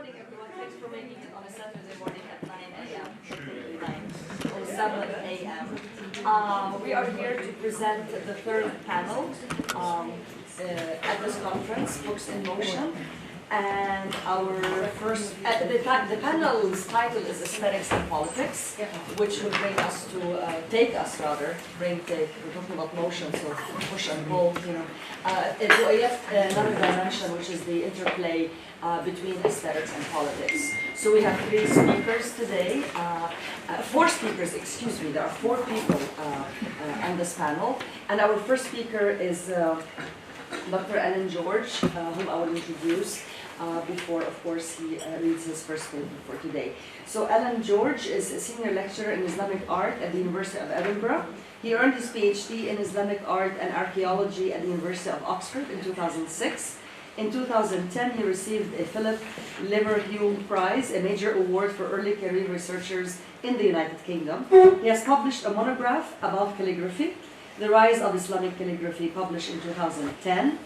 morning, everyone. Thanks for making it on a Saturday morning at 9 a.m. or 7 a.m. We are here to present the third panel at this conference, Books in Motion. And our first, the panel's title is Aesthetics and Politics, which will bring us to, we're talking about motion, so push and pull, you know. Another dimension, which is the interplay between aesthetics and politics. So we have three speakers today, four speakers, excuse me, there are four people on this panel. And our first speaker is Dr. Alan George, whom I will introduce before, of course, he reads his first statement for today. So Alan George is a senior lecturer in Islamic art at the University of Edinburgh. He earned his PhD in Islamic art and archaeology at the University of Oxford in 2006. In 2010, he received a Philip Leverhulme Prize, a major award for early career researchers in the United Kingdom. He has published a monograph about calligraphy, The Rise of Islamic Calligraphy, published in 2010,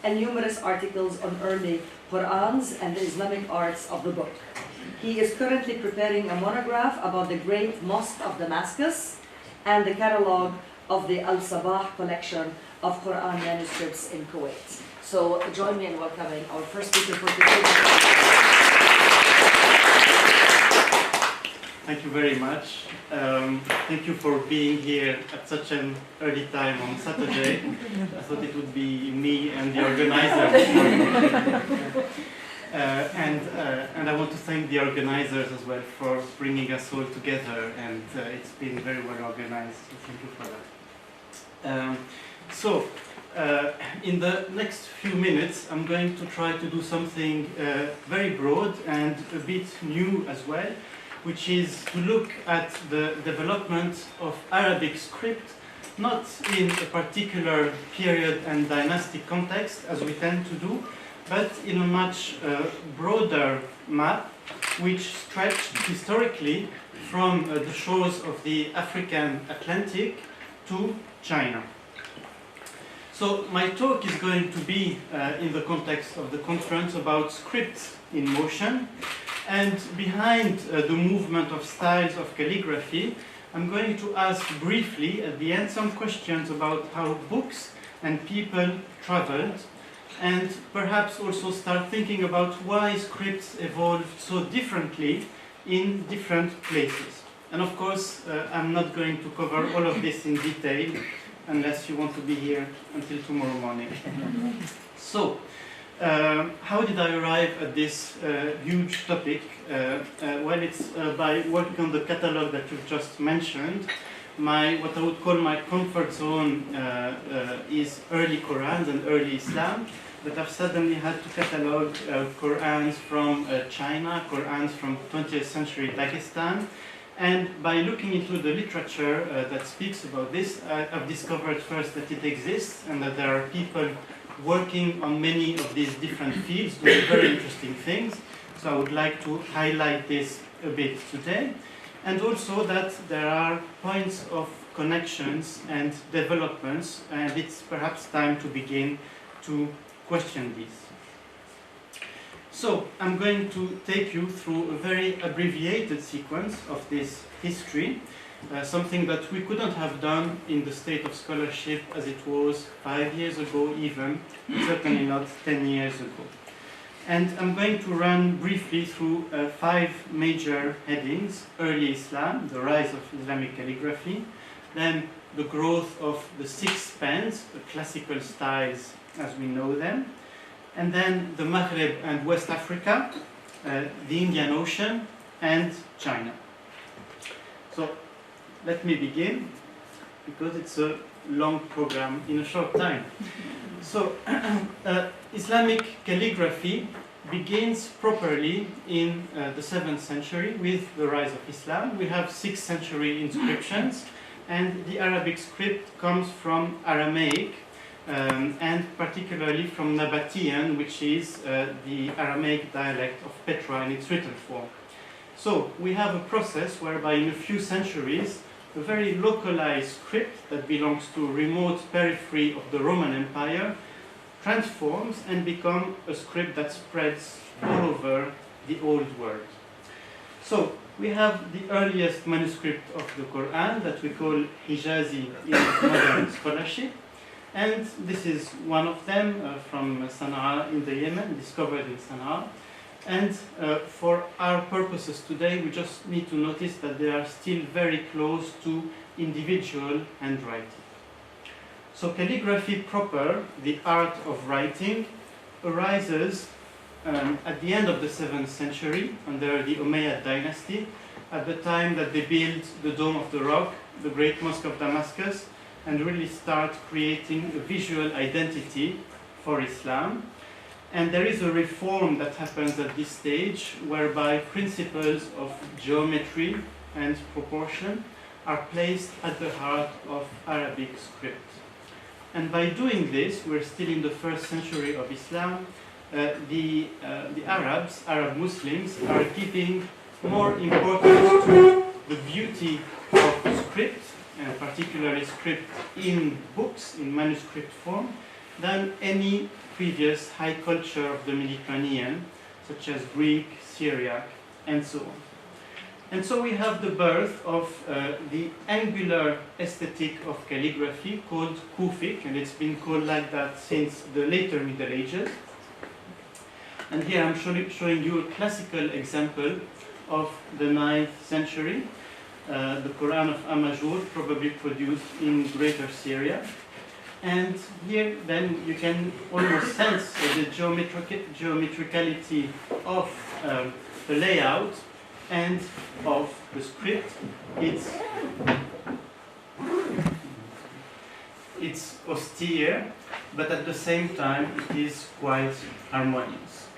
and numerous articles on early Qur'ans and the Islamic arts of the book. He is currently preparing a monograph about the Great Mosque of Damascus and the catalog of the Al-Sabah collection of Qur'an manuscripts in Kuwait. So join me in welcoming our first speaker for today. Thank you very much. Thank you for being here at such an early time on Saturday. I thought it would be me and the organizer. And I want to thank the organizers as well for bringing us all together, and it's been very well organized, so thank you for that. In the next few minutes, I'm going to try to do something very broad and a bit new as well, which is to look at the development of Arabic script, not in a particular period and dynastic context, as we tend to do, but in a much broader map, which stretched historically from the shores of the African Atlantic to China. So my talk is going to be in the context of the conference about script in motion. And behind the movement of styles of calligraphy, I'm going to ask briefly at the end some questions about how books and people traveled, and perhaps also start thinking about why scripts evolved so differently in different places. And of course, I'm not going to cover all of this in detail unless you want to be here until tomorrow morning. So, how did I arrive at this huge topic? Well, it's by working on the catalog that you've just mentioned. What I would call my comfort zone is early Qur'ans and early Islam, but I've suddenly had to catalog Qur'ans from China, Qur'ans from 20th century Pakistan, and by looking into the literature that speaks about this, I've discovered first that it exists and that there are people working on many of these different fields, doing very interesting things. So I would like to highlight this a bit today. And also that there are points of connections and developments, and it's perhaps time to begin to question these. So I'm going to take you through a very abbreviated sequence of this history. Something that we couldn't have done in the state of scholarship as it was 5 years ago even, certainly not 10 years ago. And I'm going to run briefly through 5 major headings: early Islam, the rise of Islamic calligraphy, then the growth of the 6 pens, the classical styles as we know them, and then the Maghreb and West Africa, the Indian Ocean, and China. So, let me begin, because it's a long program in a short time. So, Islamic calligraphy begins properly in the 7th century with the rise of Islam. We have 6th century inscriptions, and the Arabic script comes from Aramaic, and particularly from Nabatean, which is the Aramaic dialect of Petra in its written form. So, we have a process whereby in a few centuries, a very localized script that belongs to a remote periphery of the Roman Empire transforms and becomes a script that spreads all over the Old World. So we have the earliest manuscript of the Quran that we call Hijazi in modern scholarship. And this is one of them from Sana'a in the Yemen, discovered in Sana'a. And for our purposes today, we just need to notice that they are still very close to individual handwriting. So calligraphy proper, the art of writing, arises at the end of the 7th century under the Umayyad dynasty, at the time that they build the Dome of the Rock, the Great Mosque of Damascus, and really start creating a visual identity for Islam. And there is a reform that happens at this stage whereby principles of geometry and proportion are placed at the heart of Arabic script. And by doing this, we're still in the 1st century of Islam, the Arab Muslims, are giving more importance to the beauty of script, and particularly script in books, in manuscript form, than any previous high culture of the Mediterranean, such as Greek, Syriac, and so on. And so we have the birth of the angular aesthetic of calligraphy called Kufic, and it's been called like that since the later Middle Ages. And here I'm showing you a classical example of the 9th century, the Quran of Amajur, probably produced in Greater Syria. And here then you can almost sense the geometricality of the layout and of the script. It's austere, but at the same time it is quite harmonious.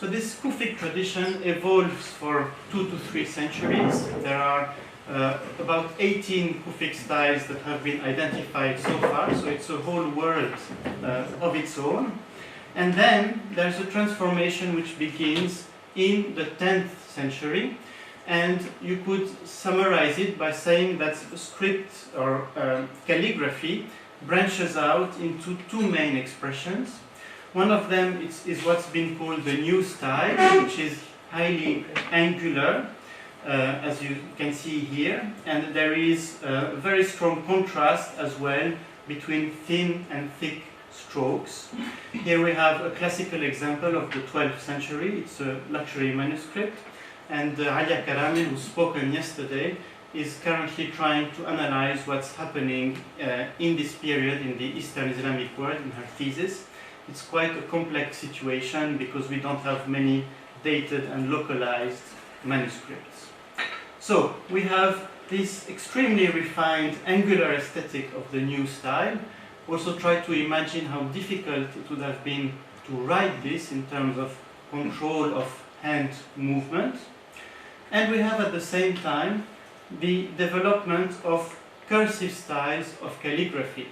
So this Kufic tradition evolves for 2 to 3 centuries. There are about 18 Kufic styles that have been identified so far, so it's a whole world of its own. And then there's a transformation which begins in the 10th century, and you could summarize it by saying that script or calligraphy branches out into 2 main expressions. One of them is what's been called the new style, which is highly angular, as you can see here, and there is a very strong contrast as well between thin and thick strokes. Here we have a classical example of the 12th century. It's a luxury manuscript, and Alia Karamel, who's spoken yesterday, is currently trying to analyze what's happening in this period in the Eastern Islamic world in her thesis. It's quite a complex situation because we don't have many dated and localized manuscripts. So we have this extremely refined angular aesthetic of the new style. Also try to imagine how difficult it would have been to write this in terms of control of hand movement. And we have at the same time the development of cursive styles of calligraphy,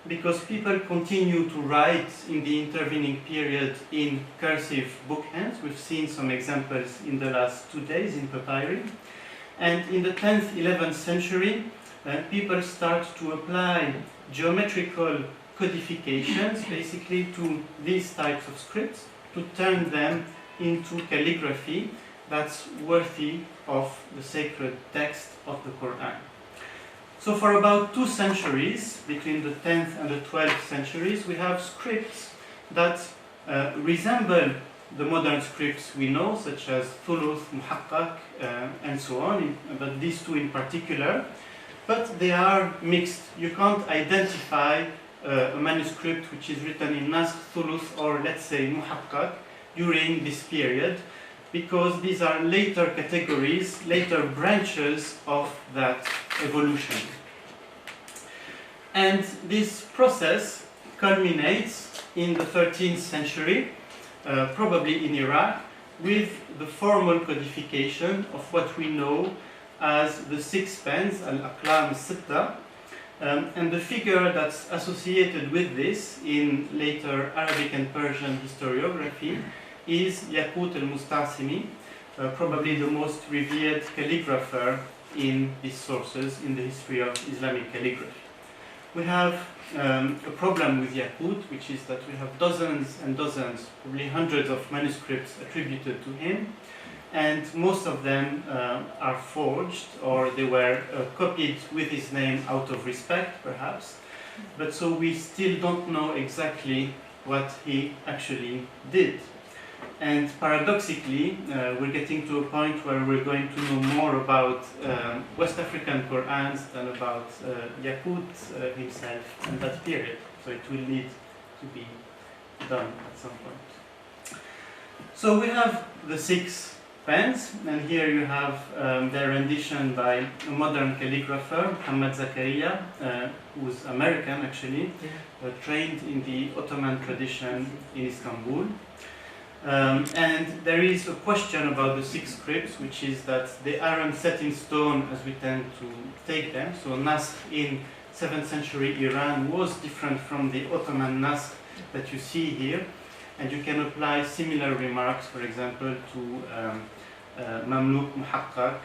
because people continue to write in the intervening period in cursive bookhands. We've seen some examples in the last 2 days in papyri. And in the 10th, 11th century, people start to apply geometrical codifications basically to these types of scripts to turn them into calligraphy that's worthy of the sacred text of the Quran. So for about 2 centuries, between the 10th and the 12th centuries, we have scripts that resemble the modern scripts we know, such as Thuluth, Muhaqqaq, and so on, but these 2 in particular, but they are mixed. You can't identify a manuscript which is written in Nasr, Thuluth, or let's say Muhaqqaq during this period, because these are later categories, later branches of that evolution. And this process culminates in the 13th century, probably in Iraq, with the formal codification of what we know as the 6 pens, al-aqlam al-sitta, and the figure that's associated with this in later Arabic and Persian historiography is Yaqut al-Mustasimi, probably the most revered calligrapher in these sources in the history of Islamic calligraphy. we have a problem with Yaqut, which is that we have dozens and dozens, probably hundreds of manuscripts attributed to him, and most of them are forged, or they were copied with his name out of respect, perhaps. But so we still don't know exactly what he actually did. And paradoxically, we're getting to a point where we're going to know more about West African Qur'ans than about Yaqut himself in that period. So it will need to be done at some point. So we have the 6 pens, and here you have their rendition by a modern calligrapher, Muhammad Zakaria, who's American actually, trained in the Ottoman tradition in Istanbul. And there is a question about the 6 scripts, which is that they aren't set in stone as we tend to take them. So Nasr in 7th century Iran was different from the Ottoman Nasr that you see here. And you can apply similar remarks, for example, to Mamluk Muhaqqaq,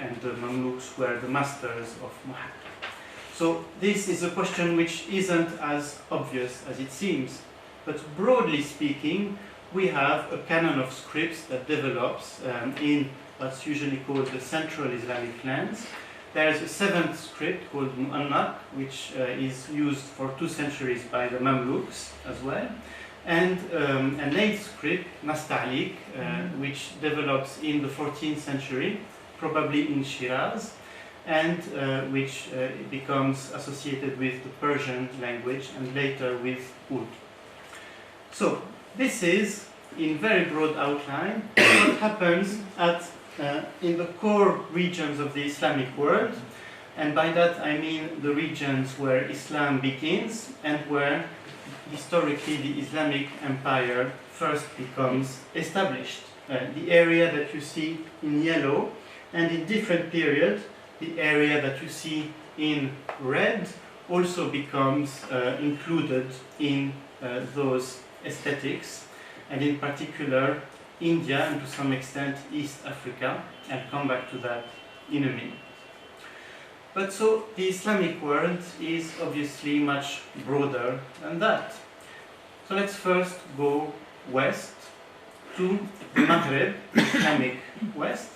and the Mamluks were the masters of Muhaqqaq. So this is a question which isn't as obvious as it seems. But broadly speaking, we have a canon of scripts that develops in what's usually called the Central Islamic lands. There's a 7th script called Mu'annaq, which is used for 2 centuries by the Mamluks as well, and an 8th script, Nasta'lik, which develops in the 14th century, probably in Shiraz, and which becomes associated with the Persian language and later with Urdu. So this is, in very broad outline, what happens in the core regions of the Islamic world, and by that I mean the regions where Islam begins and where historically the Islamic Empire first becomes established. The area that you see in yellow, and in different periods, the area that you see in red also becomes included in those aesthetics, and in particular India and to some extent East Africa. I'll come back to that in a minute. But so the Islamic world is obviously much broader than that. So let's first go west to the Maghreb, Islamic West,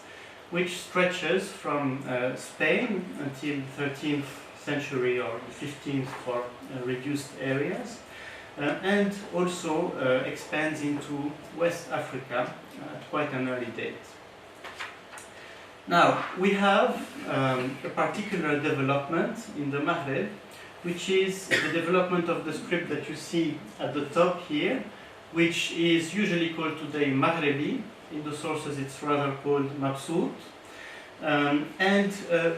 which stretches from Spain until the 13th century or the 15th for reduced areas. And also expands into West Africa at quite an early date. Now, we have a particular development in the Maghreb, which is the development of the script that you see at the top here, which is usually called today Maghrebi. In the sources it's rather called Mabsut. And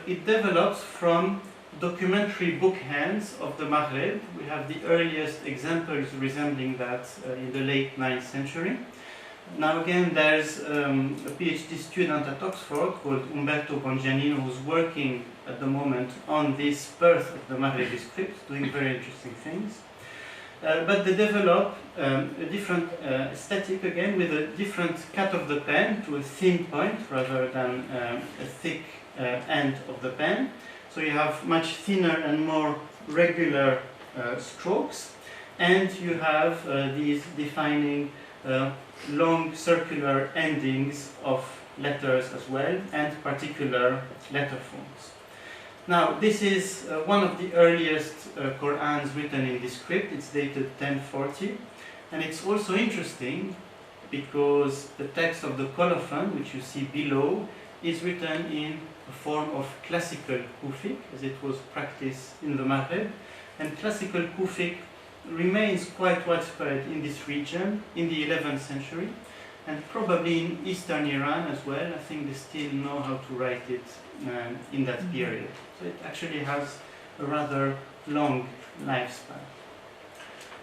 it develops from documentary bookhands of the Maghreb. We have the earliest examples resembling that in the late 9th century. Now again, there's a PhD student at Oxford called Umberto Bongianino who's working at the moment on this birth of the Maghrebi script, doing very interesting things. But they develop a different aesthetic again, with a different cut of the pen to a thin point rather than a thick end of the pen. So you have much thinner and more regular strokes, and you have these defining long circular endings of letters as well, and particular letter forms. Now, this is one of the earliest Qur'ans written in this script. It's dated 1040, and it's also interesting because the text of the colophon, which you see below, is written in a form of classical Kufic, as it was practiced in the Maghreb, and classical Kufic remains quite widespread in this region in the 11th century, and probably in eastern Iran as well. I think they still know how to write it in that period. So it actually has a rather long lifespan.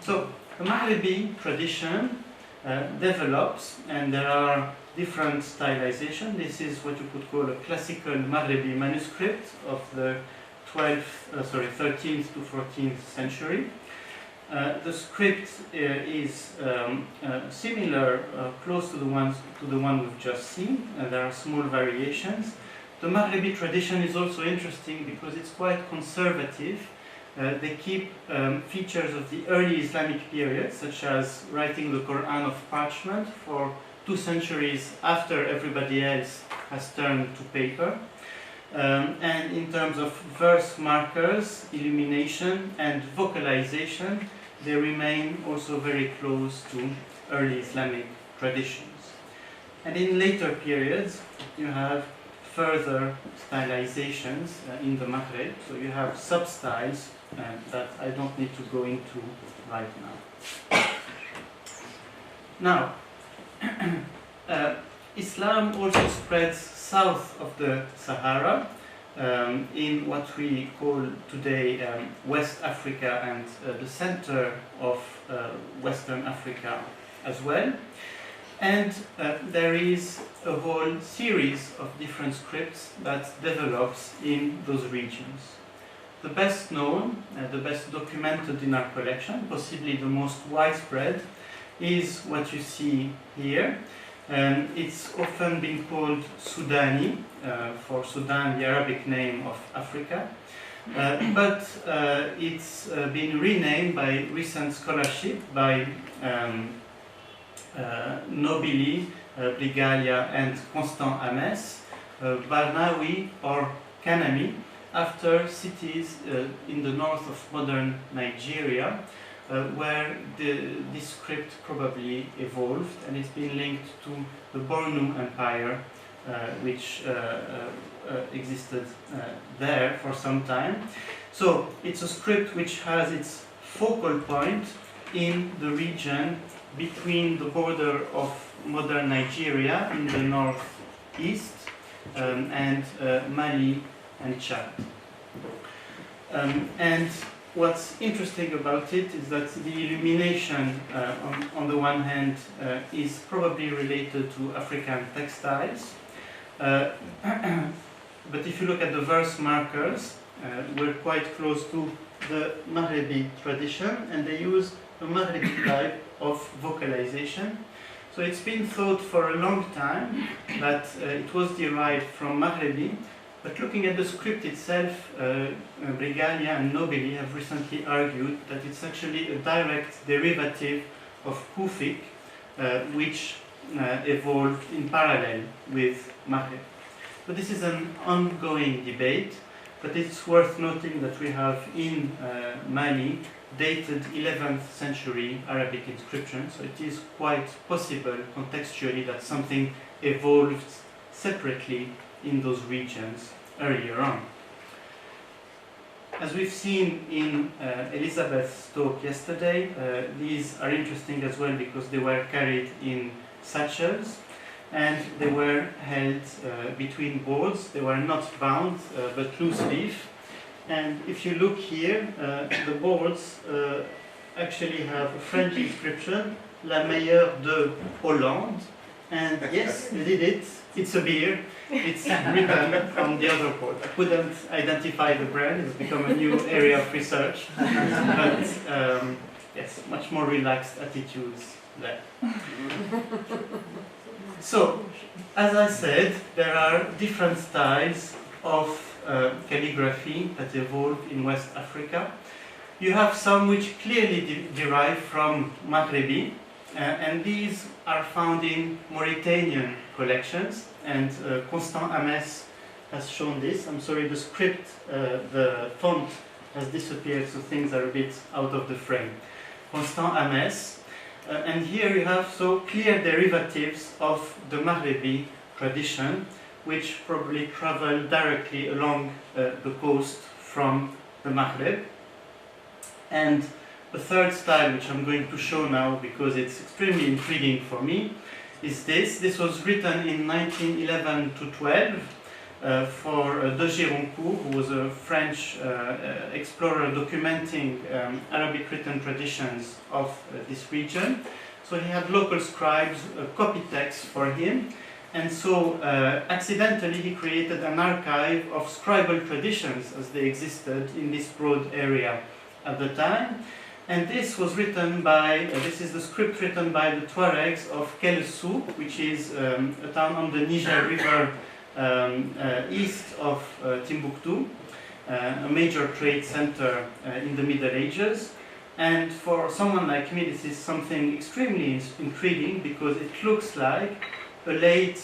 So the Maghrebi tradition develops, and there are different stylizations. This is what you could call a classical Maghrebi manuscript of the 13th to 14th century. The script is similar, close to the one we've just seen. There are small variations. The Maghrebi tradition is also interesting because it's quite conservative, they keep features of the early Islamic period, such as writing the Quran of parchment for 2 centuries after everybody else has turned to paper. And in terms of verse markers, illumination, and vocalization, they remain also very close to early Islamic traditions. And in later periods, you have further stylizations in the Maghreb. So you have sub-styles that I don't need to go into right now. Now, Islam also spreads south of the Sahara in what we call today West Africa and the center of Western Africa as well. And there is a whole series of different scripts that develops in those regions. The best known, the best documented in our collection, possibly the most widespread, is what you see here. It's often been called Sudani, for Sudan, the Arabic name of Africa. But it's been renamed by recent scholarship by Nobili, Brigalia, and Constant Ames, Barnawi or Kanami, after cities in the north of modern Nigeria, where this script probably evolved, and it's been linked to the Bornu Empire, which existed there for some time. So it's a script which has its focal point in the region between the border of modern Nigeria in the northeast and Mali and Chad. And what's interesting about it is that the illumination, on the one hand, is probably related to African textiles. But if you look at the verse markers, we're quite close to the Maghrebi tradition, and they use a Maghrebi type of vocalization. So it's been thought for a long time that it was derived from Maghrebi, but looking at the script itself, Brigalia and Nobili have recently argued that it's actually a direct derivative of Kufic, which evolved in parallel with Maghreb. So this is an ongoing debate, but it's worth noting that we have in Mali dated 11th century Arabic inscriptions, so it is quite possible contextually that something evolved separately in those regions earlier on. As we've seen in Elizabeth's talk yesterday, these are interesting as well because they were carried in satchels and they were held between boards. They were not bound but loose leaf. And if you look here, the boards actually have a French inscription, La Meilleure de Hollande. And yes, they did it. It's a beer. It's written on the other board. I couldn't identify the brand. It's become a new area of research. But yes, much more relaxed attitudes there. So, as I said, there are different styles of calligraphy that evolved in West Africa. You have some which clearly derive from Maghrebi, and these are found in Mauritanian collections, and Constant Ames has shown this. I'm sorry, the script, the font has disappeared, so things are a bit out of the frame. Constant Ames, and here you have so clear derivatives of the Maghrebi tradition, which probably travel directly along the coast from the Maghreb. And the third style, which I'm going to show now because it's extremely intriguing for me, is this. This was written in 1911 to 12 for de Gironcourt, who was a French explorer documenting Arabic written traditions of this region. So he had local scribes copy text for him. And so, accidentally, he created an archive of scribal traditions as they existed in this broad area at the time. And this was written by, this is the script written by the Tuaregs of Kelsu, which is a town on the Niger River east of Timbuktu. a major trade center in the Middle Ages. And for someone like me, this is something extremely intriguing because it looks like a late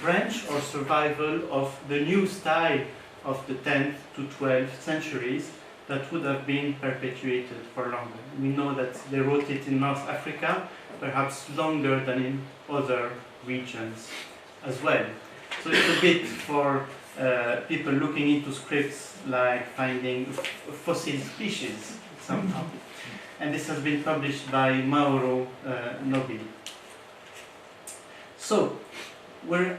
branch or survival of the new style of the 10th to 12th centuries that would have been perpetuated for longer. We know that they wrote it in North Africa, perhaps longer than in other regions as well. So it's a bit for people looking into scripts like finding a fossil species somehow. And this has been published by Mauro Nobili. So we're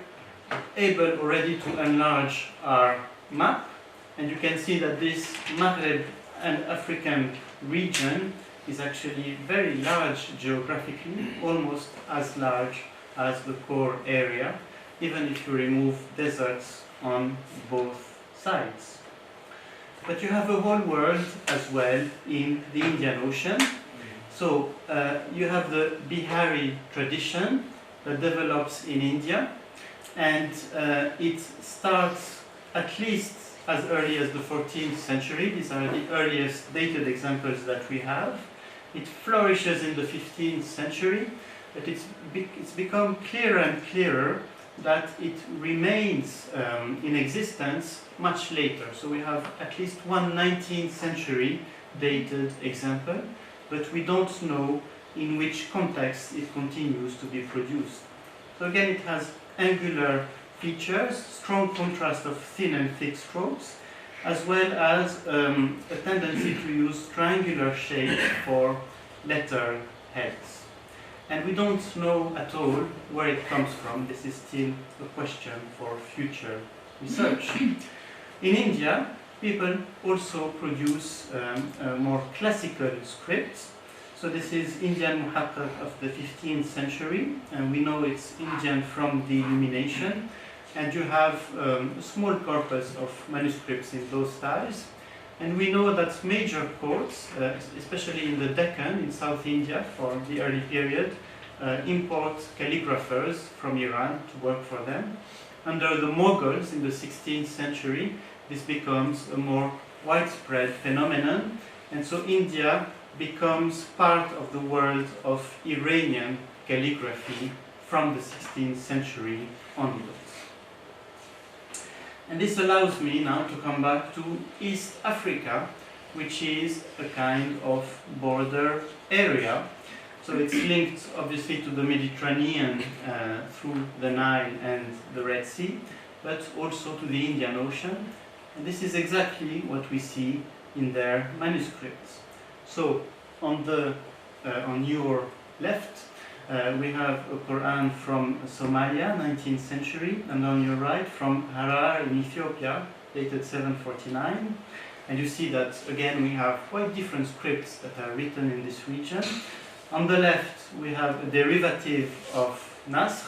able already to enlarge our map, and you can see that this Maghreb and African region is actually very large geographically, almost as large as the core area, even if you remove deserts on both sides. But you have a whole world as well in the Indian Ocean. So you have the Bihari tradition that develops in India, and it starts at least as early as the 14th century. These are the earliest dated examples that we have. It flourishes in the 15th century, but it's become clearer and clearer that it remains in existence much later. So we have at least one 19th century dated example, but we don't know in which context it continues to be produced. So again, it has angular features, strong contrast of thin and thick strokes, as well as a tendency to use triangular shape for letter heads. And we don't know at all where it comes from. This is still a question for future research. In India, people also produce more classical scripts. So this is Indian Muhakkak of the 15th century, and we know it's Indian from the Illumination. And you have a small corpus of manuscripts in those styles. And we know that major courts, especially in the Deccan in South India for the early period, import calligraphers from Iran to work for them. Under the Mughals in the 16th century, this becomes a more widespread phenomenon. And so India becomes part of the world of Iranian calligraphy from the 16th century onwards. And this allows me now to come back to East Africa, which is a kind of border area. So it's linked obviously to the Mediterranean through the Nile and the Red Sea, but also to the Indian Ocean. And this is exactly what we see in their manuscripts. So on your left, we have a Quran from Somalia, 19th century, and on your right from Harar in Ethiopia, dated 749. And you see that, again, we have quite different scripts that are written in this region. On the left, we have a derivative of Nasr,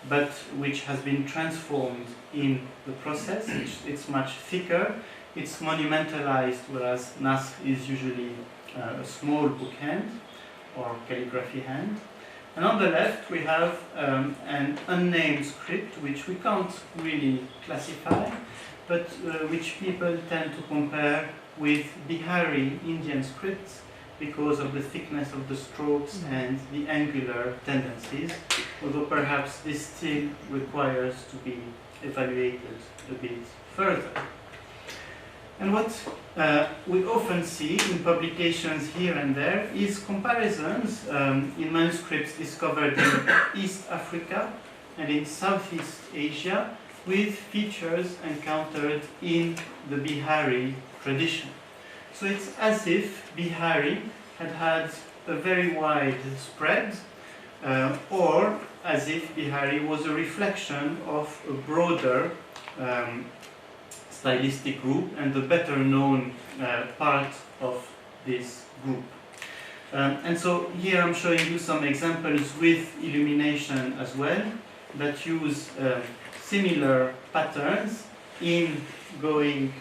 but which has been transformed in the process. It's much thicker, it's monumentalized, whereas Nasr is usually a small book hand or calligraphy hand. And on the left, we have an unnamed script, which we can't really classify, but which people tend to compare with Bihari Indian scripts because of the thickness of the strokes and the angular tendencies, although perhaps this still requires to be evaluated a bit further. And what we often see in publications here and there is comparisons in manuscripts discovered in East Africa and in Southeast Asia with features encountered in the Bihari tradition. So it's as if Bihari had had a very wide spread, or as if Bihari was a reflection of a broader stylistic group and the better known part of this group. And so here I'm showing you some examples with illumination as well that use similar patterns in going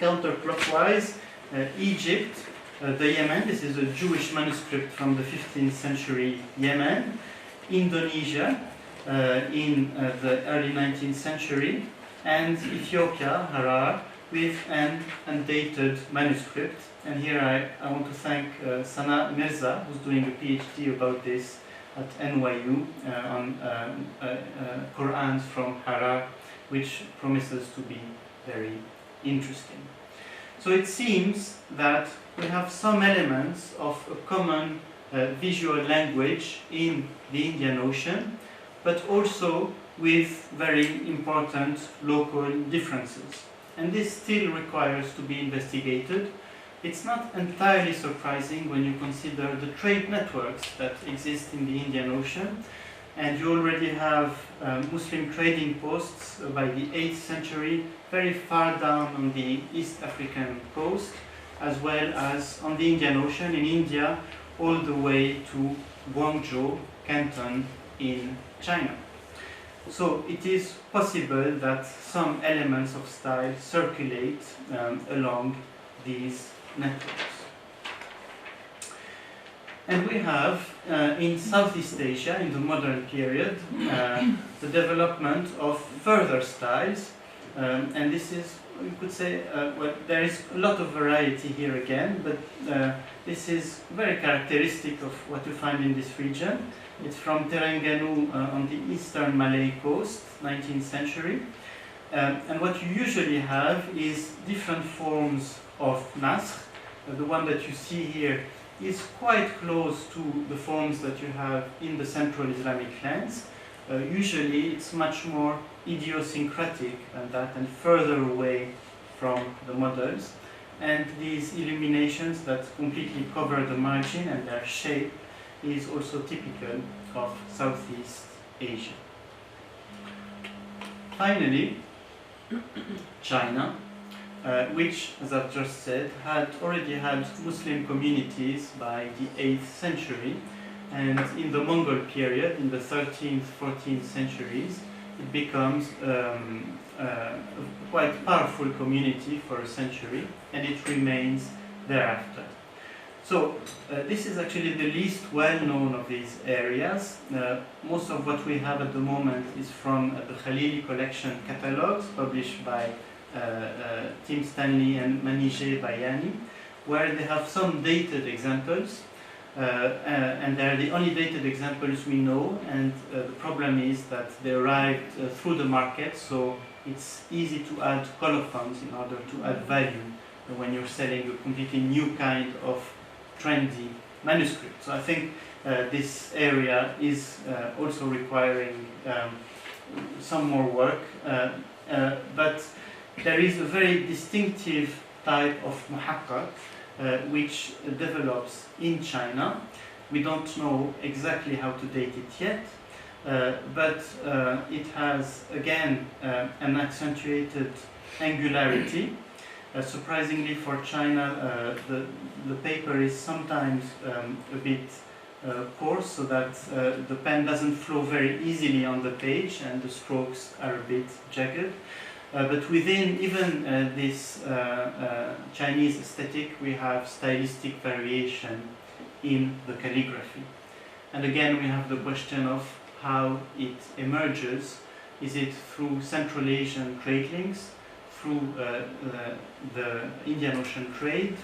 counterclockwise. Egypt, the Yemen, this is a Jewish manuscript from the 15th century Yemen, Indonesia in the early 19th century, and Ethiopia, Harar, with an undated manuscript. And here I want to thank Sana Mirza, who's doing a PhD about this at NYU on Qur'ans from Harar, which promises to be very interesting. So it seems that we have some elements of a common visual language in the Indian Ocean, but also with very important local differences. And this still requires to be investigated. It's not entirely surprising when you consider the trade networks that exist in the Indian Ocean. And you already have Muslim trading posts by the 8th century, very far down on the East African coast, as well as on the Indian Ocean in India, all the way to Guangzhou, Canton in China. So it is possible that some elements of style circulate along these networks. And we have in Southeast Asia, in the modern period, the development of further styles. And this is, you could say, well, there is a lot of variety here again, but this is very characteristic of what you find in this region. It's from Terengganu on the eastern Malay coast, 19th century. And what you usually have is different forms of naskh. The one that you see here is quite close to the forms that you have in the Central Islamic lands. Usually it's much more idiosyncratic than that and further away from the models. And these illuminations that completely cover the margin and their shape is also typical of Southeast Asia. Finally, China, which, as I've just said, had already had Muslim communities by the 8th century, and in the Mongol period, in the 13th, 14th centuries, it becomes a quite powerful community for a century, and it remains thereafter. So this is actually the least well-known of these areas. Most of what we have at the moment is from the Khalili collection catalogs published by Tim Stanley and Manijeh Bayani, where they have some dated examples, and they're the only dated examples we know, and the problem is that they arrived through the market, so it's easy to add colophons in order to add value when you're selling a completely new kind of trendy manuscript. So I think this area is also requiring some more work, but there is a very distinctive type of muhaqqaq which develops in China. We don't know exactly how to date it yet, but it has again an accentuated angularity. Surprisingly for China, the paper is sometimes a bit coarse, so that the pen doesn't flow very easily on the page and the strokes are a bit jagged. But within even this Chinese aesthetic, we have stylistic variation in the calligraphy. And again, we have the question of how it emerges. Is it through Central Asian trade links, through the Indian Ocean trade,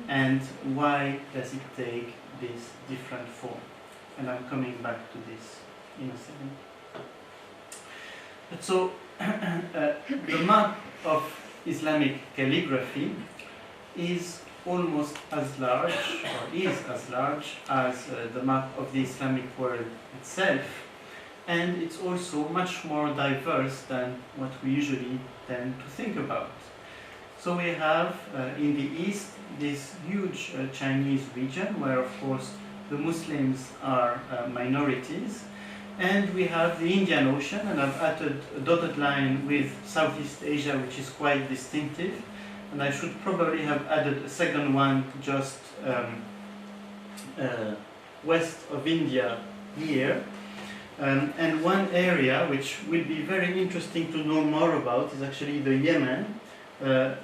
and why does it take this different form? And I'm coming back to this in a second. But so, the map of Islamic calligraphy is almost as large, or is as large, as the map of the Islamic world itself, and it's also much more diverse than what we usually tend to think about. So we have in the east this huge Chinese region where of course the Muslims are minorities, and we have the Indian Ocean, and I've added a dotted line with Southeast Asia, which is quite distinctive, and I should probably have added a second one just west of India here. And one area which will be very interesting to know more about is actually the Yemen,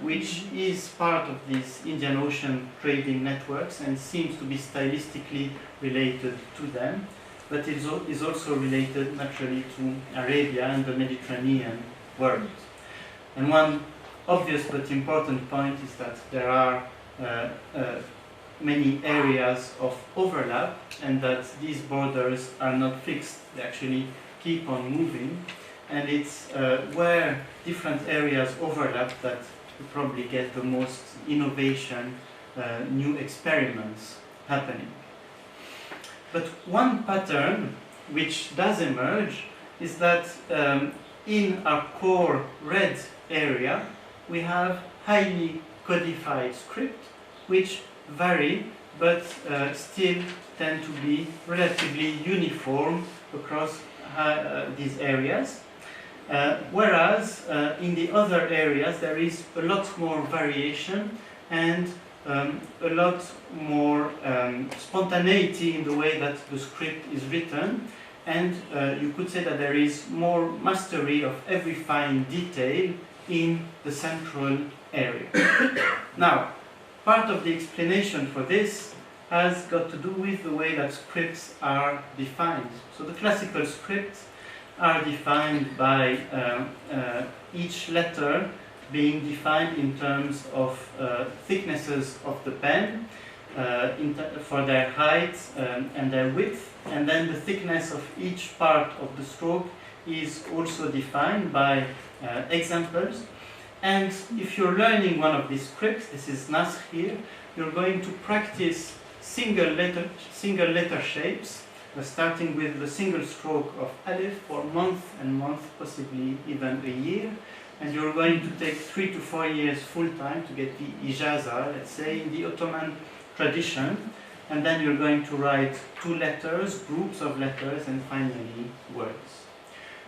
which is part of these Indian Ocean trading networks and seems to be stylistically related to them, but it is also related naturally to Arabia and the Mediterranean world. And one obvious but important point is that there are many areas of overlap, and that these borders are not fixed. They actually keep on moving, and it's where different areas overlap that you probably get the most innovation, new experiments happening. But one pattern which does emerge is that in our core red area we have highly codified script which vary but still tend to be relatively uniform across these areas. Whereas in the other areas there is a lot more variation and a lot more spontaneity in the way that the script is written, and you could say that there is more mastery of every fine detail in the central area. Now, part of the explanation for this has got to do with the way that scripts are defined. So the classical scripts are defined by each letter being defined in terms of thicknesses of the pen for their height and their width, and then the thickness of each part of the stroke is also defined by examples. And if you're learning one of these scripts, this is Nasr here, you're going to practice single letter shapes, starting with the single stroke of Alif for month and month, possibly even a year. And you're going to take 3 to 4 years full time to get the ijaza, let's say, in the Ottoman tradition. And then you're going to write 2 letters, groups of letters, and finally words.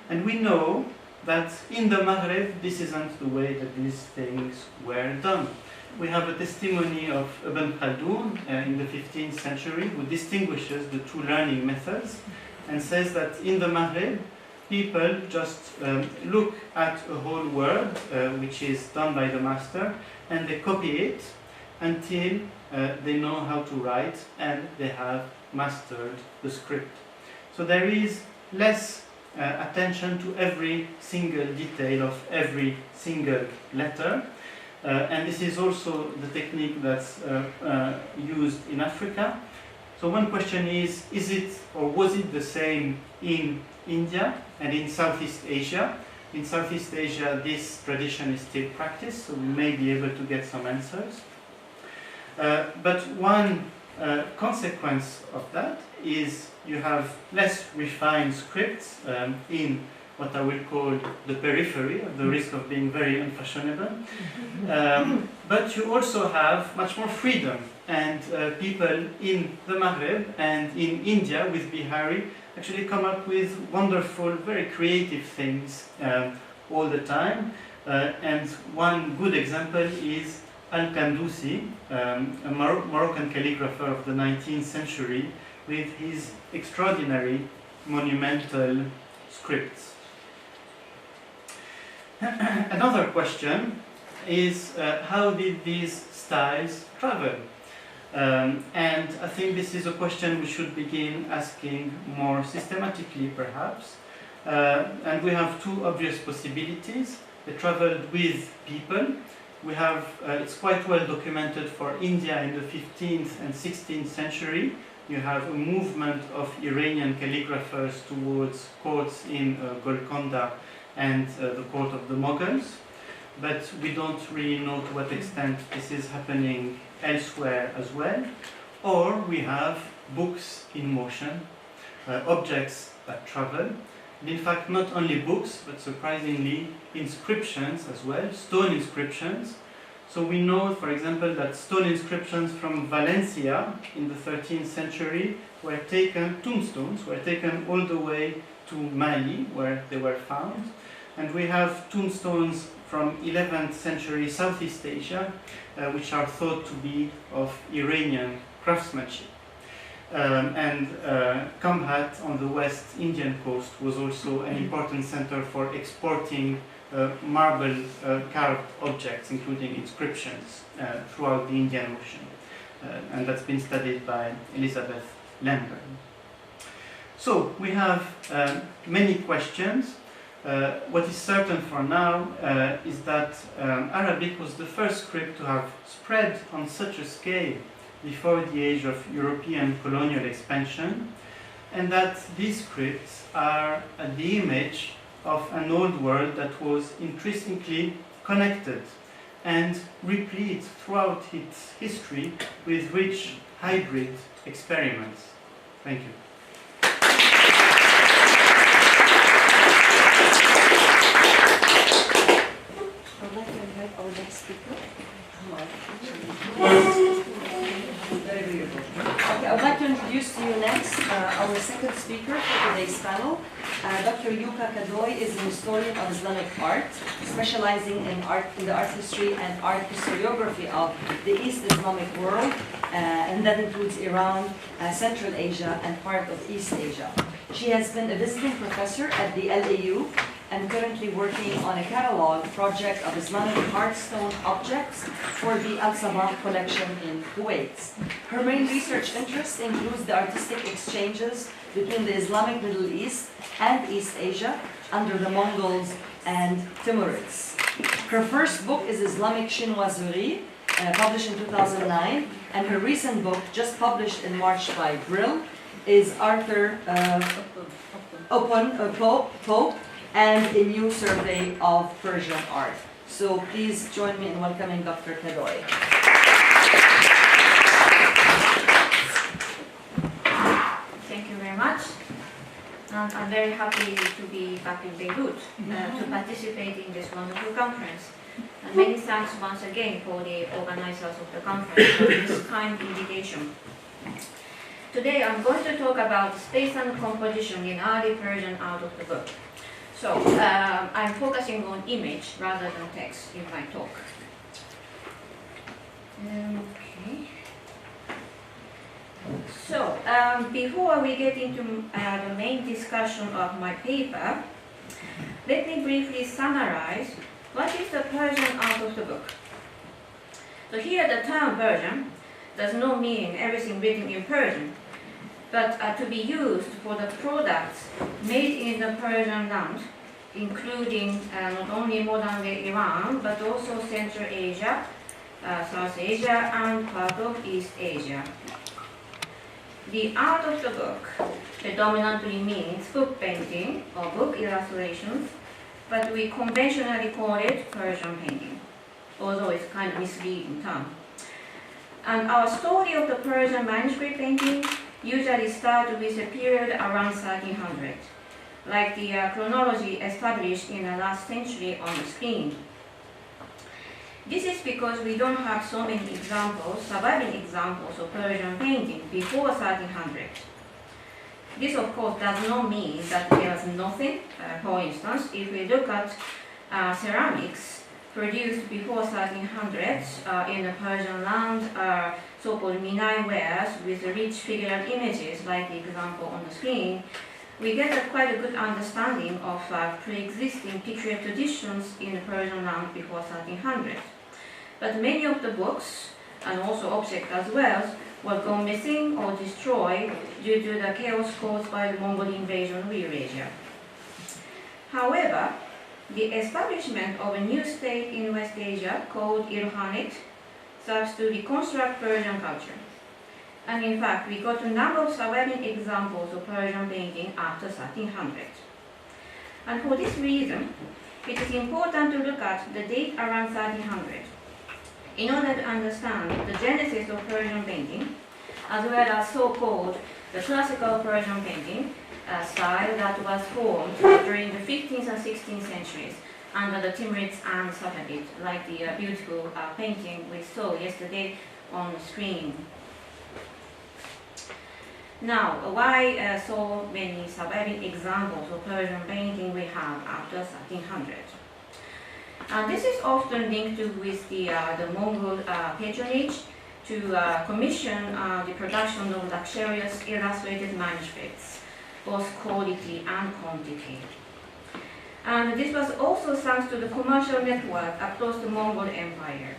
And we know that in the Maghreb, this isn't the way that these things were done. We have a testimony of Ibn Khaldun in the 15th century who distinguishes the 2 learning methods and says that in the Maghreb, people just look at a whole word which is done by the master, and they copy it until they know how to write and they have mastered the script. So there is less attention to every single detail of every single letter. And this is also the technique that's used in Africa. So one question is it or was it the same in India and in Southeast Asia? In Southeast Asia, this tradition is still practiced, so we may be able to get some answers. But one consequence of that is you have less refined scripts in what I will call the periphery, at the risk of being very unfashionable. But you also have much more freedom, and people in the Maghreb and in India with Bihari actually come up with wonderful, very creative things all the time. And one good example is Al-Kandusi, a Moroccan calligrapher of the 19th century, with his extraordinary monumental scripts. Another question is how did these styles travel? And I think this is a question we should begin asking more systematically, perhaps. And we have 2 obvious possibilities. They traveled with people. We have, it's quite well documented for India in the 15th and 16th century. You have a movement of Iranian calligraphers towards courts in Golconda and the court of the Mughals. But we don't really know to what extent this is happening elsewhere as well. Or we have books in motion, objects that travel. And in fact, not only books, but surprisingly, inscriptions as well, stone inscriptions. So we know, for example, that stone inscriptions from Valencia in the 13th century were taken, tombstones were taken all the way to Mali, where they were found. And we have tombstones from 11th century Southeast Asia, which are thought to be of Iranian craftsmanship. And Kamhat on the West Indian coast was also an important center for exporting marble carved objects, including inscriptions, throughout the Indian Ocean. And that's been studied by Elizabeth Lambert. So we have many questions. What is certain for now is that Arabic was the first script to have spread on such a scale before the age of European colonial expansion, and that these scripts are the image of an old world that was intrinsically connected and replete throughout its history with rich hybrid experiments. Thank you. I'd like to invite our next speaker. Okay, I'd like to introduce to you next our second speaker for today's panel. Dr. Yuka Kadoy is an historian of Islamic art, specializing in the art history and art historiography of the East Islamic world, and that includes Iran, Central Asia, and part of East Asia. She has been a visiting professor at the LAU and currently working on a catalog project of Islamic hardstone objects for the Al-Sabah collection in Kuwait. Her main research interest includes the artistic exchanges between the Islamic Middle East and East Asia under the Mongols and Timurids. Her first book is Islamic chinoiserie, published in 2009, and her recent book, just published in March by Brill, is Arthur Pope and a new survey of Persian art. So please join me in welcoming Dr. Kadoy. Thank you very much. I'm very happy to be back in Beirut to participate in this wonderful conference. And many thanks once again for the organizers of the conference for this kind invitation. Today I'm going to talk about space and composition in early Persian out of the book. So I'm focusing on image rather than text in my talk. Okay. So before we get into the main discussion of my paper, let me briefly summarize what is the Persian out of the book. So here the term Persian does not mean everything written in Persian, but to be used for the products made in the Persian land, including not only modern-day Iran, but also Central Asia, South Asia, and part of East Asia. The art of the book predominantly means book painting or book illustrations, but we conventionally call it Persian painting, although it's kind of misleading term. And our story of the Persian manuscript painting usually starts with a period around 1300, like the chronology established in the last century on the screen. This is because we don't have so many examples, surviving examples of Persian painting before 1300. This of course does not mean that there was nothing. For instance, if we look at ceramics produced before 1300s in the Persian land, so-called Minai wares with rich figural images like the example on the screen, we get quite a good understanding of pre-existing pictorial traditions in the Persian land before 1300. But many of the books, and also objects as well, were gone missing or destroyed due to the chaos caused by the Mongol invasion of Eurasia. However, the establishment of a new state in West Asia called Ilkhanate serves to reconstruct Persian culture. And in fact, we got a number of surviving examples of Persian painting after 1300. And for this reason, it is important to look at the date around 1300 in order to understand the genesis of Persian painting, as well as so-called the classical Persian painting style that was formed during the 15th and 16th centuries under the Timurids and Safavids, like the beautiful painting we saw yesterday on the screen. Now, why so many surviving examples of Persian painting we have after 1300? This is often linked with the Mongol patronage to commission the production of luxurious illustrated manuscripts, both quality and quantity. And this was also thanks to the commercial network across the Mongol Empire.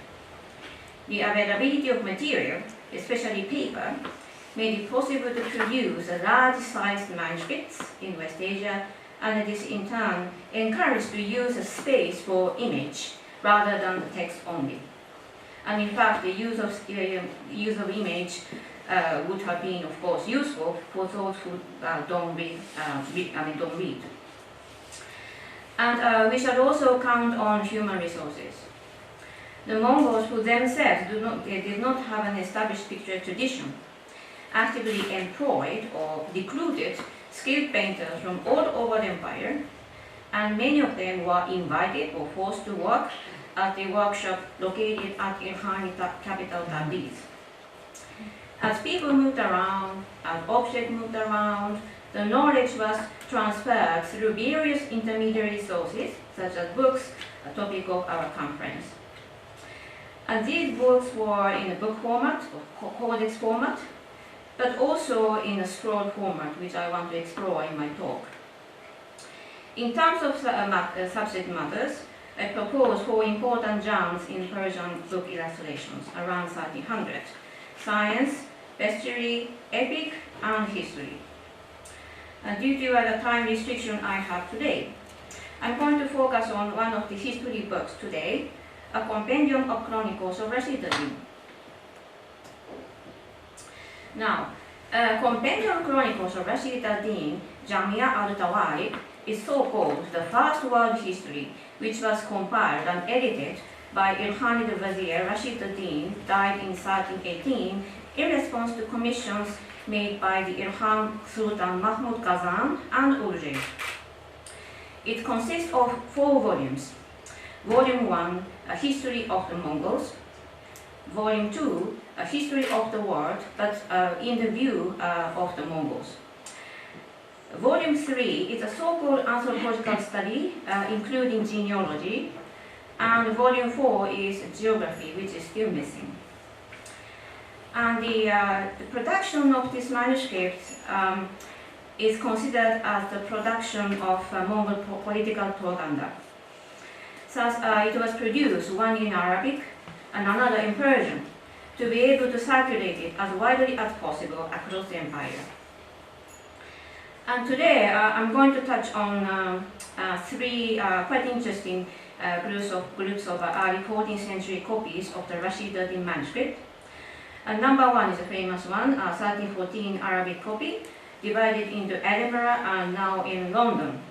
The availability of material, especially paper, made it possible to produce large-sized manuscripts in West Asia and this in turn encouraged the use of space for image rather than the text only. And in fact, the use of image would have been, of course, useful for those who don't read. And we should also count on human resources. The Mongols, who themselves did not have an established picture tradition, actively employed or recruited skilled painters from all over the empire, and many of them were invited or forced to work at the workshop located at Ilkhani capital Tabriz. As people moved around, as objects moved around, the knowledge was transferred through various intermediary sources, such as books, a topic of our conference. And these books were in a book format, or codex format, but also in a scroll format, which I want to explore in my talk. In terms of subject matters, I propose 4 important genres in Persian book illustrations around 1300: science, bestiary, epic, and history. Due to the time restriction I have today, I'm going to focus on one of the history books today, a compendium of chronicles of Rashid ad-Din. Now, compendium chronicles of Rashid ad-Din, Jamia al-Tawarikh, is so-called the first world history, which was compiled and edited by Ilkhani Vizier Rashid ad-Din, died in 1318, in response to commissions made by the Ilkhan Sultan Mahmud Kazan and Urgey. It consists of 4 volumes. Volume 1, a history of the Mongols. Volume 2, a history of the world, but in the view of the Mongols. Volume 3 is a so-called anthropological study, including genealogy. And Volume 4 is geography, which is still missing. And the production of this manuscript is considered as the production of Mongol political propaganda. Thus, it was produced, one in Arabic and another in Persian, to be able to circulate it as widely as possible across the empire. And today, I'm going to touch on 3 quite interesting groups of early 14th century copies of the Rashid ad-Din manuscript. Number 1 is a famous one, 1314 Arabic copy, divided into Edinburgh and now in London.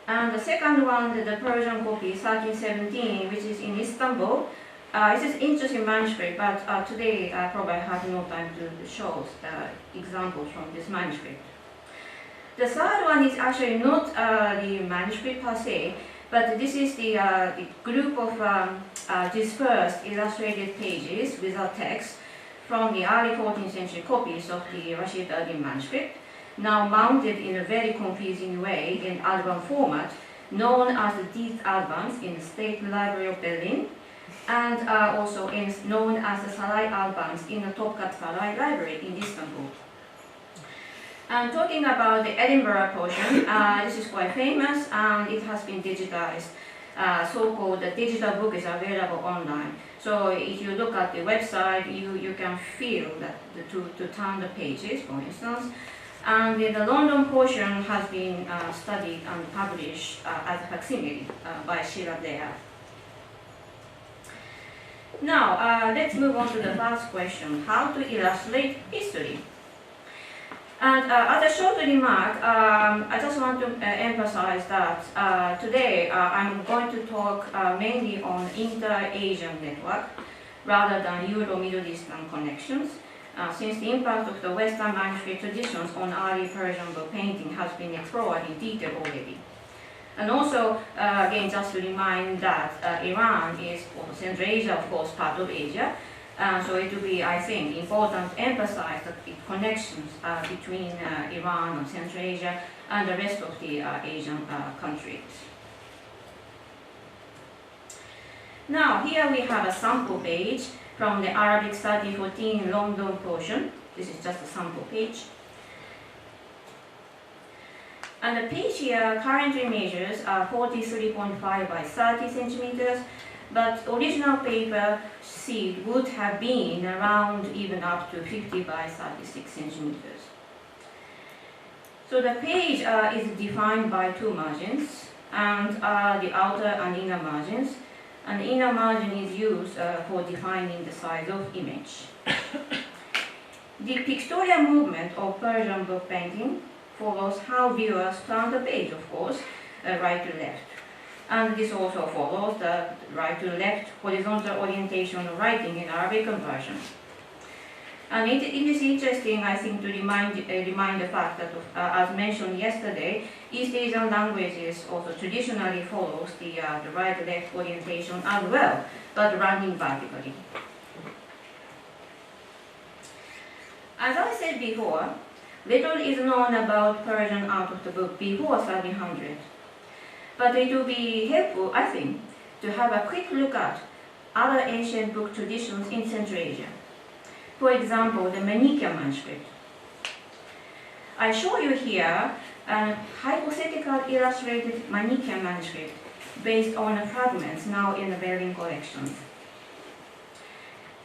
And the second one, the Persian copy, 1317, which is in Istanbul. This is interesting manuscript, but today I probably have no time to show examples from this manuscript. The third one is actually not the manuscript per se, but this is the group of dispersed illustrated pages without text from the early 14th century copies of the Rashid ad-Din manuscript, now mounted in a very confusing way in album format, known as the Dietz albums in the State Library of Berlin, and also known as the Saray albums in the Topkat Saray Library in Istanbul. And talking about the Edinburgh portion, this is quite famous and it has been digitized. So-called digital book is available online. So if you look at the website, you can feel that to turn the pages, for instance. And the London portion has been studied and published as a facsimile by Sheila Blair. Now, let's move on to the first question, how to illustrate history. And as a short remark, I just want to emphasize that today I'm going to talk mainly on inter-Asian network rather than Euro-Middle Eastern connections, since the impact of the Western manuscript traditions on early Persian book painting has been explored in detail already. And also, again, just to remind that Iran is, or Central Asia, of course, part of Asia. So it will be, I think, important to emphasize the connections between Iran and Central Asia and the rest of the Asian countries. Now, here we have a sample page from the Arabic 1314 London portion. This is just a sample page. And the page here currently measures 43.5 by 30 centimeters, but original paper sheet would have been around even up to 50 by 36 centimeters. So the page is defined by two margins, and the outer and inner margins. And the inner margin is used for defining the size of image. The pictorial movement of Persian book painting follows how viewers turn the page, of course, right to left. And this also follows the right to left horizontal orientation of writing in Arabic conversion. And it is interesting, I think, to remind the fact that, as mentioned yesterday, East Asian languages also traditionally follows the right-left orientation as well, but running vertically. As I said before, little is known about Persian out of the book before 1300. But it will be helpful, I think, to have a quick look at other ancient book traditions in Central Asia. For example, the Manichaean manuscript. I show you here a hypothetical illustrated Manichaean manuscript based on the fragments now in the Berlin collection.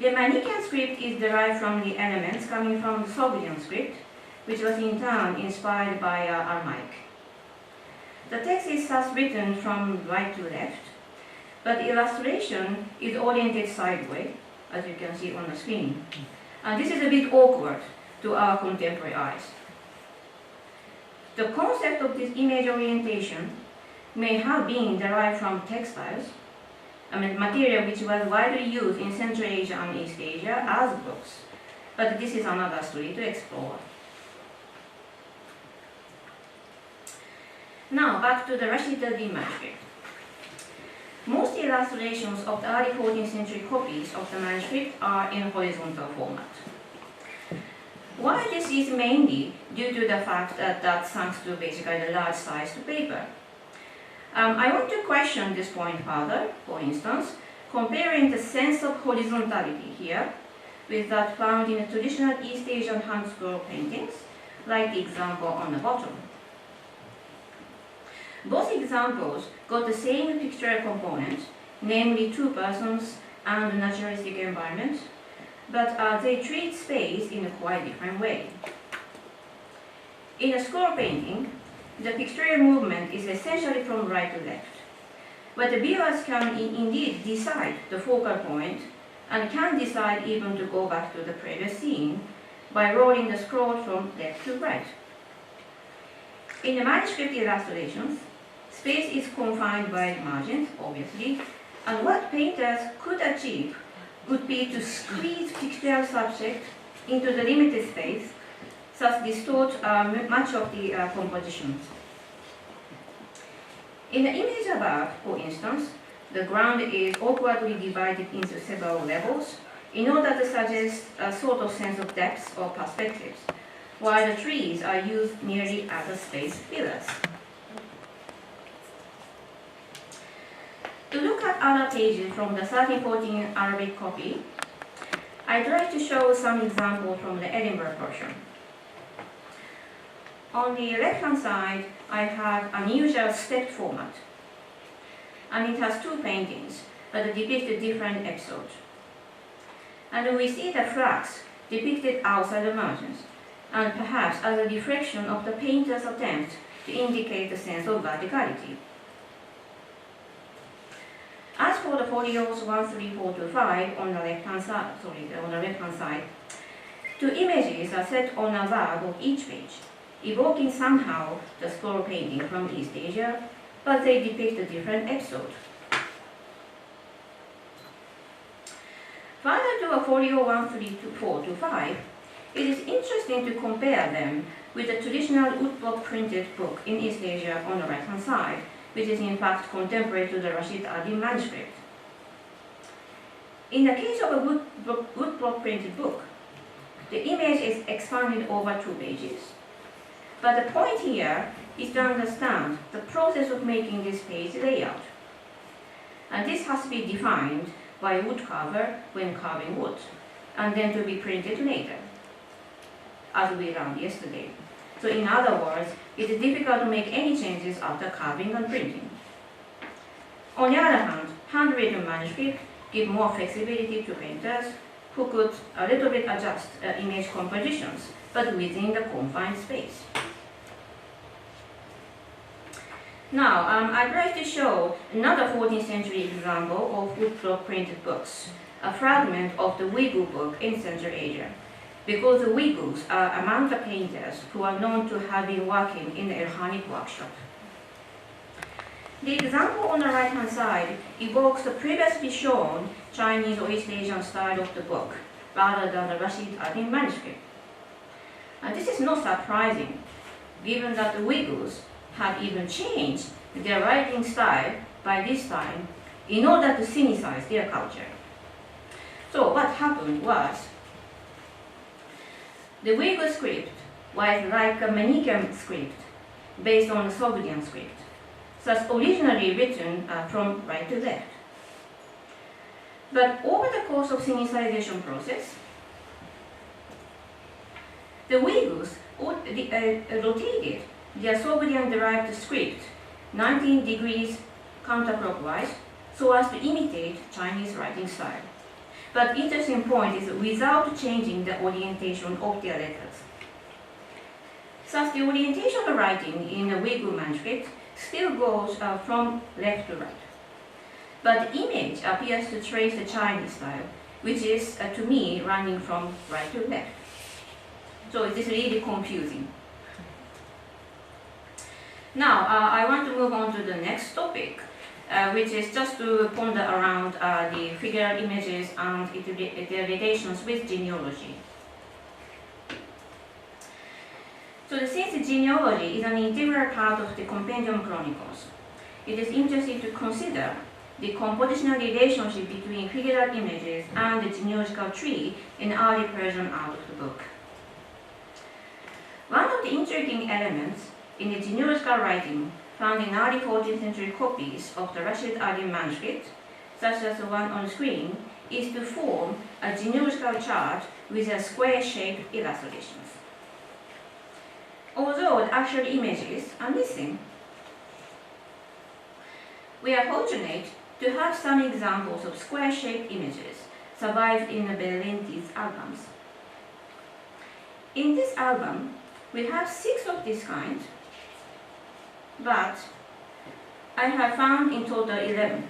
The Manichaean script is derived from the elements coming from the Sogdian script, which was in turn inspired by Aramaic. The text is thus written from right to left, but the illustration is oriented sideways, as you can see on the screen. And this is a bit awkward to our contemporary eyes. The concept of this image orientation may have been derived from textiles, material which was widely used in Central Asia and East Asia as books. But this is another story to explore. Now back to the Rashid al-Din manuscript. Most illustrations of the early 14th century copies of the manuscript are in horizontal format. Why this is mainly due to the fact that thanks to basically the large sized paper. I want to question this point further, for instance, comparing the sense of horizontality here with that found in the traditional East Asian hand scroll paintings, like the example on the bottom. Both examples got the same pictorial component, namely two persons and a naturalistic environment, but they treat space in a quite different way. In a scroll painting, the pictorial movement is essentially from right to left, but the viewers can indeed decide the focal point and can decide even to go back to the previous scene by rolling the scroll from left to right. In the manuscript illustrations, space is confined by margins, obviously, and what painters could achieve would be to squeeze pictorial subject into the limited space, thus distort much of the composition. In the image above, for instance, the ground is awkwardly divided into several levels in order to suggest a sort of sense of depth or perspectives, while the trees are used merely as a space pillars. To look at other pages from the 1314 Arabic copy, I'd like to show some examples from the Edinburgh portion. On the left-hand side, I have unusual stepped format, and it has two paintings that depict different episodes. And we see the flags depicted outside the margins, and perhaps as a reflection of the painter's attempt to indicate the sense of verticality. As for the folios 1, 3, 4 to 5 on the left-hand side, two images are set on a verb of each page, evoking somehow the scroll painting from East Asia, but they depict a different episode. Further to a folio 1, 3, 4 to 5, it is interesting to compare them with the traditional woodblock printed book in East Asia on the right-hand side, which is in fact contemporary to the Rashid al-Din manuscript. In the case of a woodblock printed book, the image is expanded over 2 pages. But the point here is to understand the process of making this page layout. And this has to be defined by a wood carver when carving wood, and then to be printed later, as we learned yesterday. So in other words, it is difficult to make any changes after carving and printing. On the other hand, handwritten manuscripts give more flexibility to painters who could a little bit adjust image compositions, but within the confined space. Now, I'd like to show another 14th century example of woodblock printed books, a fragment of the Uyghur book in Central Asia, because the Uyghurs are among the painters who are known to have been working in the Erhanic workshop. The example on the right-hand side evokes the previously shown Chinese or East Asian style of the book, rather than the Rashid Adin manuscript. And this is not surprising, given that the Uyghurs had even changed their writing style by this time in order to sinicize their culture. So what happened was, the Uyghur script was like a Manichaean script based on the Sogdian script, thus originally written from right to left. But over the course of sinicization process, the Uyghurs rotated their Sogdian-derived script 19 degrees counterclockwise so as to imitate Chinese writing style. But interesting point is without changing the orientation of their letters. Thus, the orientation of writing in the Uyghur manuscript still goes from left to right. But the image appears to trace the Chinese style, which is, to me, running from right to left. So it is really confusing. Now, I want to move on to the next topic, which is just to ponder around the figure images and their relations with genealogy. So since genealogy is an integral part of the Compendium Chronicles, it is interesting to consider the compositional relationship between figural images and the genealogical tree in early Persian out of the book. One of the intriguing elements in the genealogical writing found in early 14th century copies of the Rashid Ali manuscript, such as the one on screen, is to form a genealogical chart with a square-shaped illustrations. Although the actual images are missing, we are fortunate to have some examples of square-shaped images survived in the Berlinti's albums. In this album, we have 6 of this kind, but I have found in total 11,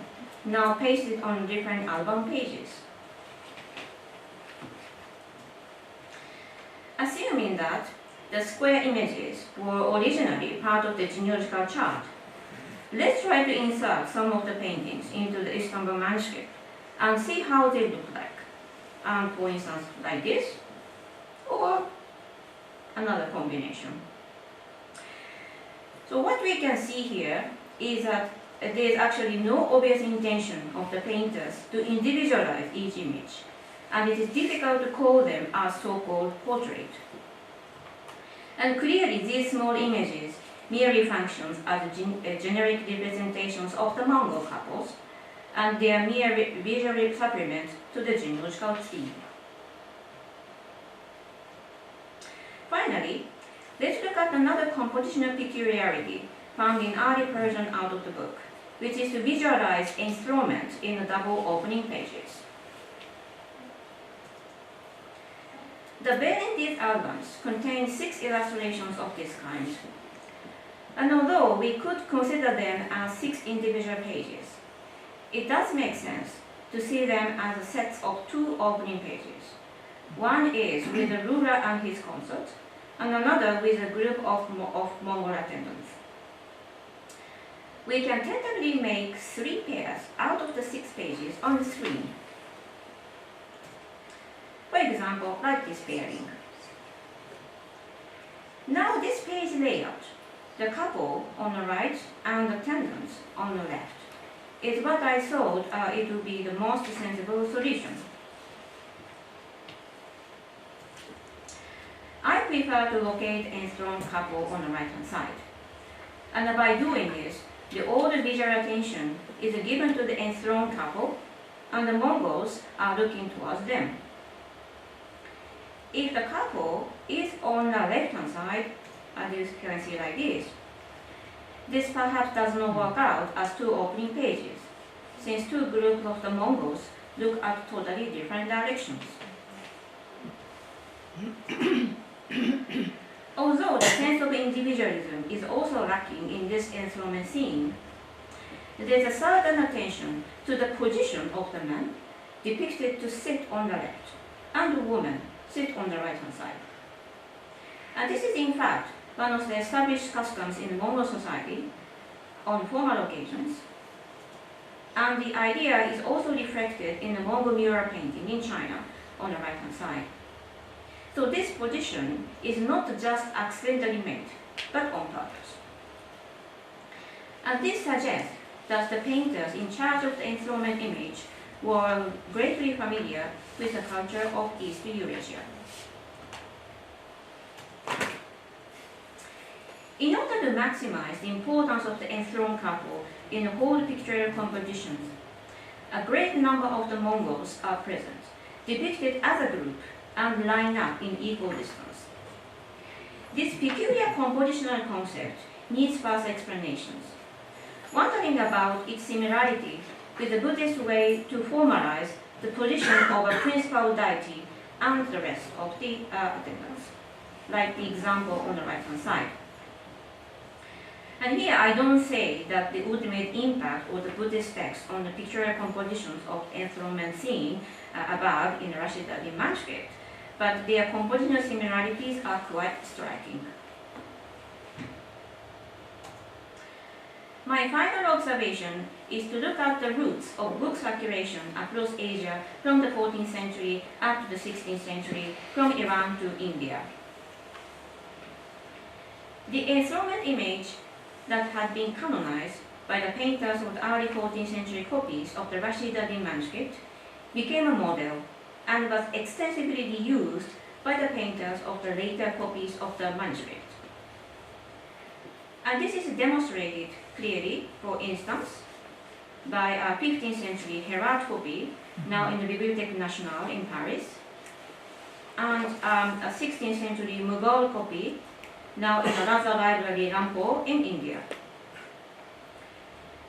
now pasted on different album pages. Assuming that the square images were originally part of the genealogical chart, let's try to insert some of the paintings into the Istanbul manuscript and see how they look like. For instance, like this, or another combination. So what we can see here is that there is actually no obvious intention of the painters to individualize each image, and it is difficult to call them as so-called portrait. And clearly these small images merely functions as generic representations of the Mongol couples, and they are mere visual supplement to the genealogical tree. Finally, let's look at another compositional peculiarity found in early Persian out of the book, which is to visualize enthronement in the double opening pages. The Berlinti's albums contain 6 illustrations of this kind, and although we could consider them as 6 individual pages, it does make sense to see them as sets of 2 opening pages. One is with the ruler and his consort, and another with a group of Mongol attendants. We can tentatively make 3 pairs out of the 6 pages on the screen. For example, like this pairing. Now this page layout, the couple on the right and the attendants on the left, is what I thought it would be the most sensible solution. I prefer to locate enthroned couple on the right-hand side. And by doing this, all the visual attention is given to the enthroned couple, and the Mongols are looking towards them. If the couple is on the left-hand side, as you can see like this perhaps does not work out as 2 opening pages, since 2 groups of the Mongols look at totally different directions. Although the sense of individualism is also lacking in this enthronement scene, there is a certain attention to the position of the man depicted to sit on the left and the woman sit on the right-hand side. And this is in fact one of the established customs in the Mongol society on formal occasions, and the idea is also reflected in the Mongol mural painting in China on the right-hand side. So this position is not just accidentally made, but on purpose. And this suggests that the painters in charge of the enthronement image were greatly familiar with the culture of East Eurasia. In order to maximize the importance of the enthroned couple in the whole pictorial compositions, a great number of the Mongols are present, depicted as a group and lined up in equal distance. This peculiar compositional concept needs further explanations. Wondering about its similarity with the Buddhist way to formalize the position of a principal deity and the rest of the attendants, like the example on the right-hand side. And here I don't say that the ultimate impact of the Buddhist text on the pictorial compositions of enthronement scene above in the Rashid Ali manuscript, but their compositional similarities are quite striking. My final observation is to look at the roots of book circulation across Asia from the 14th century up to the 16th century, from Iran to India. The enthronement image that had been canonized by the painters of the early 14th century copies of the Rashid Ali manuscript became a model and was extensively used by the painters of the later copies of the manuscript. And this is demonstrated clearly, for instance, by a 15th century Herat copy, now in the Bibliothèque Nationale in Paris, and a 16th century Mughal copy, now in the Raza Library, Rampur in India.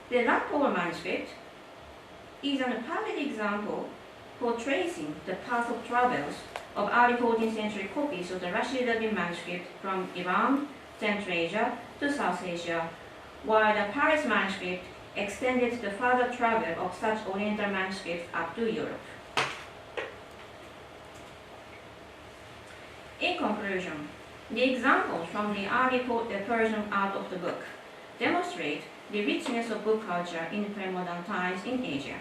The Rampur manuscript is a perfect example for tracing the path of travels of early 14th century copies of the Rashid Ali manuscript from Iran, Central Asia to South Asia, while the Paris manuscript extended the further travel of such Oriental manuscripts up to Europe. In conclusion, the examples from the early Persian art of the book demonstrate the richness of book culture in pre-modern times in Asia.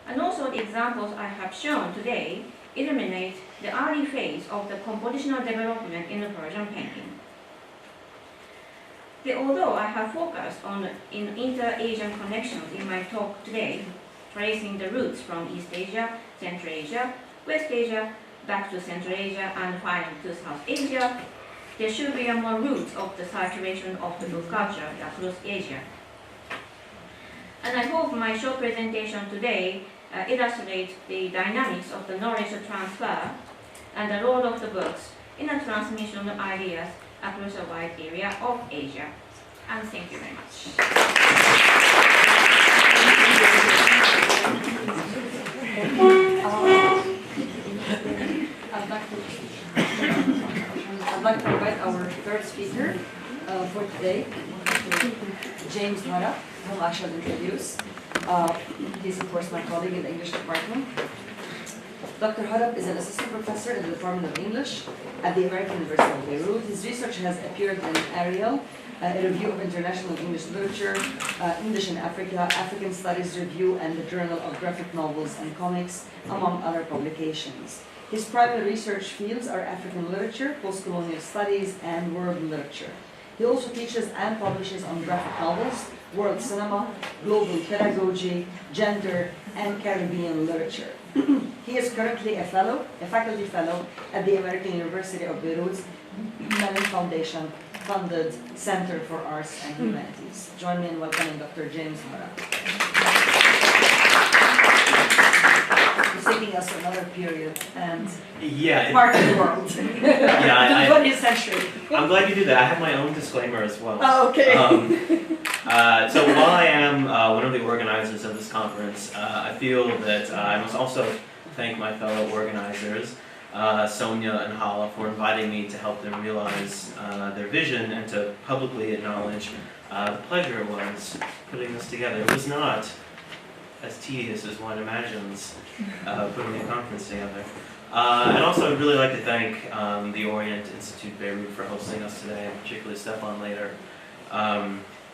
And also the examples I have shown today illuminate the early phase of the compositional development in the Persian painting. Although I have focused on inter-Asian connections in my talk today, tracing the roots from East Asia, Central Asia, West Asia, back to Central Asia, and finally to South Asia, there should be more roots of the circulation of the book culture across Asia. And I hope my short presentation today illustrates the dynamics of the knowledge transfer and the role of the books in the transmission of ideas across a wide area of Asia. And thank you very much. I'd like to invite our third speaker for today, James Hara, whom I shall introduce. He's of course my colleague in the English department. Dr. Harab is an assistant professor in the Department of English at the American University of Beirut. His research has appeared in Ariel, a review of international English literature, English in Africa, African Studies Review, and the Journal of Graphic Novels and Comics, among other publications. His primary research fields are African literature, post-colonial studies, and world literature. He also teaches and publishes on graphic novels, world cinema, global pedagogy, gender, and Caribbean literature. He is currently a faculty fellow at the American University of Beirut's Mellon Foundation funded Center for Arts and Humanities. Join me in welcoming Dr. James Hara. He's taking us to another period and part of the world. The 20th century. I'm glad you do that. I have my own disclaimer as well. Oh, okay. So while I am one of the organizers of this conference, I feel that I must also thank my fellow organizers Sonia and Hala, for inviting me to help them realize their vision and to publicly acknowledge the pleasure it was putting this together. It was not as tedious as one imagines putting a conference together. And also I'd really like to thank the Orient Institute Beirut for hosting us today, and particularly Stefan later.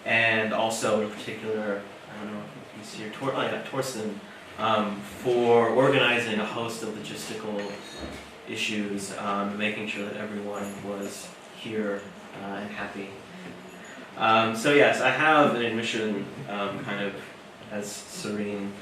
And also in particular, I don't know if he's here, Torsten, for organizing a host of logistical issues, making sure that everyone was here and happy. So yes, I have an admission, kind of as Serene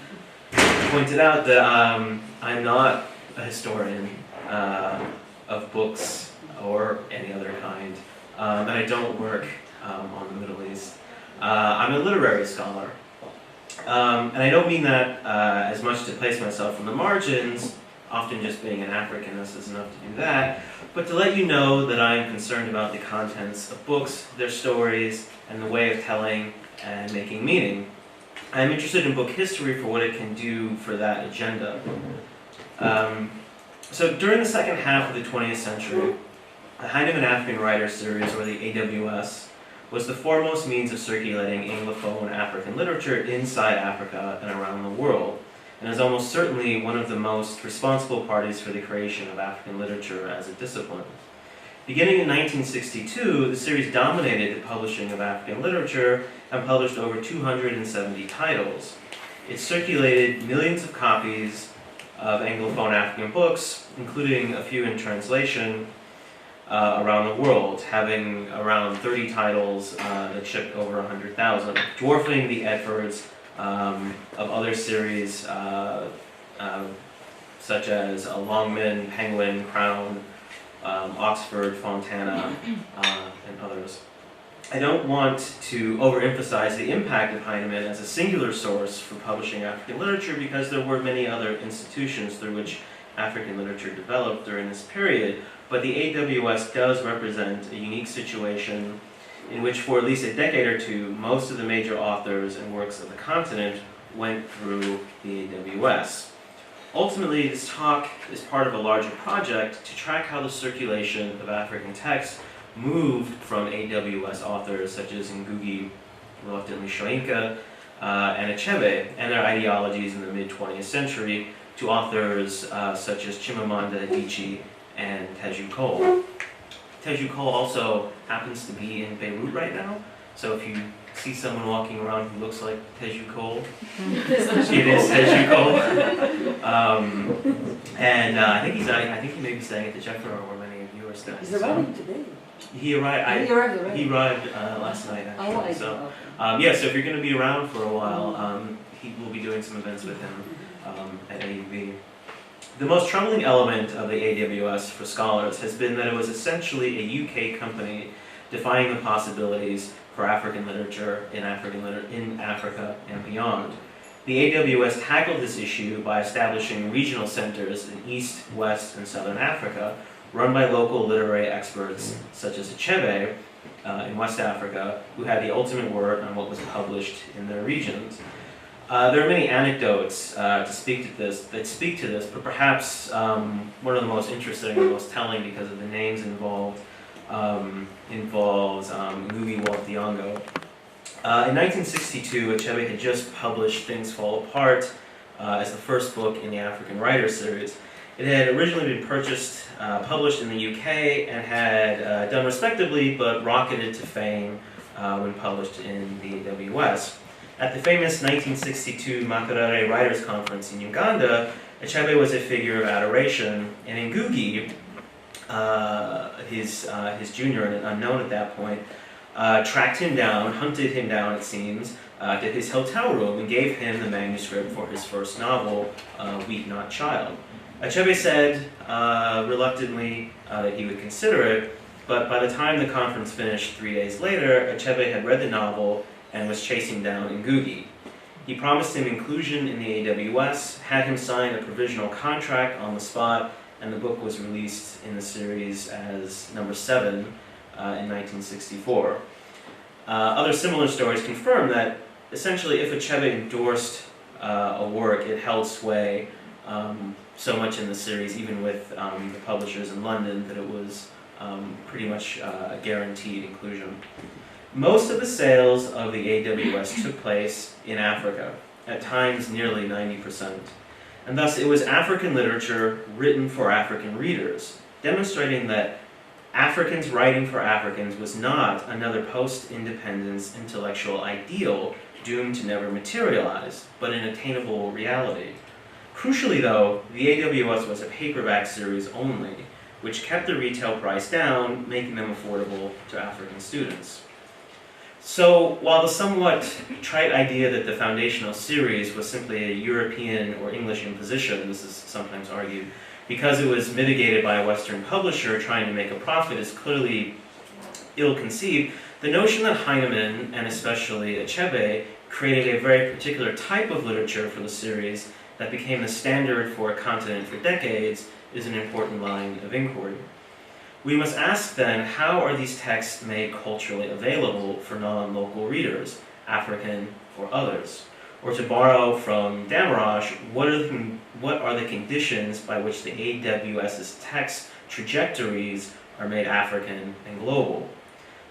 pointed out, that I'm not a historian of books or any other kind, and I don't work on the Middle East. I'm a literary scholar, and I don't mean that as much to place myself on the margins, often just being an Africanist is enough to do that, but to let you know that I am concerned about the contents of books, their stories, and the way of telling and making meaning. I'm interested in book history for what it can do for that agenda. So during the second half of the 20th century, the Heinemann African Writer Series, or the AWS, was the foremost means of circulating Anglophone African literature inside Africa and around the world, and is almost certainly one of the most responsible parties for the creation of African literature as a discipline. Beginning in 1962, the series dominated the publishing of African literature and published over 270 titles. It circulated millions of copies of Anglophone African books, including a few in translation, around the world, having around 30 titles that shipped over 100,000, dwarfing the efforts of other series such as Longman, Penguin, Crown, Oxford, Fontana, and others. I don't want to overemphasize the impact of Heinemann as a singular source for publishing African literature, because there were many other institutions through which African literature developed during this period, but the AWS does represent a unique situation in which for at least a decade or two, most of the major authors and works of the continent went through the AWS. Ultimately, this talk is part of a larger project to track how the circulation of African texts moved from AWS authors such as Ngugi, reluctantly Shoinka, and Achebe, and their ideologies in the mid-20th century to authors such as Chimamanda Adichie and Teju Cole. Teju Cole also happens to be in Beirut right now, so if you see someone walking around who looks like Teju Cole, it is Teju Cole. And I think he may be staying at the Jeffro, where many of you are staying. He's arriving today. He arrived. He arrived already? He arrived last night, actually. Oh, I see. So, Okay. yeah. So if you're going to be around for a while, he will be doing some events with him at AUB. The most troubling element of the AWS for scholars has been that it was essentially a UK company defining the possibilities for African literature in Africa and beyond. The AWS tackled this issue by establishing regional centers in East, West, and Southern Africa, run by local literary experts such as Achebe in West Africa, who had the ultimate word on what was published in their regions. There are many anecdotes to speak to this, but perhaps one of the most interesting and most telling, because of the names involved, involves Ngugi wa Thiong'o. In 1962, Achebe had just published Things Fall Apart as the first book in the African Writer Series. It had originally been published in the UK, and had done respectably, but rocketed to fame when published in the AWS. At the famous 1962 Makerere Writers' Conference in Uganda, Achebe was a figure of adoration, and Ngugi, his junior and unknown at that point, tracked him down, hunted him down, it seems, to his hotel room and gave him the manuscript for his first novel, Weep Not Child. Achebe said, reluctantly, that he would consider it, but by the time the conference finished 3 days later, Achebe had read the novel and was chasing down Ngugi. He promised him inclusion in the AWS, had him sign a provisional contract on the spot, and the book was released in the series as number 7 in 1964. Other similar stories confirm that essentially if Achebe endorsed a work, it held sway so much in the series, even with the publishers in London, that it was pretty much a guaranteed inclusion. Most of the sales of the AWS took place in Africa, at times nearly 90%. And thus it was African literature written for African readers, demonstrating that Africans writing for Africans was not another post-independence intellectual ideal doomed to never materialize, but an attainable reality. Crucially though, the AWS was a paperback series only, which kept the retail price down, making them affordable to African students. So, while the somewhat trite idea that the foundational series was simply a European or English imposition, this is sometimes argued, because it was mitigated by a Western publisher trying to make a profit is clearly ill-conceived, the notion that Heinemann, and especially Achebe, created a very particular type of literature for the series that became the standard for a continent for decades is an important line of inquiry. We must ask then, how are these texts made culturally available for non-local readers, African or others? Or to borrow from Damrosch, what are the conditions by which the AWS's text trajectories are made African and global?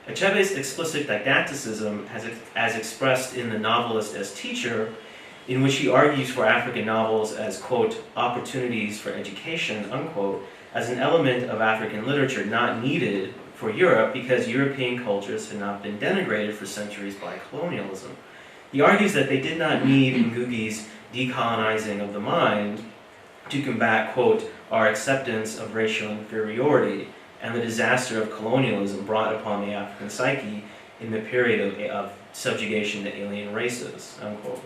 Achebe's explicit didacticism, as expressed in The Novelist as Teacher, in which he argues for African novels as, quote, opportunities for education, unquote, as an element of African literature not needed for Europe because European cultures had not been denigrated for centuries by colonialism. He argues that they did not need Ngugi's decolonizing of the mind to combat, quote, our acceptance of racial inferiority and the disaster of colonialism brought upon the African psyche in the period of subjugation to alien races, unquote.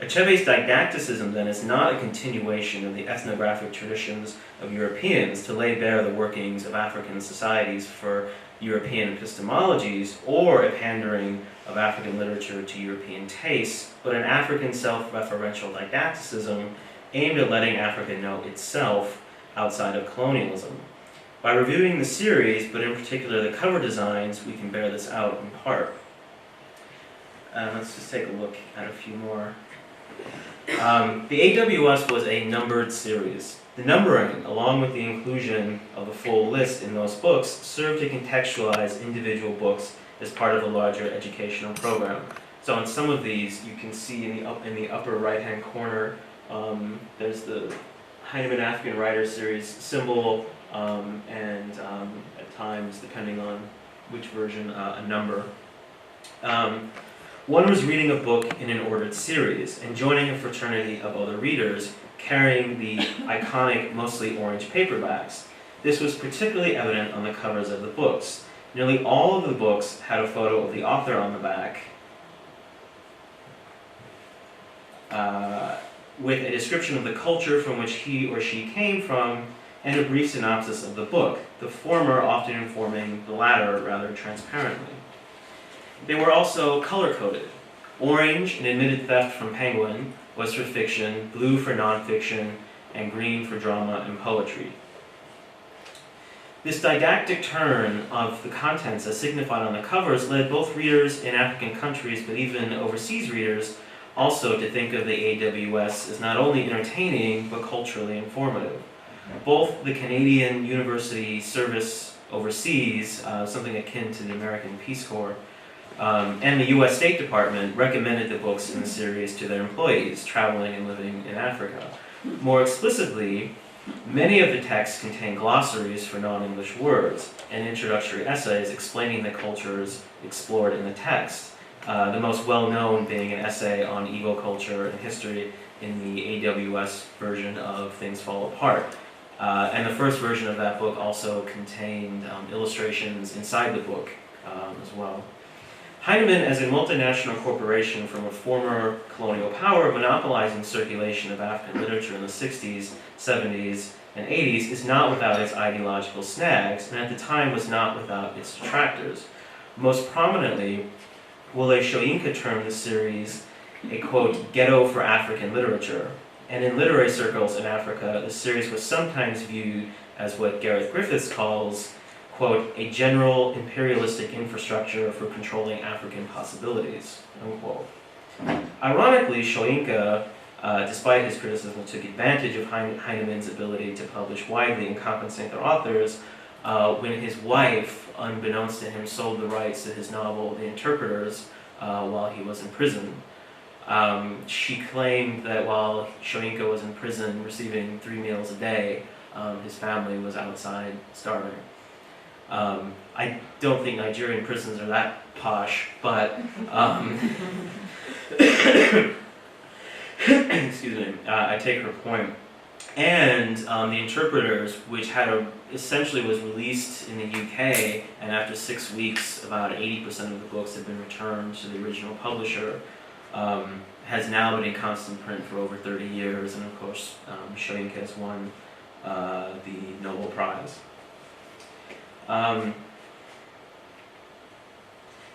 Achebe's didacticism, then, is not a continuation of the ethnographic traditions of Europeans to lay bare the workings of African societies for European epistemologies, or a pandering of African literature to European tastes, but an African self-referential didacticism aimed at letting Africa know itself outside of colonialism. By reviewing the series, but in particular the cover designs, we can bear this out in part. Let's just take a look at a few more. The AWS was a numbered series. The numbering, along with the inclusion of a full list in those books, served to contextualize individual books as part of a larger educational program. So on some of these, you can see in the upper right-hand corner, there's the Heinemann African Writer Series symbol, and at times, depending on which version, a number. One was reading a book in an ordered series and joining a fraternity of other readers carrying the iconic, mostly orange paperbacks. This was particularly evident on the covers of the books. Nearly all of the books had a photo of the author on the back, with a description of the culture from which he or she came from and a brief synopsis of the book, the former often informing the latter rather transparently. They were also color-coded. Orange, an admitted theft from Penguin, was for fiction, blue for nonfiction, and green for drama and poetry. This didactic turn of the contents as signified on the covers led both readers in African countries, but even overseas readers, also to think of the AWS as not only entertaining, but culturally informative. Both the Canadian University Service overseas, something akin to the American Peace Corps, and the U.S. State Department recommended the books in the series to their employees traveling and living in Africa. More explicitly, many of the texts contain glossaries for non-English words and introductory essays explaining the cultures explored in the text, the most well-known being an essay on Igbo culture and history in the AWS version of Things Fall Apart. And the first version of that book also contained illustrations inside the book as well. Heinemann, as a multinational corporation from a former colonial power monopolizing circulation of African literature in the 60s, 70s, and 80s, is not without its ideological snags, and at the time was not without its detractors. Most prominently, Wole Soyinka termed the series a, quote, ghetto for African literature. And in literary circles in Africa, the series was sometimes viewed as what Gareth Griffiths calls, quote, a general imperialistic infrastructure for controlling African possibilities, unquote. Ironically, Soyinka despite his criticism, took advantage of Heinemann's ability to publish widely and compensate their authors when his wife, unbeknownst to him, sold the rights to his novel The Interpreters while he was in prison. She claimed that while Shoyinka was in prison receiving 3 meals a day, his family was outside starving. I don't think Nigerian prisons are that posh, but excuse me, I take her point. And The Interpreters, which essentially was released in the UK, and after 6 weeks, about 80% of the books had been returned to the original publisher, has now been in constant print for over 30 years, and of course, Shoyinka has won the Nobel Prize.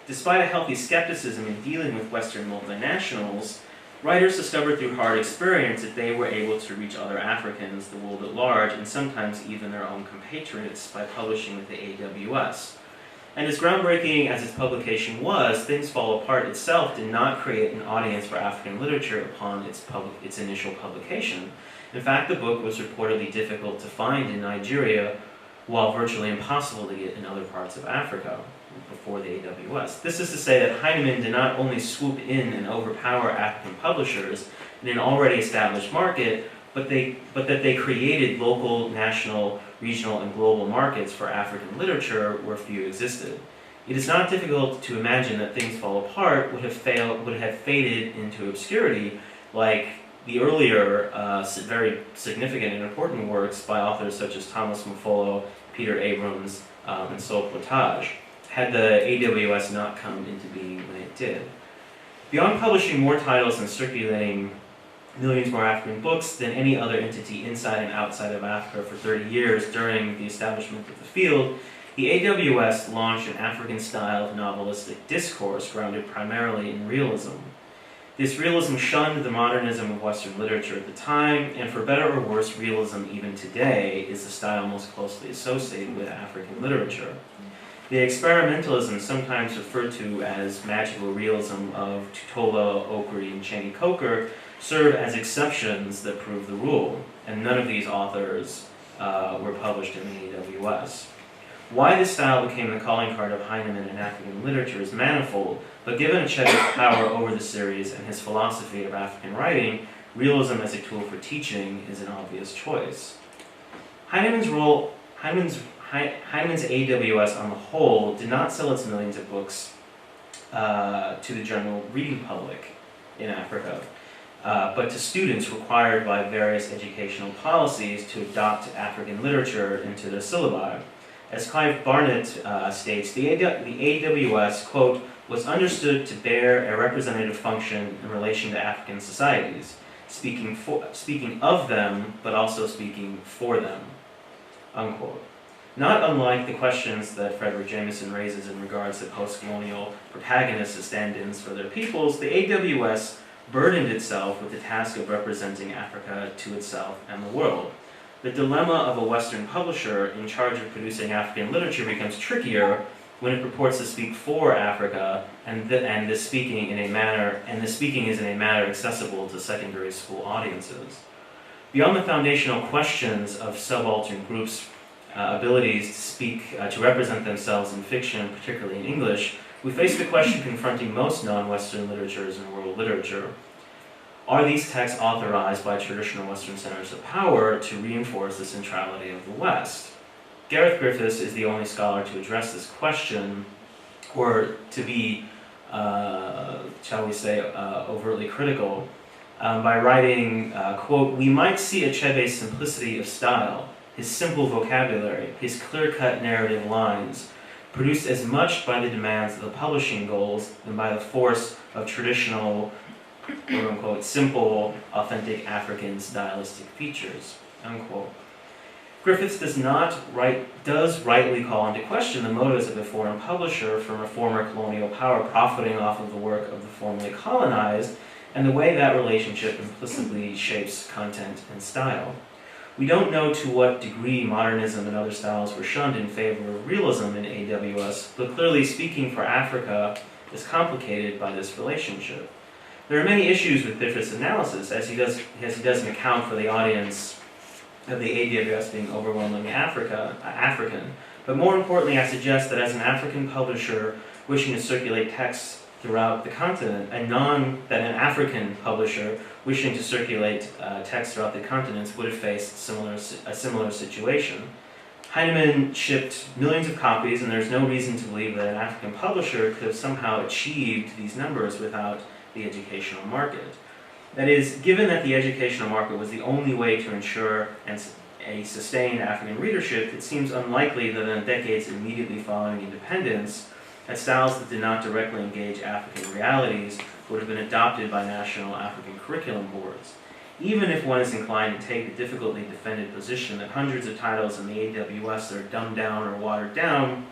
Despite a healthy skepticism in dealing with Western multinationals, writers discovered through hard experience that they were able to reach other Africans, the world at large, and sometimes even their own compatriots by publishing with the AWS. And as groundbreaking as its publication was, Things Fall Apart itself did not create an audience for African literature upon its initial publication. In fact, the book was reportedly difficult to find in Nigeria, while virtually impossible to get in other parts of Africa before the AWS. This is to say that Heinemann did not only swoop in and overpower African publishers in an already established market, but that they created local, national, regional, and global markets for African literature where few existed. It is not difficult to imagine that Things Fall Apart would have faded into obscurity like the earlier very significant and important works by authors such as Thomas Mufolo, Peter Abrams, and Sol Potage, had the AWS not come into being when it did. Beyond publishing more titles and circulating millions more African books than any other entity inside and outside of Africa for 30 years during the establishment of the field, the AWS launched an African style of novelistic discourse grounded primarily in realism. This realism shunned the modernism of Western literature at the time, and for better or worse, realism even today is the style most closely associated with African literature. The experimentalism, sometimes referred to as magical realism of Tutola, Okri, and Cheney Coker, serve as exceptions that prove the rule, and none of these authors were published in the AWS. Why this style became the calling card of Heinemann in African literature is manifold, but given Achebe's power over the series and his philosophy of African writing, realism as a tool for teaching is an obvious choice. Heinemann's AWS on the whole did not sell its millions of books to the general reading public in Africa, but to students required by various educational policies to adopt African literature into their syllabi. As Clive Barnett states, the AWS, quote, was understood to bear a representative function in relation to African societies, speaking of them, but also speaking for them, unquote. Not unlike the questions that Frederick Jameson raises in regards to post-colonial protagonists as stand-ins for their peoples, the AWS burdened itself with the task of representing Africa to itself and the world. The dilemma of a Western publisher in charge of producing African literature becomes trickier when it purports to speak for Africa, and the speaking is in a manner accessible to secondary school audiences. Beyond the foundational questions of subaltern groups' abilities to represent themselves in fiction, particularly in English, we face the question confronting most non-Western literatures and world literature. Are these texts authorized by traditional Western centers of power to reinforce the centrality of the West? Gareth Griffiths is the only scholar to address this question, or to be, shall we say, overtly critical, by writing, quote, "We might see Achebe's simplicity of style, his simple vocabulary, his clear-cut narrative lines, produced as much by the demands of the publishing goals than by the force of traditional, quote-unquote, simple, authentic African stylistic features," unquote. Griffiths does rightly call into question the motives of a foreign publisher from a former colonial power profiting off of the work of the formerly colonized, and the way that relationship implicitly shapes content and style. We don't know to what degree modernism and other styles were shunned in favor of realism in AWS, but clearly speaking for Africa is complicated by this relationship. There are many issues with Griffith's analysis, as he doesn't account for the audience of the AWS being overwhelmingly African. But more importantly, I suggest that as an African publisher wishing to circulate texts throughout the continent, an African publisher wishing to circulate texts throughout the continents would have faced a similar situation. Heinemann shipped millions of copies, and there's no reason to believe that an African publisher could have somehow achieved these numbers without the educational market. That is, given that the educational market was the only way to ensure a sustained African readership, it seems unlikely that in the decades immediately following independence, that styles that did not directly engage African realities would have been adopted by national African curriculum boards. Even if one is inclined to take the difficultly defended position that hundreds of titles in the AWS are dumbed down or watered down,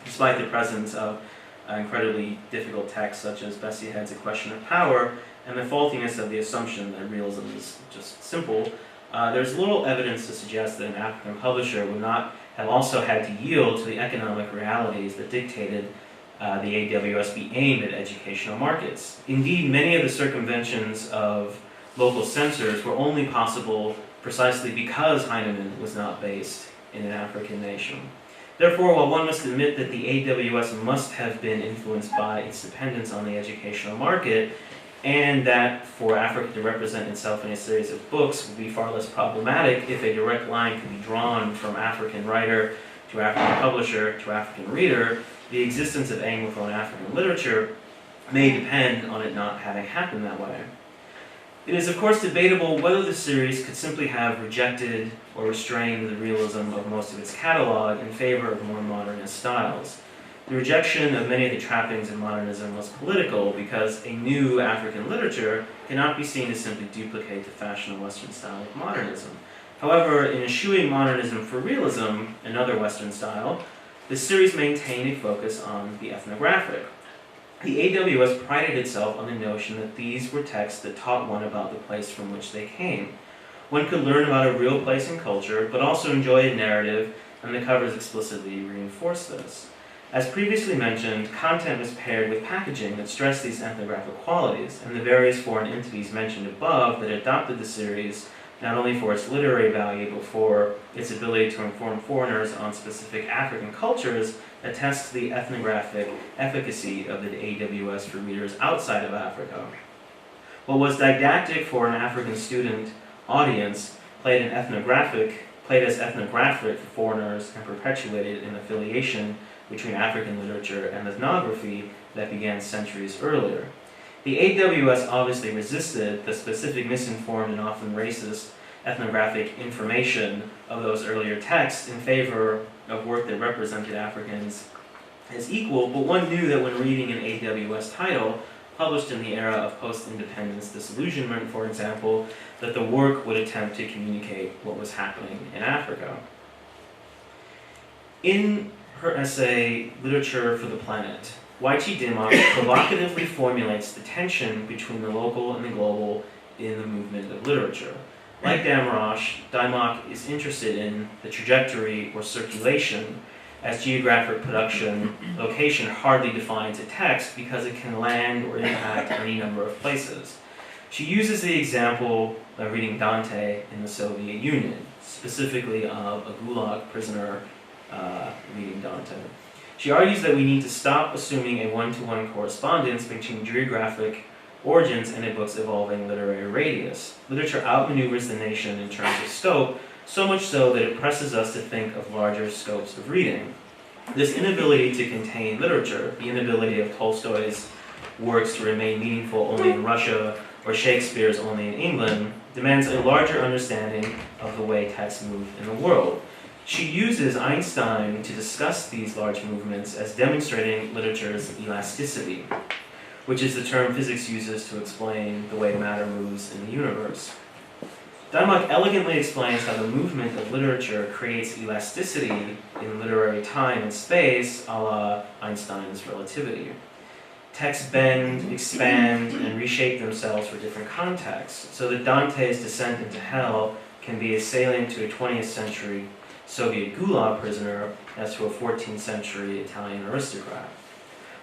despite the presence of incredibly difficult texts such as Bessie Head's A Question of Power, and the faultiness of the assumption that realism is just simple, there's little evidence to suggest that an African publisher would not have also had to yield to the economic realities that dictated the AWS be aimed at educational markets. Indeed, many of the circumventions of local censors were only possible precisely because Heinemann was not based in an African nation. Therefore, while one must admit that the AWS must have been influenced by its dependence on the educational market, and that for Africa to represent itself in a series of books would be far less problematic if a direct line could be drawn from African writer to African publisher to African reader, the existence of Anglophone African literature may depend on it not having happened that way. It is of course debatable whether the series could simply have rejected or restrained the realism of most of its catalog in favor of more modernist styles. The rejection of many of the trappings of modernism was political because a new African literature cannot be seen to simply duplicate the fashionable Western style of modernism. However, in eschewing modernism for realism, another Western style, the series maintained a focus on the ethnographic. The AWS prided itself on the notion that these were texts that taught one about the place from which they came. One could learn about a real place and culture, but also enjoy a narrative, and the covers explicitly reinforce this. As previously mentioned, content was paired with packaging that stressed these ethnographic qualities, and the various foreign entities mentioned above that adopted the series not only for its literary value, but for its ability to inform foreigners on specific African cultures, attests to the ethnographic efficacy of the AWS for readers outside of Africa. What was didactic for an African student audience played as ethnographic for foreigners and perpetuated an affiliation between African literature and ethnography that began centuries earlier. The AWS obviously resisted the specific misinformed and often racist ethnographic information of those earlier texts in favor of work that represented Africans as equal, but one knew that when reading an AWS title published in the era of post-independence disillusionment, for example, that the work would attempt to communicate what was happening in Africa. In her essay, Literature for the Planet, Waichi Dimmock provocatively formulates the tension between the local and the global in the movement of literature. Like Damrosch, Dimmock is interested in the trajectory or circulation, as geographic production location hardly defines a text because it can land or impact any number of places. She uses the example of reading Dante in the Soviet Union, specifically of a Gulag prisoner reading Dante. She argues that we need to stop assuming a one-to-one correspondence between geographic origins and a book's evolving literary radius. Literature outmaneuvers the nation in terms of scope, so much so that it presses us to think of larger scopes of reading. This inability to contain literature, the inability of Tolstoy's works to remain meaningful only in Russia or Shakespeare's only in England, demands a larger understanding of the way texts move in the world. She uses Einstein to discuss these large movements as demonstrating literature's elasticity, which is the term physics uses to explain the way matter moves in the universe. Dimmock elegantly explains how the movement of literature creates elasticity in literary time and space, a la Einstein's relativity. Texts bend, expand, and reshape themselves for different contexts, so that Dante's descent into hell can be as salient to a 20th century Soviet Gulag prisoner as to a 14th century Italian aristocrat.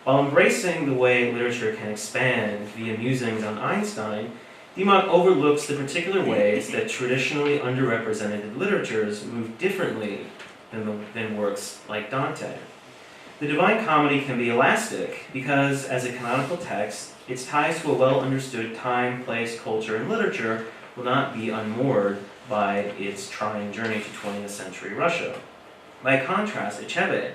While embracing the way literature can expand via musings on Einstein, Dimmock overlooks the particular ways that traditionally underrepresented literatures move differently than works like Dante. The Divine Comedy can be elastic because, as a canonical text, its ties to a well-understood time, place, culture, and literature will not be unmoored by its trying journey to 20th century Russia. By contrast, Achebe,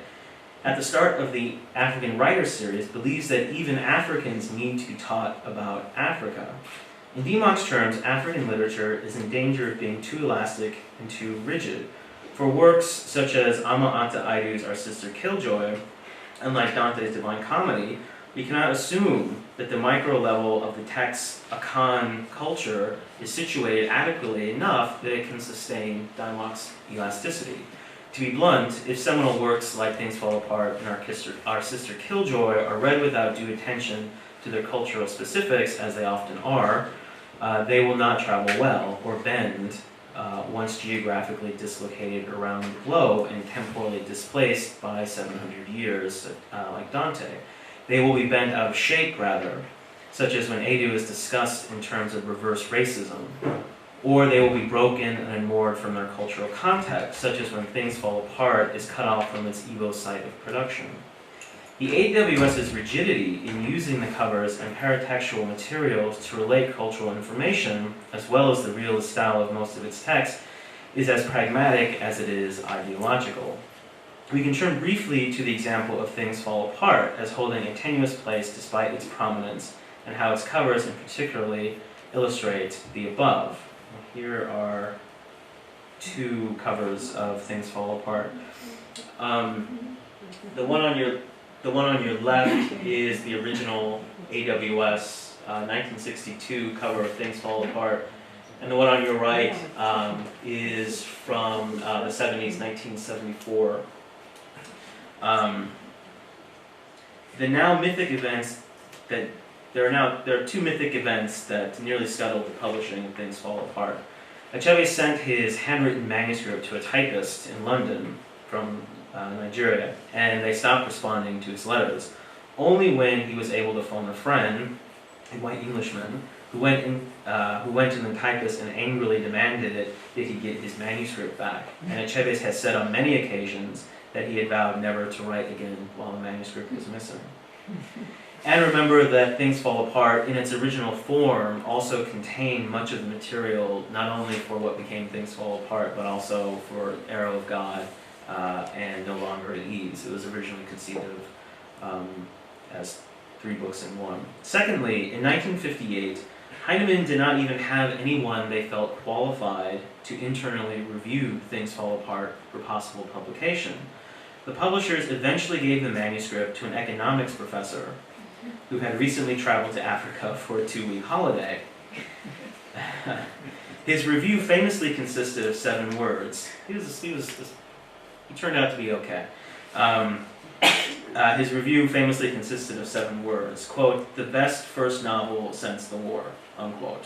at the start of the African Writer series, believes that even Africans need to be taught about Africa. In Dimmock's terms, African literature is in danger of being too elastic and too rigid. For works such as Ama Ata Aidu's Our Sister Killjoy, unlike Dante's Divine Comedy, we cannot assume that the micro level of the text's Akan culture is situated adequately enough that it can sustain Dimmock's elasticity. To be blunt, if seminal works like Things Fall Apart and Our Sister Killjoy are read without due attention to their cultural specifics, as they often are, they will not travel well or bend once geographically dislocated around the globe and temporally displaced by 700 years, like Dante. They will be bent out of shape, rather, such as when Aidu is discussed in terms of reverse racism, or they will be broken and unmoored from their cultural context, such as when Things Fall Apart is cut off from its Igbo site of production. The AWS's rigidity in using the covers and paratextual materials to relate cultural information, as well as the realist style of most of its text, is as pragmatic as it is ideological. We can turn briefly to the example of Things Fall Apart as holding a tenuous place despite its prominence, and how its covers in particularly illustrate the above. Here are two covers of Things Fall Apart. The one on your left is the original AWS 1962 cover of Things Fall Apart, and the one on your right is from the 70s, 1974. The now mythic events that there are two mythic events that nearly scuttled the publishing of Things Fall Apart. Achebe sent his handwritten manuscript to a typist in London from Nigeria, and they stopped responding to his letters. Only when he was able to phone a friend, a white Englishman, who went to the typist and angrily demanded it, did he get his manuscript back. And Achebe has said on many occasions that he had vowed never to write again while the manuscript was missing. And remember that Things Fall Apart, in its original form, also contained much of the material, not only for what became Things Fall Apart, but also for Arrow of God and No Longer at Ease. It was originally conceived of as 3 books in one. Secondly, in 1958, Heinemann did not even have anyone they felt qualified to internally review Things Fall Apart for possible publication. The publishers eventually gave the manuscript to an economics professor who had recently traveled to Africa for a 2-week holiday. His review famously consisted of 7 words. He turned out to be okay. His review famously consisted of 7 words, quote, "the best first novel since the war," unquote.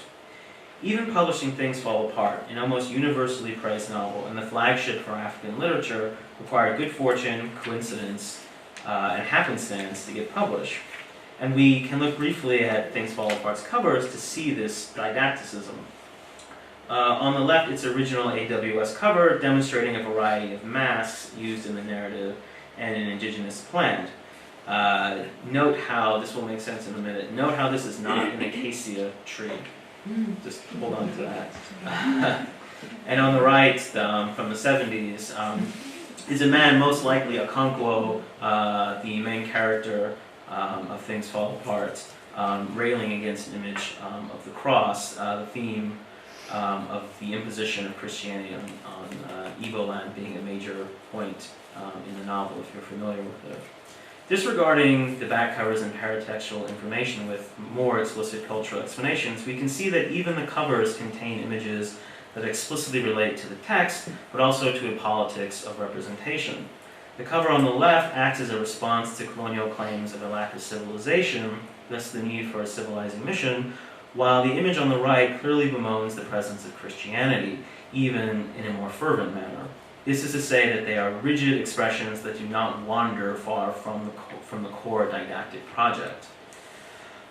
Even publishing Things Fall Apart, an almost universally praised novel and the flagship for African literature, required good fortune, coincidence, and happenstance to get published. And we can look briefly at Things Fall Apart's covers to see this didacticism. On the left, its original AWS cover, demonstrating a variety of masks used in the narrative and an indigenous plant. Note how, this will make sense in a minute, note how this is not an acacia tree. Just hold on to that. And on the right, from the 70s, is a man, most likely Okonkwo, the main character of Things Fall Apart, railing against an image of the cross, the theme of the imposition of Christianity on Igbo land being a major point in the novel, if you're familiar with it. Disregarding the back covers and paratextual information with more explicit cultural explanations, we can see that even the covers contain images that explicitly relate to the text, but also to a politics of representation. The cover on the left acts as a response to colonial claims of a lack of civilization, thus the need for a civilizing mission, while the image on the right clearly bemoans the presence of Christianity, even in a more fervent manner. This is to say that they are rigid expressions that do not wander far from the core didactic project.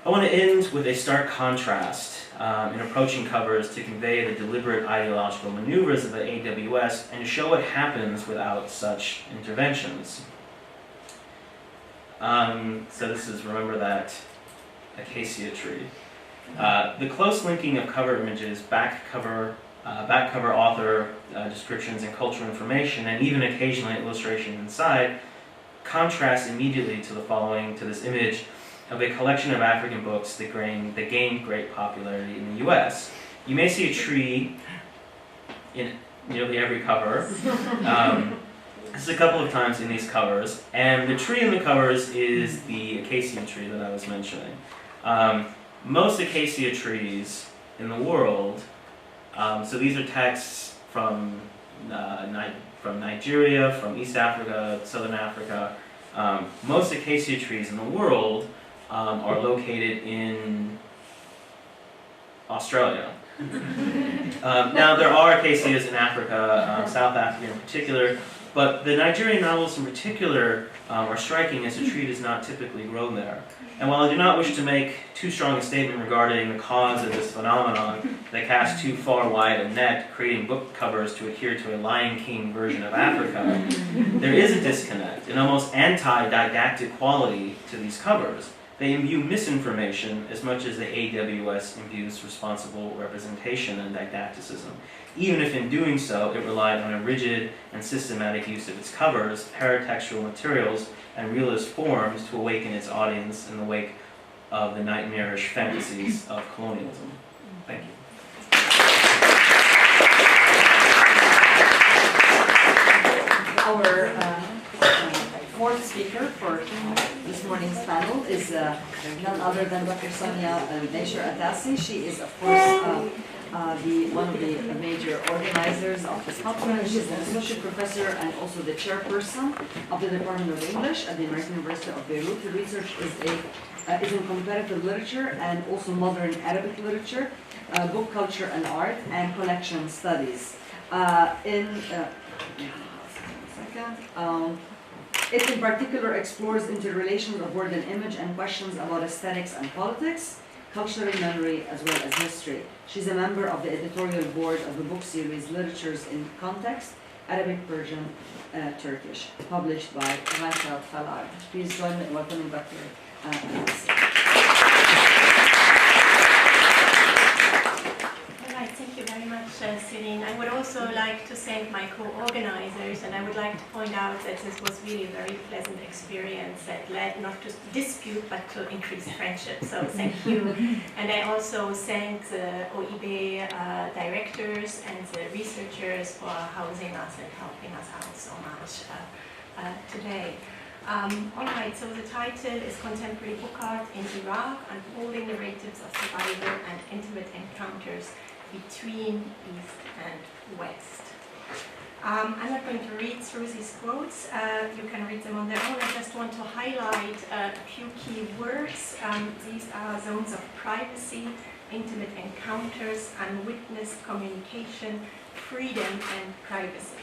I want to end with a stark contrast in approaching covers to convey the deliberate ideological maneuvers of the AWS and to show what happens without such interventions. So this is, remember that acacia tree. The close linking of cover images, back cover author descriptions and cultural information, and even occasionally illustration inside, contrasts immediately to this image of a collection of African books that gained great popularity in the US. You may see a tree in nearly every cover. This is a couple of times in these covers, and the tree in the covers is the acacia tree that I was mentioning. Most acacia trees in the world, so these are texts from Nigeria, from East Africa, Southern Africa. Most acacia trees in the world are located in Australia. Now there are acacias in Africa, South Africa in particular, but the Nigerian novels in particular are striking as the tree does not typically grow there. And while I do not wish to make too strong a statement regarding the cause of this phenomenon that casts too far wide a net, creating book covers to adhere to a Lion King version of Africa, there is a disconnect, an almost anti-didactic quality to these covers. They imbue misinformation as much as the AWS imbues responsible representation and didacticism, even if in doing so it relied on a rigid and systematic use of its covers, paratextual materials, and realist forms to awaken its audience in the wake of the nightmarish fantasies of colonialism. Thank you. Our fourth speaker for this morning's panel is none other than Dr. Sonia Atassi. She is, of course, one of the major organizers of this conference. She's an associate professor and also the chairperson of the Department of English at the American University of Beirut. Her research is in comparative literature and also modern Arabic literature, book culture and art, and collection studies. It in particular explores interrelations of word and image and questions about aesthetics and politics, cultural memory, as well as history. She's a member of the editorial board of the book series Literatures in Context, Arabic, Persian, Turkish, published by Rachel Khalad. Please join me in welcoming Dr. Thank you very much, Céline. I would also like to thank my co-organizers, and I would like to point out that this was really a very pleasant experience that led not to dispute but to increase friendship. So thank you. And I also thank the OIB directors and the researchers for housing us and helping us out so much today. All right, so the title is Contemporary Book Art in Iraq, Unfolding Narratives of Survival and Intimate Encounters Between East and West. I'm not going to read through these quotes. You can read them on their own. I just want to highlight a few key words. These are zones of privacy, intimate encounters, unwitnessed communication, freedom, and privacy.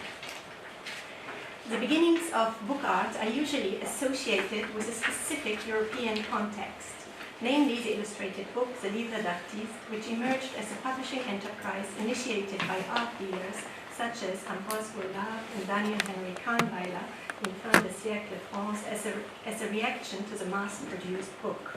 The beginnings of book art are usually associated with a specific European context, namely the illustrated book, the livre d'artiste, which emerged as a publishing enterprise initiated by art dealers such as Ambroise Vollard and Daniel Henry Kahnweiler in fin de siècle France as a reaction to the mass-produced book.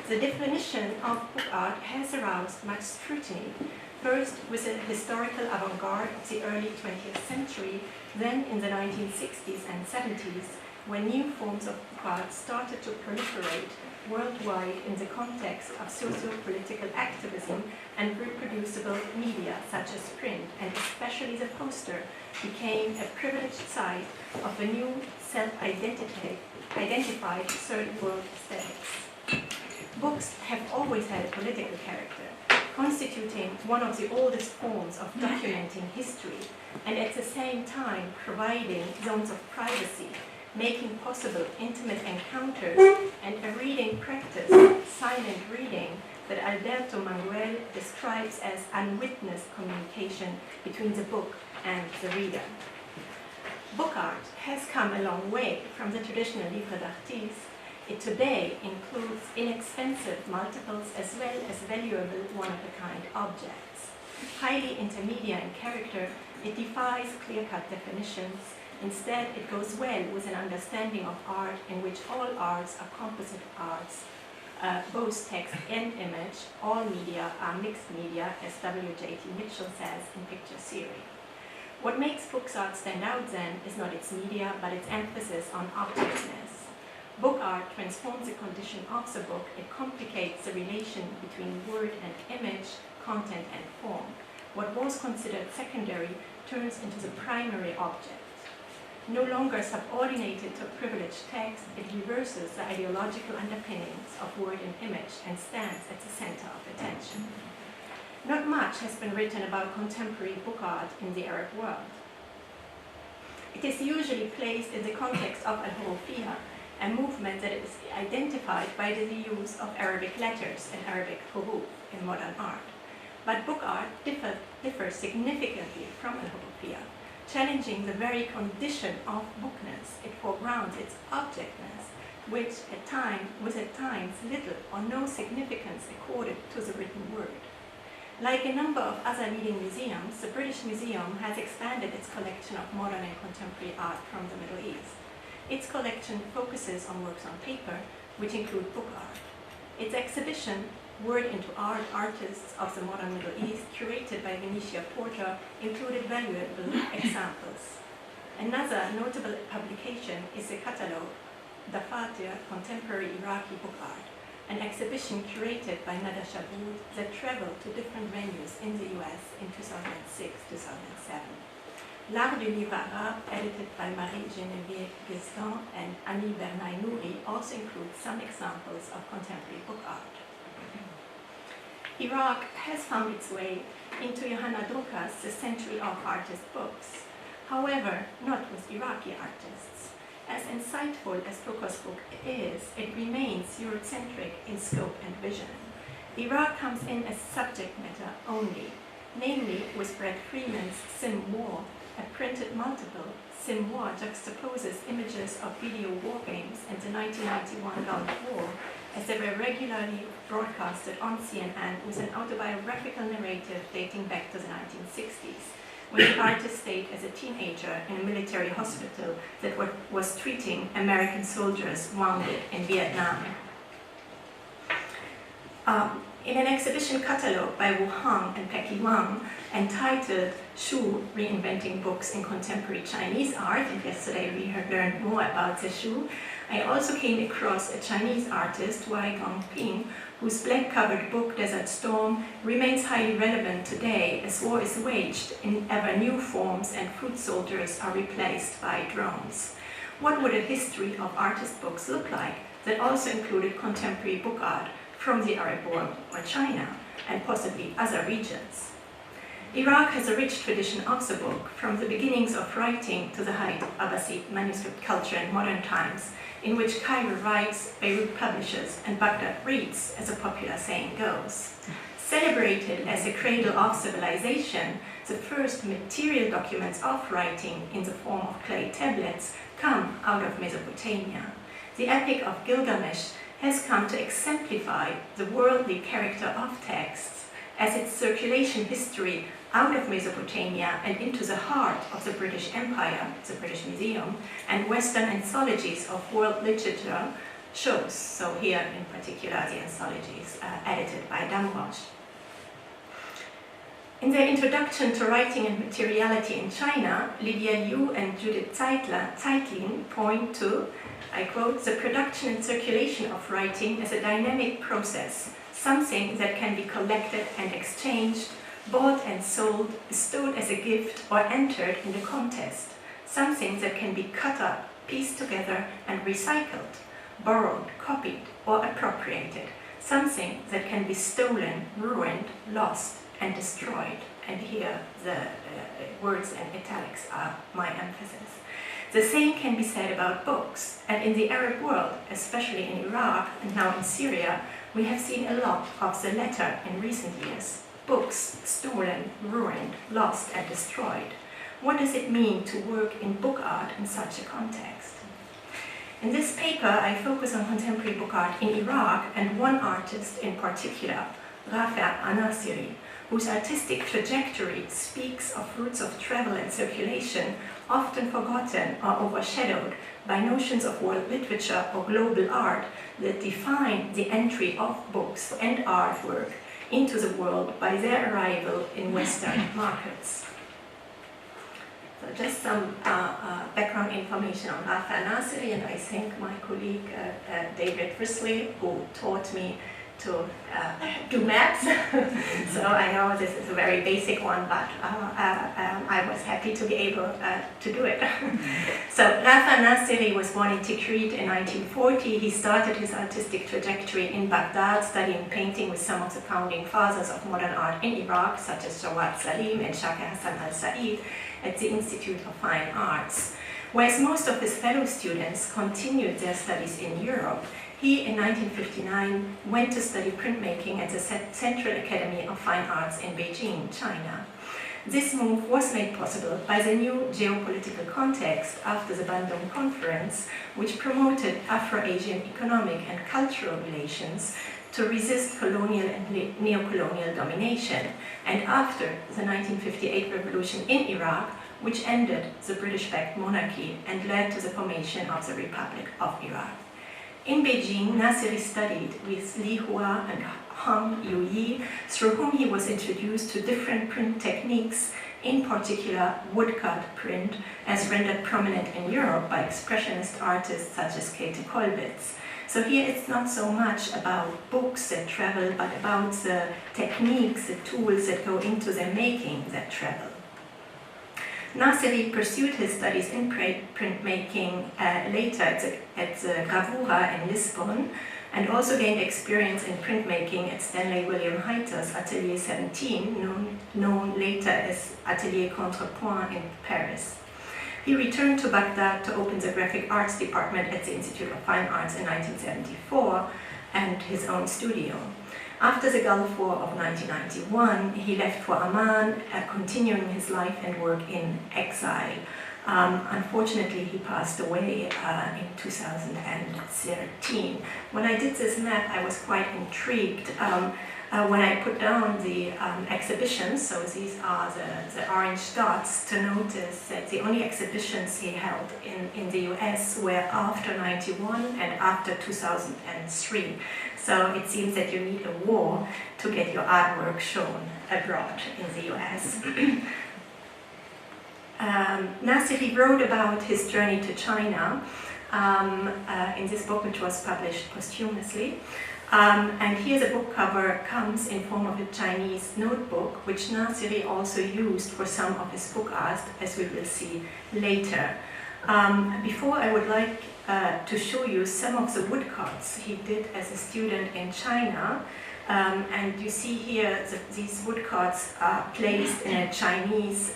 The definition of book art has aroused much scrutiny, first with the historical avant-garde of the early 20th century, then in the 1960s and 70s, when new forms of book art started to proliferate worldwide in the context of socio-political activism and reproducible media such as print, and especially the poster became a privileged site of a new self-identified third world aesthetics. Books have always had a political character, constituting one of the oldest forms of documenting history, and at the same time providing zones of privacy, making possible intimate encounters and a reading practice, silent reading, that Alberto Manuel describes as unwitnessed communication between the book and the reader. Book art has come a long way from the traditional livre d'artiste. It today includes inexpensive multiples as well as valuable one-of-a-kind objects. Highly intermediate in character, it defies clear-cut definitions. Instead, it goes well with an understanding of art in which all arts are composite arts, both text and image. All media are mixed media, as W.J.T. Mitchell says in Picture Theory. What makes book art stand out then is not its media, but its emphasis on objectness. Book art transforms the condition of the book. It complicates the relation between word and image, content and form. What was considered secondary turns into the primary object. No longer subordinated to privileged text, it reverses the ideological underpinnings of word and image and stands at the center of attention. Not much has been written about contemporary book art in the Arab world. It is usually placed in the context of al-Hurufiyya, a movement that is identified by the use of Arabic letters and Arabic huruf in modern art. But book art differs significantly from al-Hurufiyya, challenging the very condition of bookness. It foregrounds its objectness, which at times little or no significance accorded to the written word. Like a number of other leading museums, the British Museum has expanded its collection of modern and contemporary art from the Middle East. Its collection focuses on works on paper, which include book art. Its exhibition, Word into Art, Artists of the Modern Middle East, curated by Venetia Porter, included valuable examples. Another notable publication is the catalogue, Dafatir, Contemporary Iraqi Book Art, an exhibition curated by Nada Shaboud that traveled to different venues in the US in 2006-2007. L'Art du Livre Arabe, edited by Marie-Geneviève Guestin and Annie Bernay-Nouri, also includes some examples of contemporary book art. Iraq has found its way into Johanna Drucker's The Century of Artist books. However, not with Iraqi artists. As insightful as Drucker's book is, it remains Eurocentric in scope and vision. Iraq comes in as subject matter only, namely with Brett Freeman's Sim War, a printed multiple. Sim War juxtaposes images of video war games and the 1991 Gulf War as they were regularly broadcasted on CNN with an autobiographical narrative dating back to the 1960s, when the artist stayed as a teenager in a military hospital that was treating American soldiers wounded in Vietnam. In an exhibition catalogue by Wu Hang and Peggy Wang entitled Shu, Reinventing Books in Contemporary Chinese Art, and yesterday we had learned more about the Shu, I also came across a Chinese artist, Wai Gongping, whose black-covered book, Desert Storm, remains highly relevant today as war is waged in ever new forms and foot soldiers are replaced by drones. What would a history of artist books look like that also included contemporary book art from the Arab world or China, and possibly other regions? Iraq has a rich tradition of the book, from the beginnings of writing to the height of Abbasid manuscript culture in modern times, in which Cairo writes, Beirut publishes, and Baghdad reads, as a popular saying goes. Celebrated as a cradle of civilization, the first material documents of writing in the form of clay tablets come out of Mesopotamia. The Epic of Gilgamesh has come to exemplify the worldly character of texts, as its circulation history out of Mesopotamia and into the heart of the British Empire, the British Museum, and Western anthologies of world literature shows. So here in particular the anthologies edited by Damrosch. In their introduction to writing and materiality in China, Lydia Liu and Judith Zeitlin point to, I quote, the production and circulation of writing as a dynamic process, something that can be collected and exchanged, bought and sold, bestowed as a gift, or entered in the contest, something that can be cut up, pieced together, and recycled, borrowed, copied, or appropriated, something that can be stolen, ruined, lost, and destroyed. And here the words in italics are my emphasis. The same can be said about books, and in the Arab world, especially in Iraq and now in Syria, we have seen a lot of the latter in recent years. Books stolen, ruined, lost, and destroyed. What does it mean to work in book art in such a context? In this paper, I focus on contemporary book art in Iraq and one artist in particular, Rafa Anasiri, whose artistic trajectory speaks of routes of travel and circulation often forgotten or overshadowed by notions of world literature or global art that define the entry of books and artwork into the world by their arrival in Western markets. So just some background information on Rafa Nasiri, and I thank my colleague David Risley, who taught me to do maths. So I know this is a very basic one, but I was happy to be able to do it. So Rafa Nasiri was born in Tikrit in 1940. He started his artistic trajectory in Baghdad, studying painting with some of the founding fathers of modern art in Iraq, such as Jawad Salim and Shaka Hassan al-Sa'id at the Institute of Fine Arts. Whereas most of his fellow students continued their studies in Europe, he, in 1959, went to study printmaking at the Central Academy of Fine Arts in Beijing, China. This move was made possible by the new geopolitical context after the Bandung Conference, which promoted Afro-Asian economic and cultural relations to resist colonial and neo-colonial domination, and after the 1958 revolution in Iraq, which ended the British-backed monarchy and led to the formation of the Republic of Iraq. In Beijing, Nasiri studied with Li Hua and Hong Yu-yi, through whom he was introduced to different print techniques, in particular woodcut print, as rendered prominent in Europe by expressionist artists such as Käthe Kollwitz. So here it's not so much about books that travel, but about the techniques, the tools that go into their making that travel. Nasiri pursued his studies in printmaking later at the Gravura in Lisbon, and also gained experience in printmaking at Stanley William Hayter's Atelier 17, known later as Atelier Contrepoint in Paris. He returned to Baghdad to open the graphic arts department at the Institute of Fine Arts in 1974 and his own studio. After the Gulf War of 1991, he left for Amman, continuing his life and work in exile. Unfortunately, he passed away in 2013. When I did this map, I was quite intrigued. When I put down the exhibitions, so these are the orange dots, to notice that the only exhibitions he held in the US were after 91 and after 2003. So it seems that you need a war to get your artwork shown abroad in the US. Nasiri wrote about his journey to China in this book, which was published posthumously. And here the book cover comes in form of a Chinese notebook, which Nasiri also used for some of his book art, as we will see later. Before, I would like to show you some of the woodcuts he did as a student in China. And you see here that these woodcuts are placed in a Chinese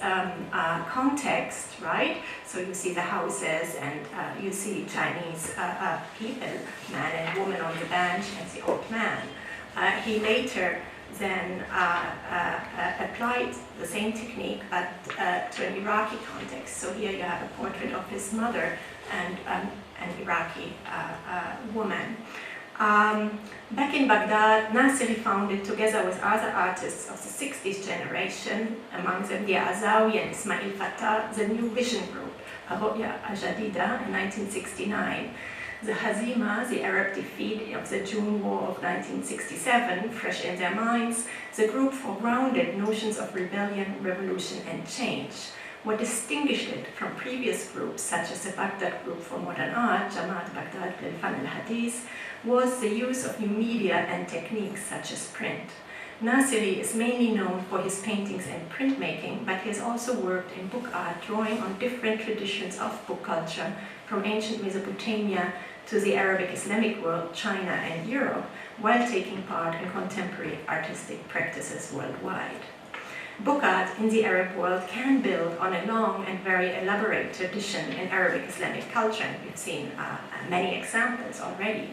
context, right? So you see the houses, and you see Chinese people, man and woman on the bench, and the old man. He later then applied the same technique, but to an Iraqi context. So here you have a portrait of his mother and an Iraqi woman. Back in Baghdad, Nasiri founded, together with other artists of the 60s generation, among them the Azawi and Ismail Fatah, the New Vision Group, Ru'ya Al-Jadida, in 1969. The Hazima, the Arab defeat of the June War of 1967, fresh in their minds, the group foregrounded notions of rebellion, revolution, and change. What distinguished it from previous groups, such as the Baghdad Group for Modern Art, Jamaat Baghdad bil Fan al-Hadith, was the use of new media and techniques such as print. Nasiri is mainly known for his paintings and printmaking, but he has also worked in book art, drawing on different traditions of book culture, from ancient Mesopotamia to the Arabic Islamic world, China and Europe, while taking part in contemporary artistic practices worldwide. Book art in the Arab world can build on a long and very elaborate tradition in Arabic Islamic culture, and we've seen many examples already.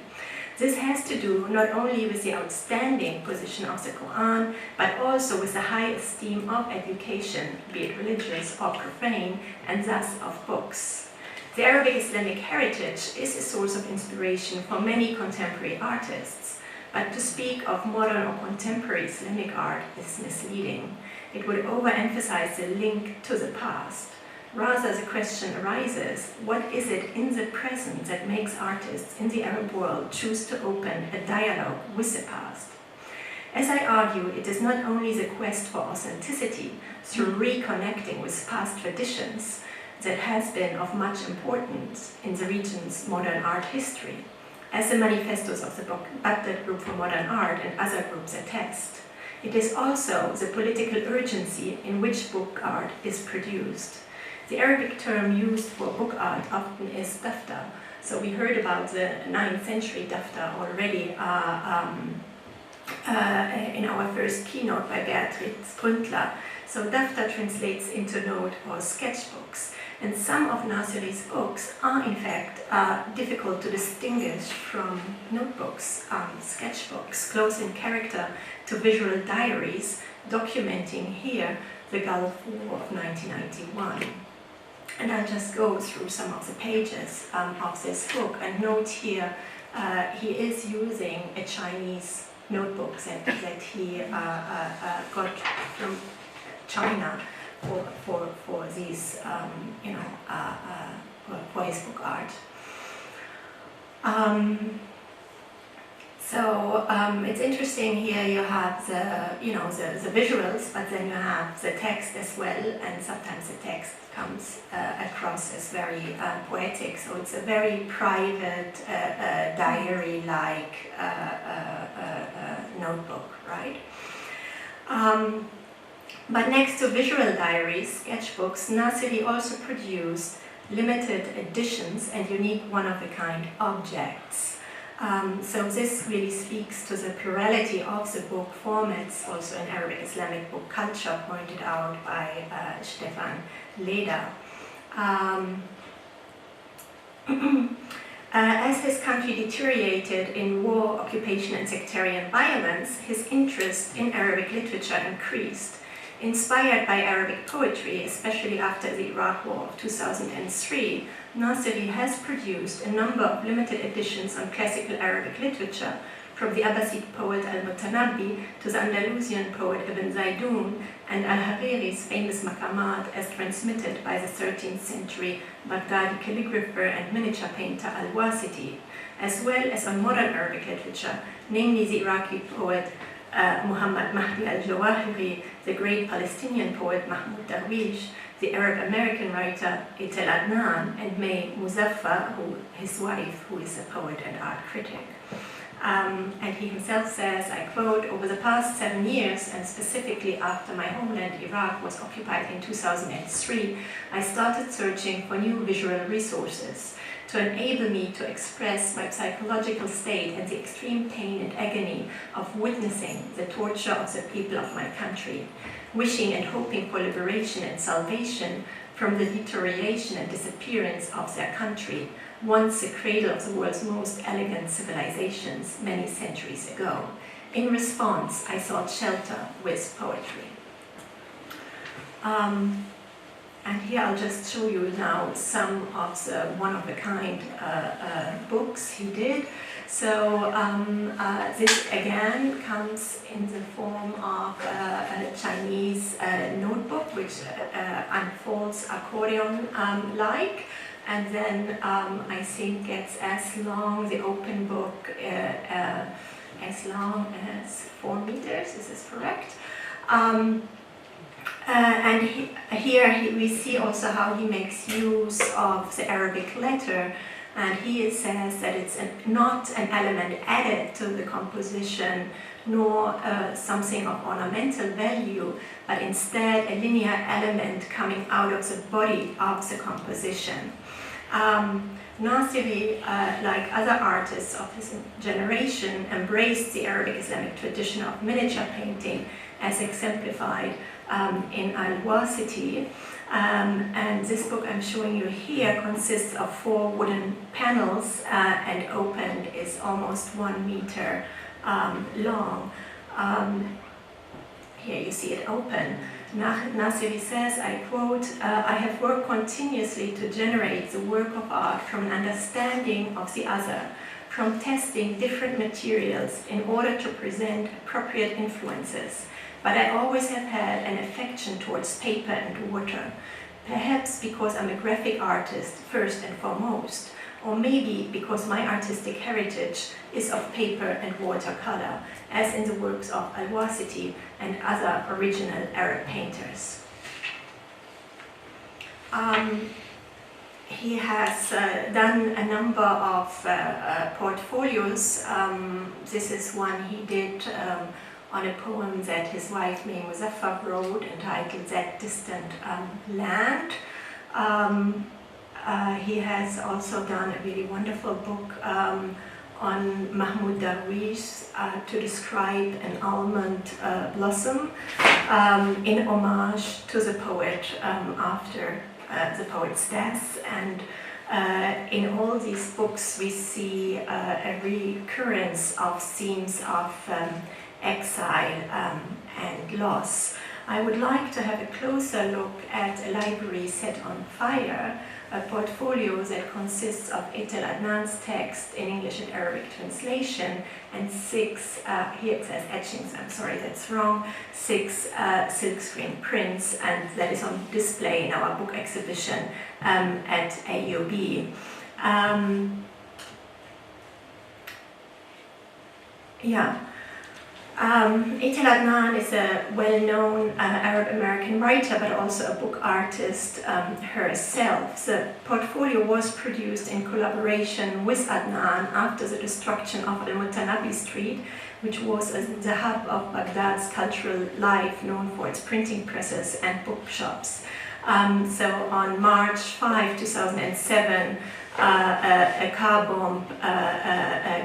This has to do not only with the outstanding position of the Quran, but also with the high esteem of education, be it religious or profane, and thus of books. The Arabic Islamic heritage is a source of inspiration for many contemporary artists, but to speak of modern or contemporary Islamic art is misleading. It would overemphasize the link to the past. Rather, the question arises, what is it in the present that makes artists in the Arab world choose to open a dialogue with the past? As I argue, it is not only the quest for authenticity through reconnecting with past traditions that has been of much importance in the region's modern art history, as the manifestos of the Baghdad Group for Modern Art and other groups attest. It is also the political urgency in which book art is produced. The Arabic term used for book art often is daftar. So we heard about the 9th century daftar already in our first keynote by Beatrice Grundler. So daftar translates into note or sketchbooks. And some of Nasiri's books are in fact difficult to distinguish from notebooks, sketchbooks, close in character to visual diaries, documenting here the Gulf War of 1991. And I'll just go through some of the pages of this book and note here he is using a Chinese notebook that he got from China for these, for his book art. So it's interesting here. You have the visuals, but then you have the text as well, and sometimes the text comes across as very poetic. So it's a very private, diary-like notebook, right? But next to visual diaries, sketchbooks, Nasiri also produced limited editions and unique one-of-a-kind objects. So this really speaks to the plurality of the book formats, also in Arabic Islamic book culture, pointed out by Stefan Leder. As his country deteriorated in war, occupation, and sectarian violence, his interest in Arabic literature increased. Inspired by Arabic poetry, especially after the Iraq War of 2003, Nasiri has produced a number of limited editions on classical Arabic literature, from the Abbasid poet al-Mutanabbi to the Andalusian poet Ibn Zaydun and al-Hariri's famous maqamat as transmitted by the 13th century Baghdadi calligrapher and miniature painter al-Wasiti, as well as on modern Arabic literature, namely the Iraqi poet Muhammad Mahdi al-Jawahiri, the great Palestinian poet Mahmoud Darwish, the Arab-American writer Etel Adnan, and May Muzaffar, his wife, who is a poet and art critic. And he himself says, I quote, "Over the past 7 years, and specifically after my homeland Iraq was occupied in 2003, I started searching for new visual resources to enable me to express my psychological state and the extreme pain and agony of witnessing the torture of the people of my country, wishing and hoping for liberation and salvation from the deterioration and disappearance of their country, once the cradle of the world's most elegant civilizations many centuries ago. In response, I sought shelter with poetry." And here I'll just show you now some of the one-of-a-kind books he did. So this again comes in the form of a Chinese notebook, which unfolds accordion-like, and then I think gets as long, the open book, as long as 4 meters. Is this correct? And here we see also how he makes use of the Arabic letter, and he says that it's not an element added to the composition, nor something of ornamental value, but instead a linear element coming out of the body of the composition. Nasiri, like other artists of his generation, embraced the Arabic Islamic tradition of miniature painting as exemplified in Al-Wasiti. And this book I'm showing you here consists of 4 wooden panels and opened is almost 1 meter long. Here you see it open. Nasiri says, I quote, I have worked continuously to generate the work of art from an understanding of the other, from testing different materials in order to present appropriate influences. But I always have had an affection towards paper and water, perhaps because I'm a graphic artist first and foremost, or maybe because my artistic heritage is of paper and watercolor, as in the works of Al-Wasiti and other original Arab painters. He has done a number of portfolios. This is one he did on a poem that his wife May Muzaffar wrote, entitled That Distant Land. He has also done a really wonderful book on Mahmoud Darwish to describe an almond blossom in homage to the poet after the poet's death. And in all these books we see a recurrence of themes of exile and loss. I would like to have a closer look at a library set on fire, a portfolio that consists of Etel Adnan's text in English and Arabic translation and 6, here it says etchings, I'm sorry, that's wrong, 6 silkscreen prints, and that is on display in our book exhibition at AUB. Etel Adnan is a well-known Arab-American writer, but also a book artist herself. The portfolio was produced in collaboration with Adnan after the destruction of Al-Mutanabbi Street, which was the hub of Baghdad's cultural life, known for its printing presses and bookshops. So on March 5, 2007, a car bomb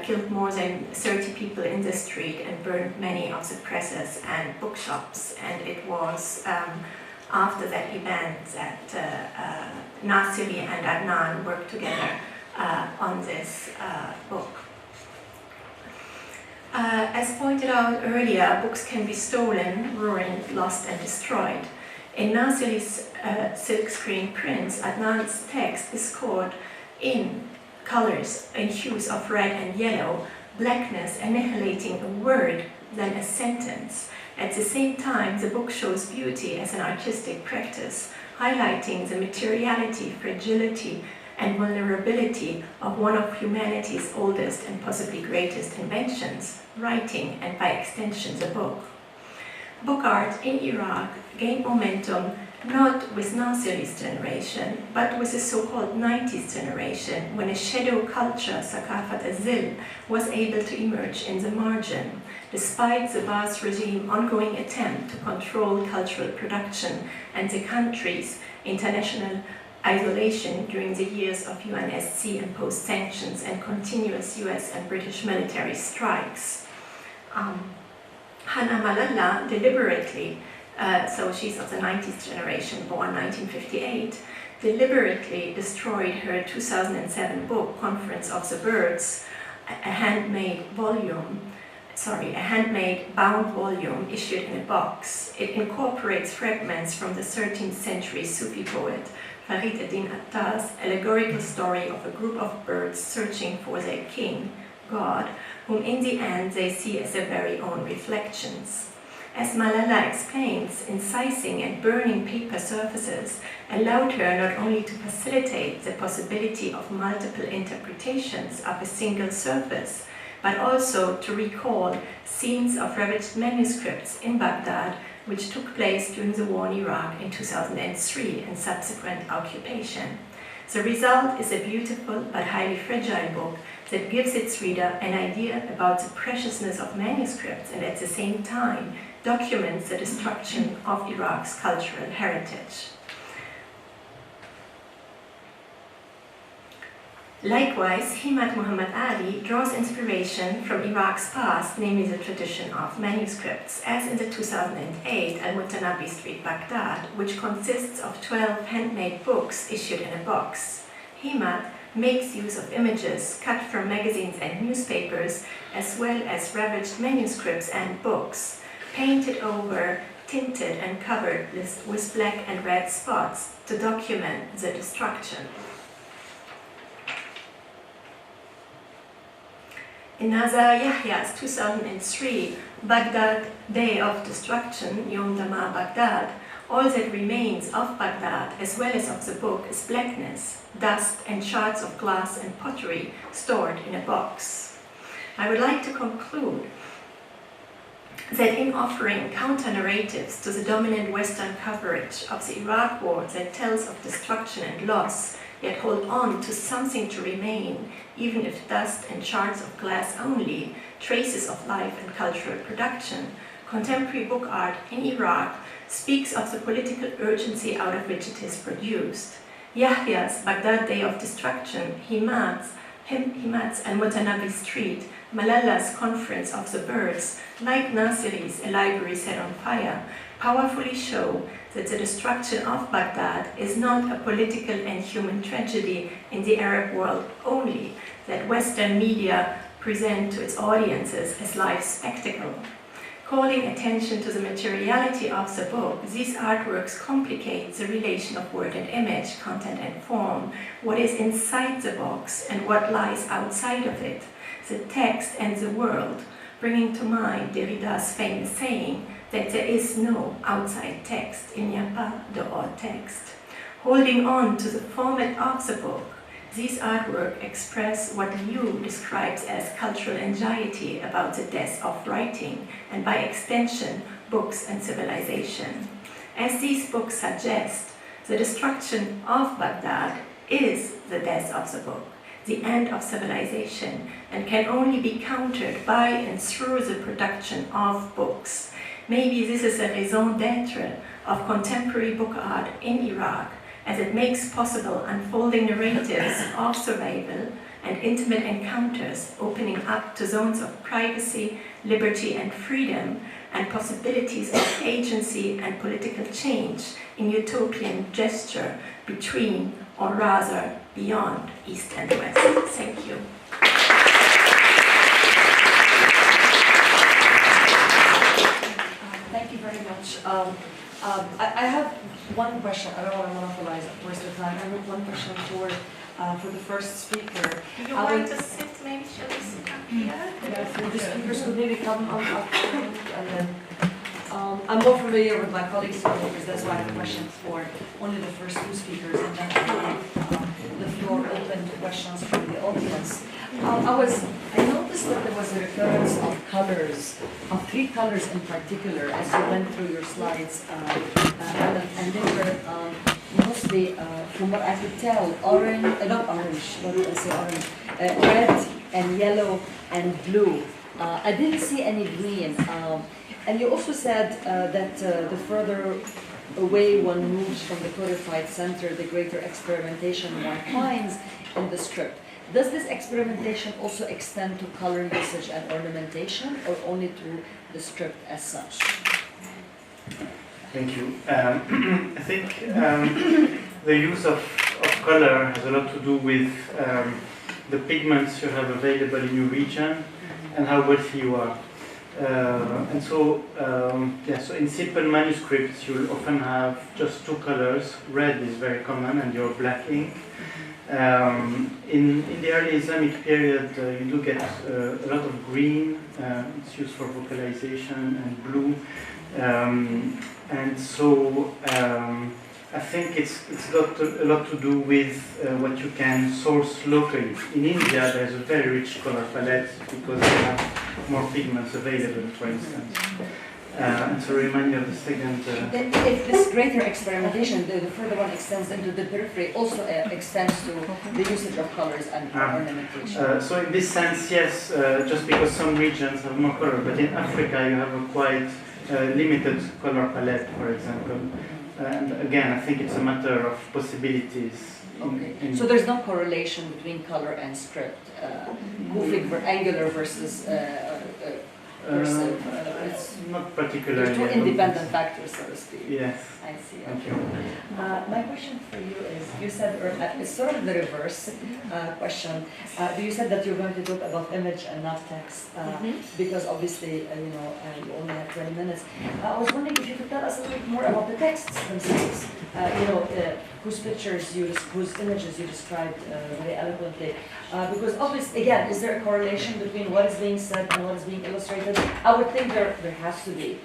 killed more than 30 people in the street and burned many of the presses and bookshops. And it was after that event that Nasiri and Adnan worked together on this book. As pointed out earlier, books can be stolen, ruined, lost, and destroyed. In Nasiri's silkscreen prints, Adnan's text is scored in colors, in hues of red and yellow, blackness annihilating a word, then a sentence. At the same time, the book shows beauty as an artistic practice, highlighting the materiality, fragility, and vulnerability of one of humanity's oldest and possibly greatest inventions, writing, and by extension, the book. Book art in Iraq gained momentum not with Nasiri's generation, but with the so-called 90s generation, when a shadow culture, Thaqafat al-Zil, was able to emerge in the margin, despite the Ba'ath regime's ongoing attempt to control cultural production and the country's international isolation during the years of UNSC imposed sanctions and continuous US and British military strikes. Hannah Malala deliberately, so she's of the 90s generation, born 1958, deliberately destroyed her 2007 book, Conference of the Birds, a handmade bound volume issued in a box. It incorporates fragments from the 13th century Sufi poet Farid ad-Din Attar's allegorical story of a group of birds searching for their king, God, whom in the end they see as their very own reflections. As Malala explains, incising and burning paper surfaces allowed her not only to facilitate the possibility of multiple interpretations of a single surface, but also to recall scenes of ravaged manuscripts in Baghdad which took place during the war in Iraq in 2003 and subsequent occupation. The result is a beautiful but highly fragile book that gives its reader an idea about the preciousness of manuscripts and at the same time documents the destruction of Iraq's cultural heritage. Likewise, Himmat Muhammad Ali draws inspiration from Iraq's past, namely the tradition of manuscripts, as in the 2008 Al-Mutanabbi Street, Baghdad, which consists of 12 handmade books issued in a box. Himmat makes use of images cut from magazines and newspapers, as well as ravaged manuscripts and books, painted over, tinted and covered with black and red spots to document the destruction. In Nazar Yahya's 2003 Baghdad Day of Destruction, Yom Dama Baghdad, all that remains of Baghdad, as well as of the book, is blackness, dust and shards of glass and pottery stored in a box. I would like to conclude that in offering counter-narratives to the dominant Western coverage of the Iraq War that tells of destruction and loss, yet hold on to something to remain, even if dust and shards of glass only, traces of life and cultural production, contemporary book art in Iraq speaks of the political urgency out of which it is produced. Yahya's Baghdad Day of Destruction, Himmat's Al-Mutanabbi Street, Malala's Conference of the Birds, like Nasiri's A Library Set on Fire, powerfully show that the destruction of Baghdad is not a political and human tragedy in the Arab world only, that Western media present to its audiences as life spectacle. Calling attention to the materiality of the book, these artworks complicate the relation of word and image, content and form, what is inside the box and what lies outside of it, the text and the world, bringing to mind Derrida's famous saying that there is no outside text, il n'y a pas de hors texte. Holding on to the format of the book, these artworks express what Liu describes as cultural anxiety about the death of writing, and by extension, books and civilization. As these books suggest, the destruction of Baghdad is the death of the book, the end of civilization, and can only be countered by and through the production of books. Maybe this is a raison d'être of contemporary book art in Iraq, as it makes possible unfolding narratives of survival and intimate encounters, opening up to zones of privacy, liberty and freedom, and possibilities of agency and political change in utopian gesture between, or rather beyond, East and West. Thank you. Thank you very much. I have one question. I don't want to monopolize, of course, the time. I have one question for the first speaker. Do you want to sit? Maybe shall we sit up here? If the speakers could maybe come up and then I'm more familiar with my colleagues' speakers. That's why I have questions for only the first two speakers, and then I leave the floor open to questions from the audience. I noticed that there was a recurrence of colors, of three colors in particular, as you went through your slides, and they were mostly, from what I could tell, orange, not orange, what did I say orange? Red and yellow and blue. I didn't see any green. And you also said that the further away one moves from the codified center, the greater experimentation one finds in the script. Does this experimentation also extend to color usage and ornamentation, or only to the script as such? Thank you. I think the use of color has a lot to do with the pigments you have available in your region and how wealthy you are. So in simple manuscripts you'll often have just two colors. Red is very common, and your black ink. In the early Islamic period, you do get a lot of green. It's used for vocalization, and blue. I think it's got a lot to do with what you can source locally. In India, there's a very rich color palette because they have more pigments available, for instance. And so remind me of the second... If this greater experimentation, the further one extends into the periphery, also extends to the usage of colors and ornamentation. So in this sense, yes, just because some regions have more color, but in Africa you have a quite limited color palette, for example. And again, I think it's a matter of possibilities. Okay. So there's no correlation between color and script, moving angular versus cursive. It's not particularly. There's two independent factors, so to speak. Yes. I see. Thank you. My question for you is, you said, it's sort of the reverse question. You said that you're going to talk about image and not text, because obviously, you only have 20 minutes. I was wondering if you could tell us a little bit more about the texts themselves. Whose images you described very eloquently. Because obviously, again, is there a correlation between what is being said and what is being illustrated? I would think there has to be.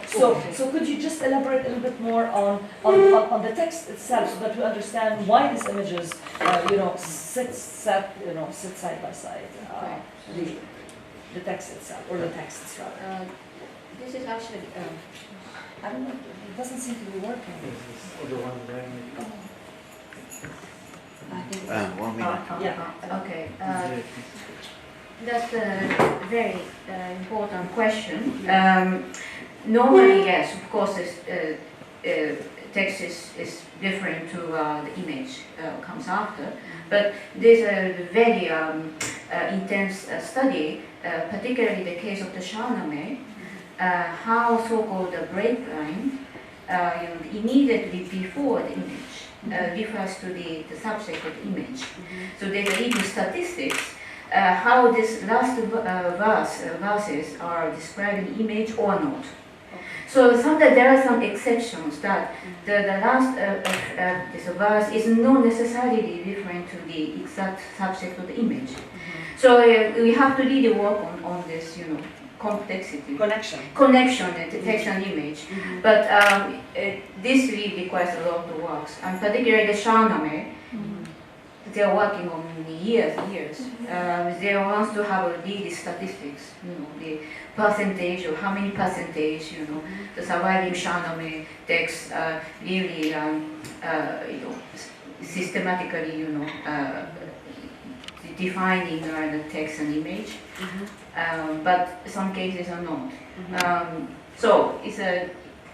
So could you just elaborate a little bit more on the text itself, so that we understand why these images, sit side by side, the text itself, or the texts rather. This is actually, I don't know. It doesn't seem to be working. I think. yeah. Okay. That's a very important question. Normally, yes, of course, text is different to the image comes after. But there's a very intense study, particularly the case of the Charlemagne, how so-called break line immediately before the image refers to the subject of the image. So there's even statistics how this last verses are describing image or not. So sometimes there are some exceptions that the last this verse is not necessarily referring to the exact subject of the image. So we have to really work on this, complexity. Connection, text and image. But this really requires a lot of work, and particularly the Charlemagne. They are working on years. They want to have really statistics, the percentage or how many percentage, the surviving Charlemagne texts really, systematically, defining the text and image. But some cases are not. So it's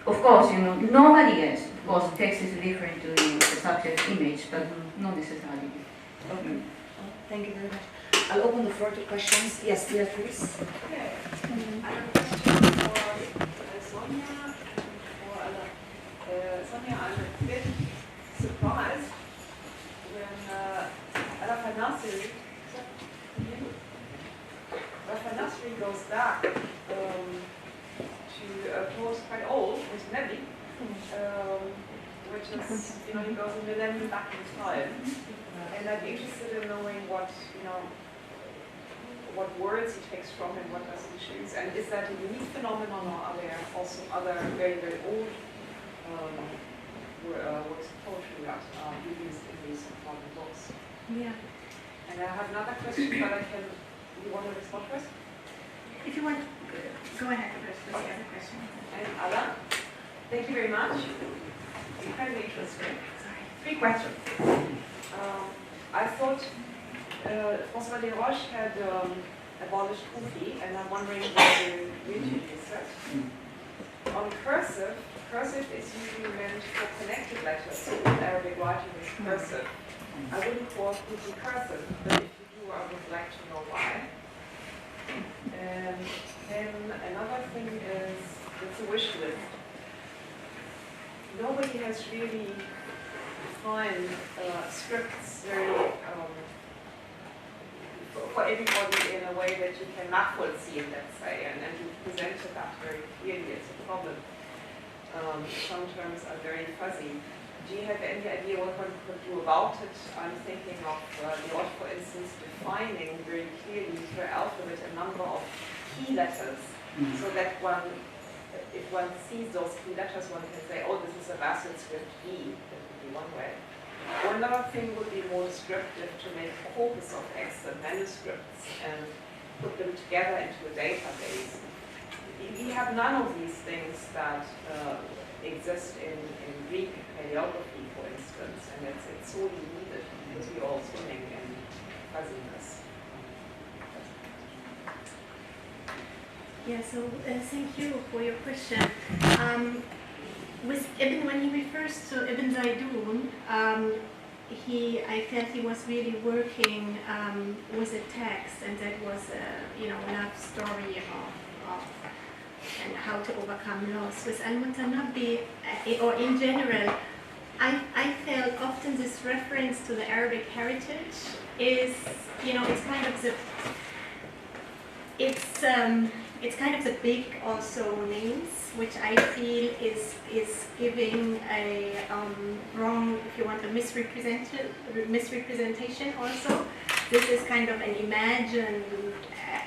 of course, normally yes, of course, text is referring to the subject image, but not necessarily. Okay. Thank you very much. I'll open the floor to questions. Yes, Beatrice. Okay. I have a question for Sonia and for Ella. Sonia, I'm a bit surprised when Ella Nasri goes back to a post quite old, with Nebi, which is, he goes a millennium back in time. And I'd be interested in knowing what words he takes from and what does he choose. And is that a unique phenomenon, or are there also other very, very old works of poetry that are used in these modern books? Yeah. And I have another question, but you want to respond first? If you want, go ahead first with the other question. And Ala, thank you very much. Incredibly interesting. 3 questions. I thought François Desroches had abolished Kufi, and I'm wondering whether you introduced it. On cursive is usually meant for connected letters, so all Arabic writing is cursive. I wouldn't call Kufi cursive, but if you do, I would like to know why. And then another thing is, it's a wish list. Nobody has really defined scripts very for everybody in a way that you can nachvollziehen, let's say, and you presented that very clearly. It's a problem. Some terms are very fuzzy. Do you have any idea what one could do about it? I'm thinking of Beirut, for instance, defining very clearly per alphabet a number of key letters, so that if one sees those key letters, one can say, oh, this is a Bassett script E. That would be one way. Or another thing would be more descriptive, to make a corpus of excellent manuscripts and put them together into a database. We have none of these things that exist in Greek paleography, for instance, and it's sorely needed because we're all swimming in fuzziness. Yeah, so thank you for your question. with Ibn, when he refers to Ibn Zaydun, I felt he was really working with a text, and that was a love story of and how to overcome loss. With Al-Mutanabbi, or in general, I felt often this reference to the Arabic heritage is, it's kind of the big also names, which I feel is giving a wrong, if you want, a misrepresentation also. This is kind of an imagined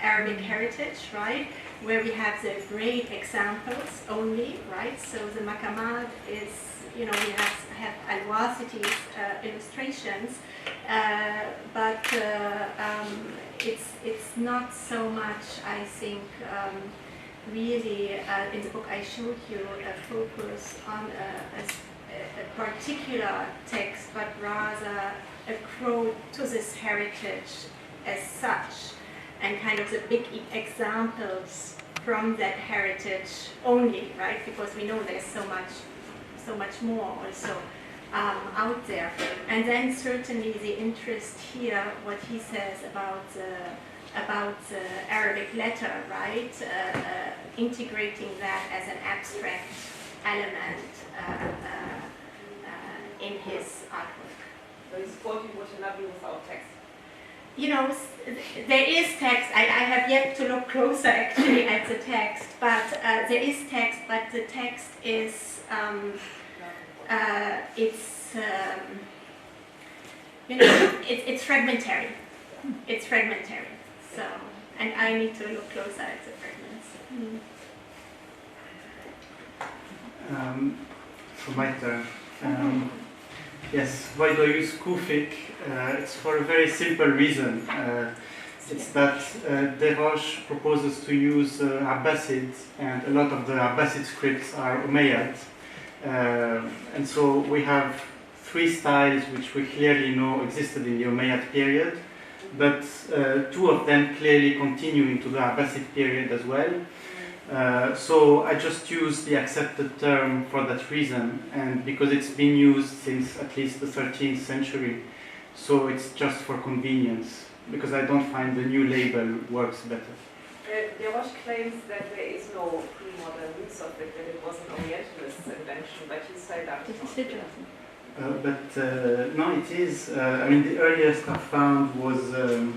Arabic heritage, right? Where we have the great examples only, right? So the Maqamat is, we have Al-Wasiti's illustrations, but it's not so much, I think, really in the book I showed you a focus on a particular text, but rather a quote to this heritage as such, and kind of the big examples from that heritage only, right? Because we know there's so much more also out there. And then certainly the interest here, what he says about the Arabic letter, right? Integrating that as an abstract element in his artwork. So he's quoting Mutanabbi without text. There is text. I have yet to look closer actually at the text, but there is text, but the text is it's fragmentary. It's fragmentary. So, and I need to look closer at the fragments. So my turn. Yes, why do I use Kufic? It's for a very simple reason. It's that Desroches proposes to use Abbasid, and a lot of the Abbasid scripts are Umayyad. And so we have three styles which we clearly know existed in the Umayyad period, but two of them clearly continue into the Abbasid period as well. So I just use the accepted term for that reason, and because it's been used since at least the 13th century, so it's just for convenience, because I don't find the new label works better. Desroches claims that there is no pre-modern use of it, that it was an Orientalist invention, but you say that is not true. No, it is. I mean, the earliest I found was, I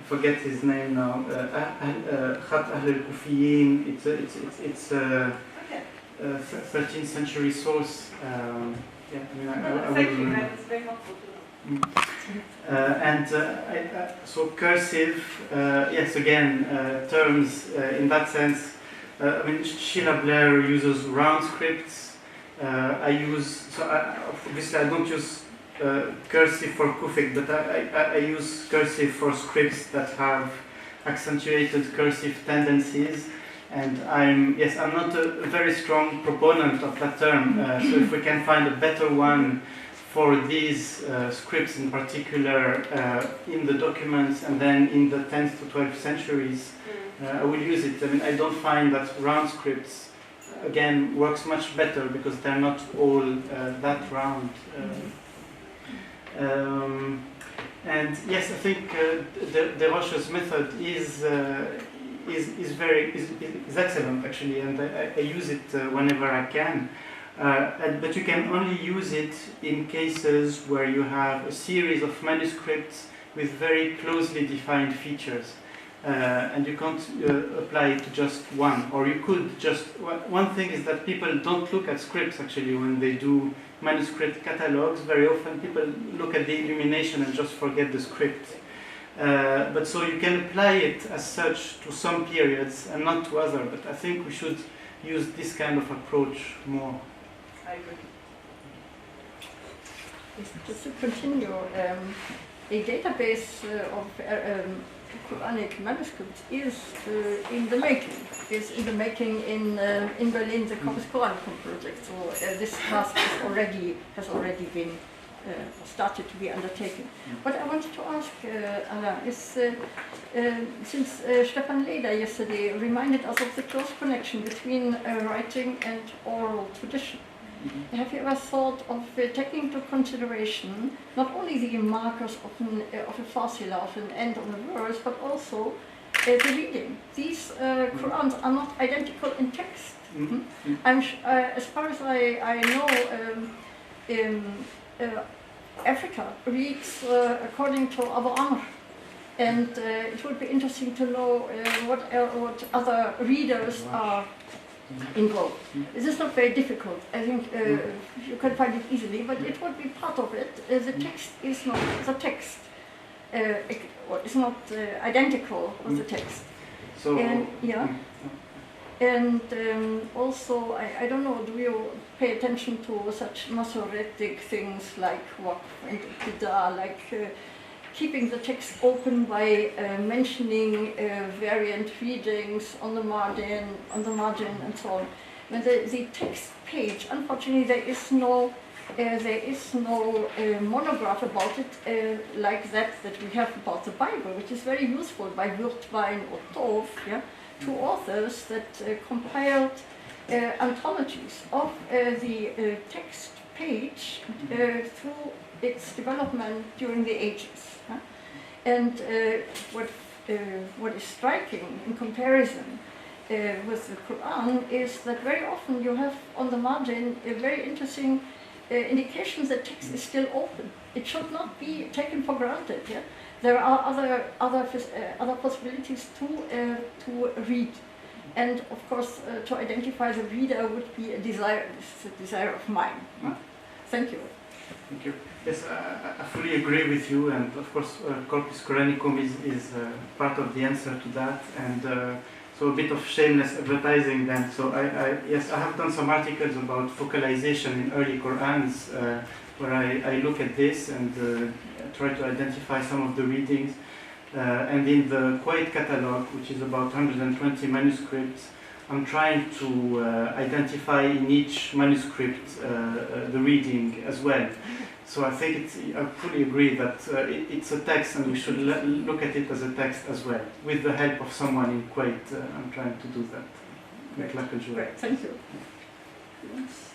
forget his name now, Khat Ahl al-Kufiyin. It's a 13th century source. Yeah, I mean, I Thank you, remember. that is very helpful to know. So cursive, yes, again, terms in that sense. I mean, Sheila Blair uses round scripts. Obviously I don't use cursive for Kufic, but I use cursive for scripts that have accentuated cursive tendencies. And I'm not a very strong proponent of that term. So if we can find a better one for these scripts in particular in the documents and then in the 10th to 12th centuries, I will use it. I mean, I don't find that round scripts, again, works much better because they're not all that round. And yes, I think Desroches' method is excellent actually, and I use it whenever I can. But you can only use it in cases where you have a series of manuscripts with very closely defined features. And you can't apply it to just one, or you could just. One thing is that people don't look at scripts actually when they do manuscript catalogs. Very often people look at the illumination and just forget the script. But so you can apply it as such to some periods and not to others. But I think we should use this kind of approach more. I agree. Just to continue, a database of Quranic manuscripts is in the making in Berlin, the Corpus Coranicum project. So this task has already been started to be undertaken. What I wanted to ask Alain is, since Stefan Leder yesterday reminded us of the close connection between writing and oral tradition, have you ever thought of taking into consideration not only the markers of a fasila, of an end of a verse, but also the reading? These Qurans are not identical in text. As far as I know, Africa reads according to Abu Amr, and it would be interesting to know what other readers are involved. This is not very difficult. I think you can find it easily, but it would be part of it. The text is not the text. It's not identical with the text. So, And yeah. And also, I don't know, do you pay attention to such Masoretic things like Waqf and Ibtida, like keeping the text open by mentioning variant readings on the margin and so on? When the text page, unfortunately, there is no monograph about it like that we have about the Bible, which is very useful by Wirtwein or Tov, yeah? Two authors that compiled anthologies of the text page through its development during the ages. And what is striking in comparison with the Quran is that very often you have on the margin a very interesting indication that text is still open. It should not be taken for granted. Yeah? There are other possibilities to read, and of course to identify the reader would be a desire of mine. Thank you. Thank you. Yes, I fully agree with you, and of course Corpus Coranicum is part of the answer to that, and so a bit of shameless advertising then. So yes, I have done some articles about focalization in early Qurans, where I look at this and try to identify some of the readings. And in the Kuwait catalog, which is about 120 manuscripts, I'm trying to identify in each manuscript the reading as well. So I think I fully agree that it's a text, and we should look at it as a text as well. With the help of someone in Kuwait, I'm trying to do that. Great, thank you. Yes.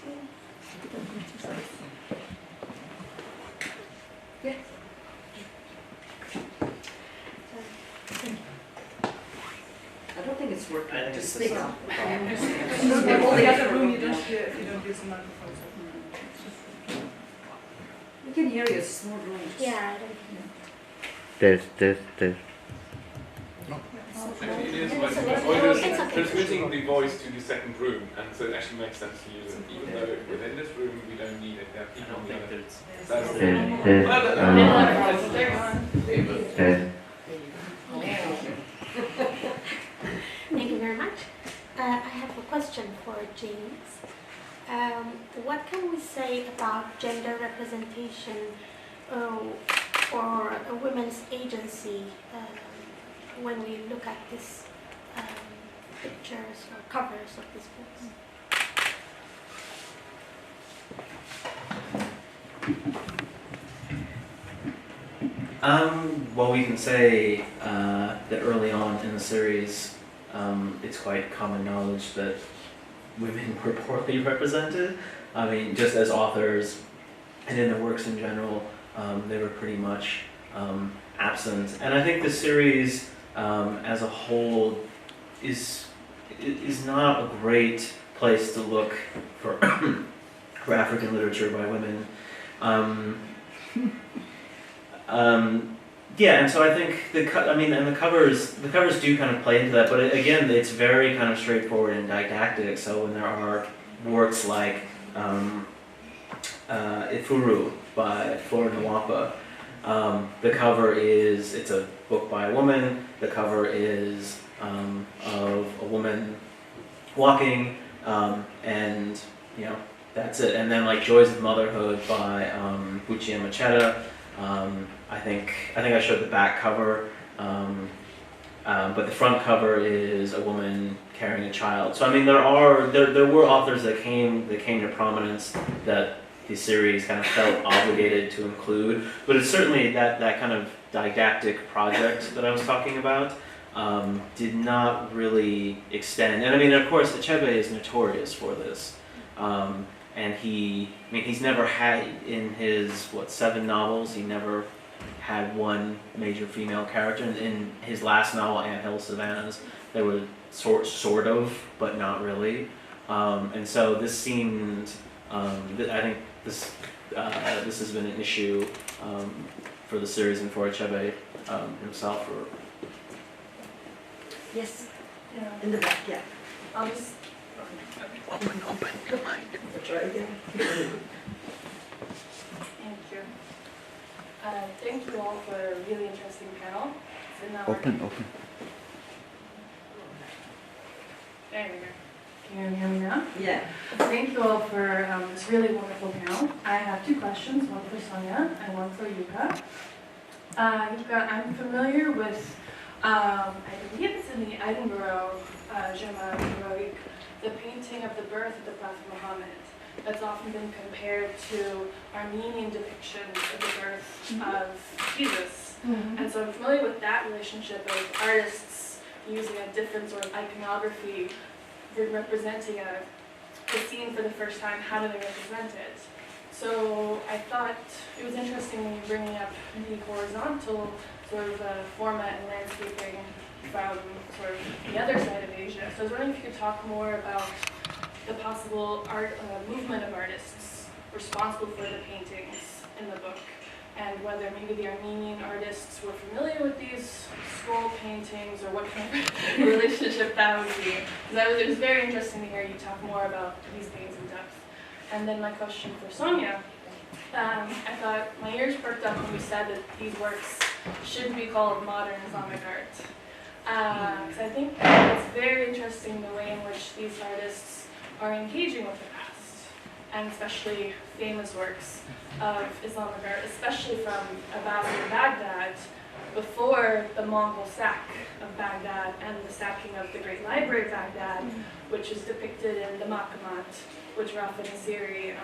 I don't think it's working. I think to it's speak the up. In all the other room, you don't hear if you don't use the microphone. We can hear you, it's a small room. Yeah, Test. Actually, it is like transmitting the voice to the second room, and so it actually makes sense to use it, even though within this room we don't need it. There are I people don't on the think other. that Thank you very much. I have a question for James. What can we say about gender representation or a women's agency when we look at these pictures or covers of these books? Well, we can say that early on in the series, it's quite common knowledge that women were poorly represented. I mean, just as authors and in their works in general, they were pretty much absent. And I think the series as a whole is not a great place to look for for African literature by women. Yeah, and so I think the covers do kind of play into that, but again, it's very kind of straightforward and didactic. So when there are works like Ifuru by Flora Nwapa, the cover it's a book by a woman. The cover is of a woman walking, and that's it. And then like Joys of Motherhood by Buchi Machetta. I think I showed the back cover, but the front cover is a woman carrying a child. So I mean, there were authors that came to prominence that the series kind of felt obligated to include. But it's certainly that kind of didactic project that I was talking about did not really extend. And I mean, of course, Achebe is notorious for this. And he's never had, in his, 7 novels, he never had one major female character. In his last novel, Anthill Savannas, there were sort of, but not really. And so this seemed, I think this has been an issue for the series and for Achebe himself. Yes, Yeah. in the back, yeah. I'll just Open the mic. Try again. Thank you. Thank you all for a really interesting panel. It's an hour. Open. There we go. Can you hear me now? Yeah. Thank you all for this really wonderful panel. I have 2 questions, one for Sonia and one for Yuka. Yuka, I'm familiar with, I believe it's in the Edinburgh Jama Heroic, the painting of the birth of the Prophet Muhammad. That's often been compared to Armenian depictions of the birth of Jesus. And so I'm familiar with that relationship of artists using a different sort of iconography representing a scene for the first time. How do they represent it? So I thought it was interesting when you were bringing up the horizontal sort of format and landscaping from sort of the other side of Asia. So I was wondering if you could talk more about the possible art movement of artists responsible for the paintings in the book, and whether maybe the Armenian artists were familiar with these scroll paintings, or what kind of relationship that would be. Because it was very interesting to hear you talk more about these things in depth. And then my question for Sonia, I thought my ears perked up when you said that these works shouldn't be called modern Islamic art. Because I think it's very interesting the way in which these artists are engaging with the past, and especially famous works of Islamic art, especially from Abbasid Baghdad, before the Mongol sack of Baghdad and the sacking of the Great Library of Baghdad, which is depicted in the Maqamat, which Rafa Nasiri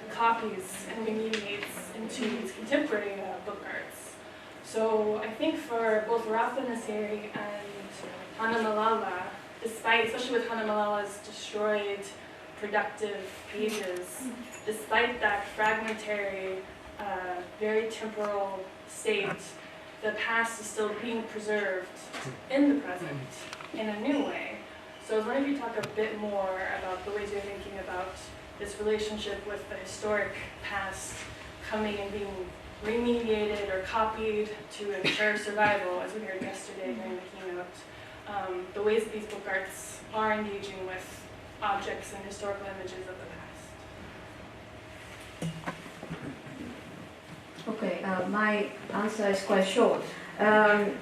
copies and remediates into its contemporary book arts. So I think for both Rafa Nasiri and Hana Malala, despite, especially with Hana Malala's destroyed productive pages, despite that fragmentary, very temporal state, the past is still being preserved in the present in a new way. So I was wondering if you talk a bit more about the ways you're thinking about this relationship with the historic past coming and being remediated or copied to ensure survival, as we heard yesterday during the keynote. The ways that these book arts are engaging with objects and historical images of the past. Okay, my answer is quite short. There's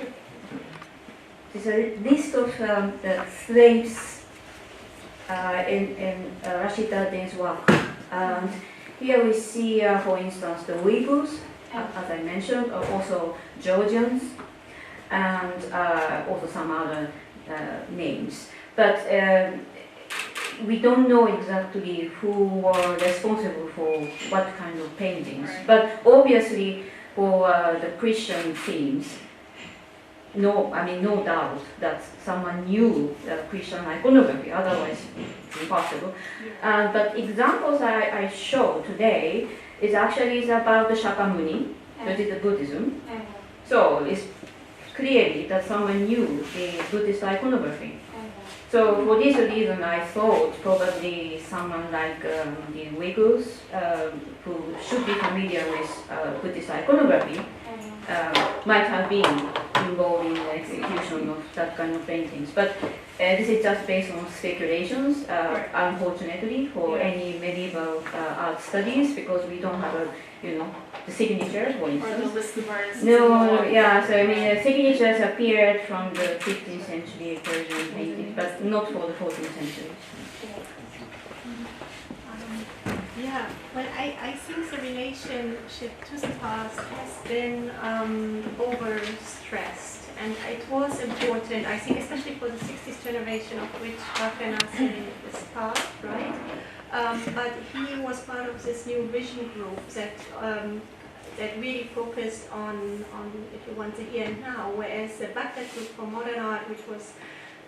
a list of the slaves in Rashid al-Din's work. And here we see, for instance, the Uyghurs, as I mentioned, also Georgians, and also some other names. But we don't know exactly who were responsible for what kind of paintings. Right. But obviously, for the Christian themes, no doubt that someone knew Christian iconography, otherwise it's impossible. But examples I show today is about the Shakyamuni, that is the Buddhism. So it's clearly that someone knew the Buddhist iconography. So for this reason, I thought probably someone like the Uyghurs, who should be familiar with Buddhist iconography, might have been involved in the execution of that kind of paintings. But this is just based on speculations, unfortunately, for any medieval art studies, because we don't have the signatures, for instance. Or the list of artists. No, yeah, so I mean, the signatures appeared from the 15th century Persian paintings, but not for the 14th century. Yeah, well, I think the relationship to the past has been overstressed, and it was important, I think, especially for the 60th generation of which Rafa Nasiri is part, right? but he was part of this new vision group that really focused on, if you want, the here and now, whereas the Baghdad Group for Modern Art, which was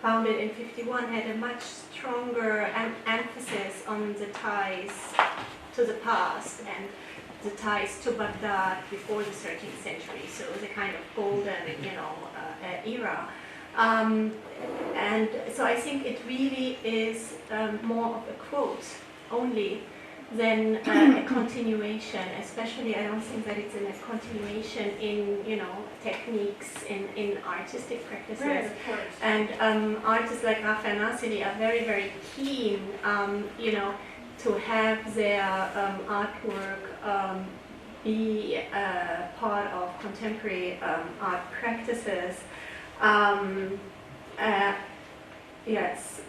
founded in '51, had a much stronger emphasis on the ties to the past and the ties to Baghdad before the 13th century, so the kind of golden, era. And so I think it really is more of a quote only than a continuation, especially I don't think that it's in a continuation in, techniques, in artistic practices. Right, of course. And artists like Rafael Nasiri are very, very keen, to have their artwork be part of contemporary art practices. Yes.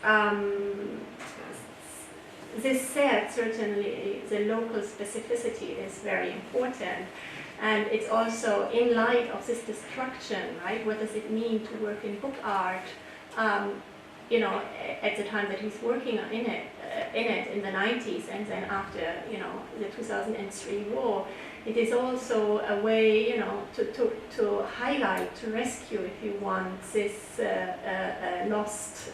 This said, certainly the local specificity is very important, and it's also in light of this destruction, right? What does it mean to work in book art? At the time that he's working in it in the 90s, and then after the 2003 war, it is also a way to highlight, to rescue, if you want, this lost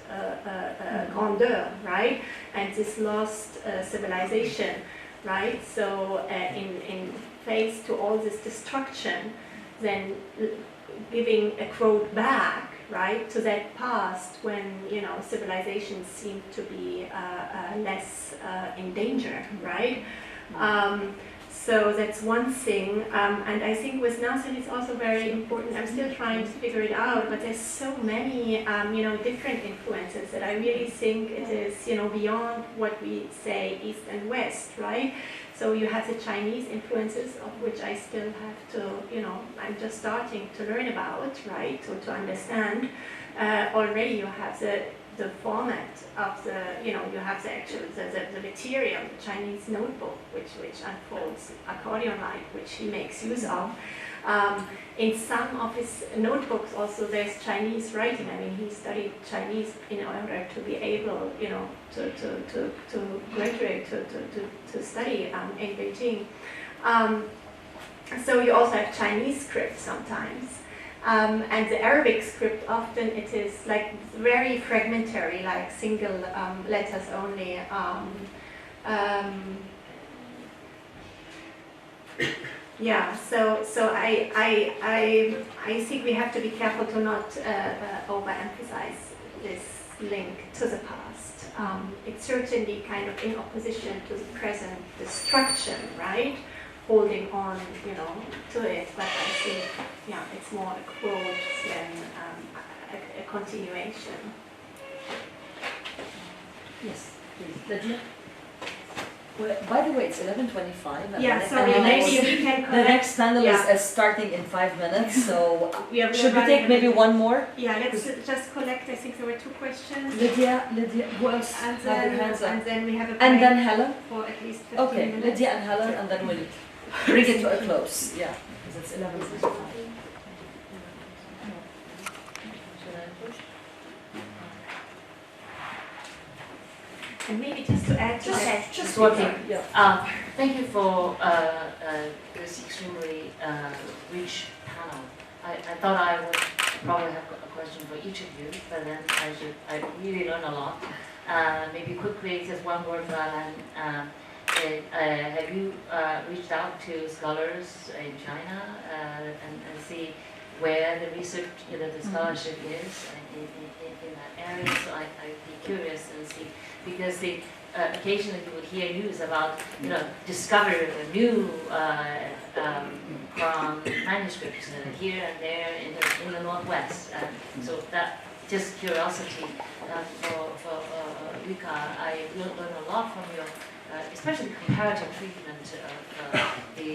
grandeur, right, and this lost civilization, right. So in face to all this destruction, then giving a quote back, right, to that past when civilizations seem to be less in danger, right. So that's one thing, and I think with Nasir it's also very important. I'm still trying to figure it out, but there's so many different influences that I really think it is beyond what we say East and West, right. So you have the Chinese influences, of which I still have to, I'm just starting to learn about, right, to understand. Already you have the format of the, you have the actual, the material, the Chinese notebook, which unfolds accordion-like, which he makes use of. In some of his notebooks also there's Chinese writing. I mean, he studied Chinese in order to be able, to graduate, to study in Beijing. So you also have Chinese script sometimes. And the Arabic script, often it is like very fragmentary, like single letters only. Yeah, so I think we have to be careful to not overemphasize this link to the past. It's certainly kind of in opposition to the present destruction, right? Holding on, to it, but I think, it's more a quote than a continuation. Yes, please. Lydia? Well, by the way, it's 11:25. Yeah, sorry, maybe we can the next panel yeah. is starting in 5 minutes, so should we running take maybe one more? Yeah, let's just collect. I think there were 2 questions. Lydia, who else And had their then, hands up? and then we have a And break then Helen? for at least 15 Okay, minutes. Lydia and Helen, and then we'll bring it to a close. Yeah, because it's 11:25. Should I push? And maybe just to add to that. Just working. Yeah. Thank you for this extremely rich panel. I thought I would probably have a question for each of you, but then I really learned a lot. Maybe quickly, just one word for Alan. Have you reached out to scholars in China and see where the research, the scholarship is in that area? So I'd be curious and see, because occasionally you would hear news about, discovery of new from manuscripts here and there in the Northwest. So that just curiosity for Rika. I learned a lot from your, especially comparative treatment of the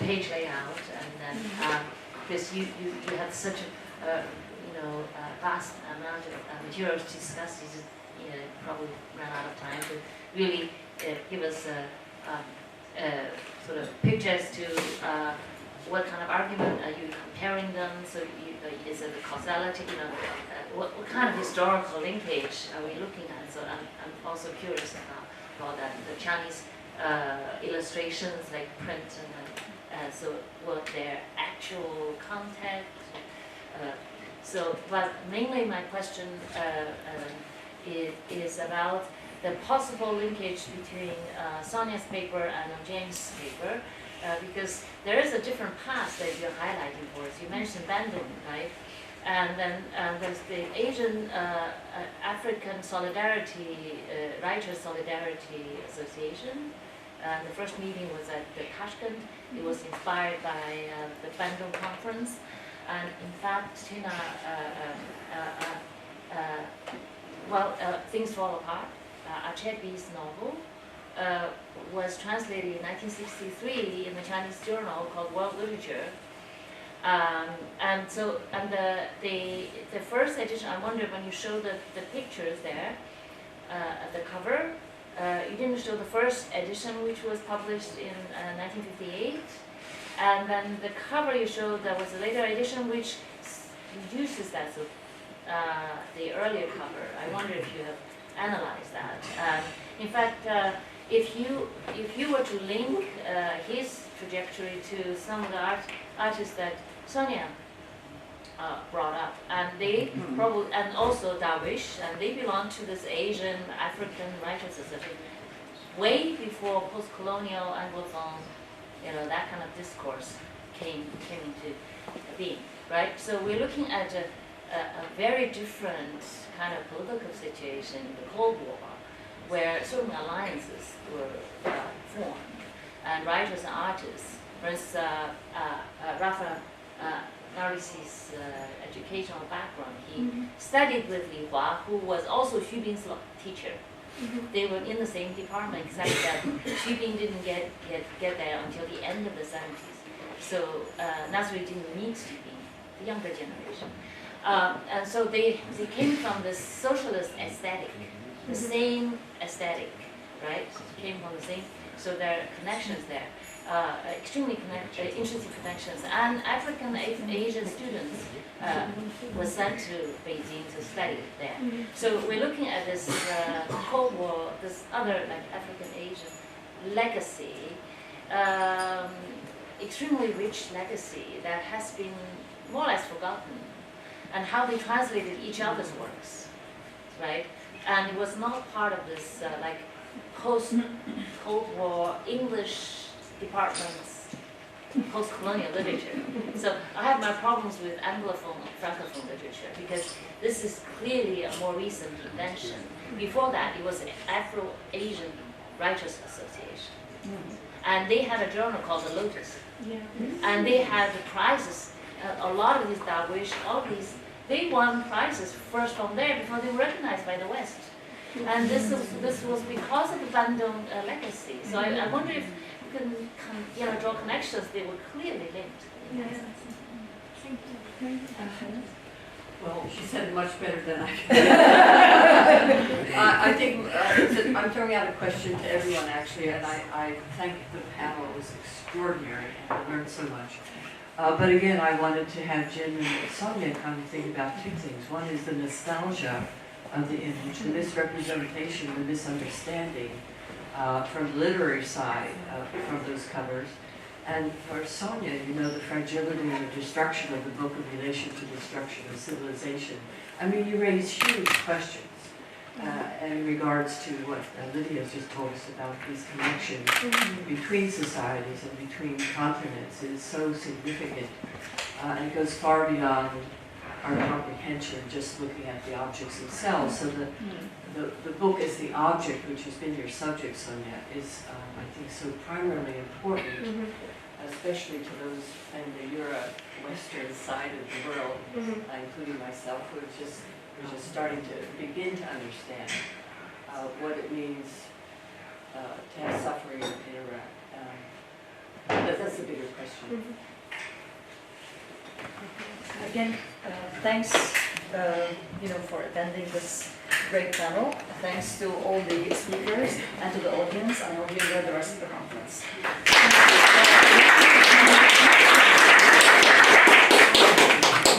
page layout, and then because you had such a vast amount of materials to discuss. You just probably ran out of time to really give us sort of pictures to what kind of argument are you comparing them? So is it the causality? What kind of historical linkage are we looking at? So I'm also curious about call that the Chinese illustrations, like print, and so what their actual content. But mainly my question is about the possible linkage between Sonia's paper and James' paper, because there is a different path that you're highlighting for us. You mentioned Bandung, right? And then there's the Asian African Solidarity, Writers Solidarity Association. The first meeting was at Tashkent. It was inspired by the Bandung conference. And in fact, Tina, Things Fall Apart, Achepi's novel, was translated in 1963 in the Chinese journal called World Literature. And the first edition, I wonder when you show the pictures there at the cover, you didn't show the first edition, which was published in 1958. And then the cover you showed, there was a later edition which reduces that, so the earlier cover. I wonder if you have analyzed that. In fact, if you were to link his trajectory to some of the artists that Sonia brought up, and they probably, and also Darwish, and they belong to this Asian African Writers Association way before post-colonial Anglophone, that kind of discourse came into being, right? So we're looking at a very different kind of political situation in the Cold War, where certain alliances were formed, and writers and artists. For instance, Rafa Narisi's educational background, he studied with Li Hua, who was also Xu Bing's teacher. They were in the same department, except that Xu Bing didn't get there until the end of the 70s. So Nasri didn't meet Xu Bing, the younger generation. And so they came from this socialist aesthetic, the same aesthetic, right? Came from the same, so there are connections there, extremely interesting connections. And African Asian students were sent to Beijing to study there. So we're looking at this Cold War, this other like African Asian legacy, extremely rich legacy that has been more or less forgotten, and how they translated each other's works, right? And it was not part of this like post-Cold War English department's post-colonial literature. So I have my problems with Anglophone, Francophone literature, because this is clearly a more recent invention. Before that, it was Afro-Asian Writers Association. And they had a journal called The Lotus. And they had the prizes. A lot of these Darwish, all of these, they won prizes first from there before they were recognized by the West. And this was because of the Bandung legacy. So I wonder if you can draw connections. They were clearly linked. Well, she said it much better than I can. I think I'm throwing out a question to everyone, actually, and I think the panel was extraordinary, and I learned so much. But again, I wanted to have Jim and Sonia kind of think about two things. One is the nostalgia of the image, the misrepresentation, the misunderstanding from the literary side from those covers. And for Sonia, the fragility and the destruction of the book in relation to the destruction of civilization. I mean, you raise huge questions in regards to what Lydia's just told us about these connections between societies and between continents. It is so significant, and it goes far beyond our comprehension, just looking at the objects themselves. So the book as the object, which has been your subject, Sonia, is, I think, so primarily important, especially to those in the Euro-Western side of the world, including myself, who are just starting to begin to understand what it means to have suffering in Iraq. That's a bigger question. Again, thanks, for attending this great panel. Thanks to all the speakers and to the audience. I hope you enjoy the rest of the conference.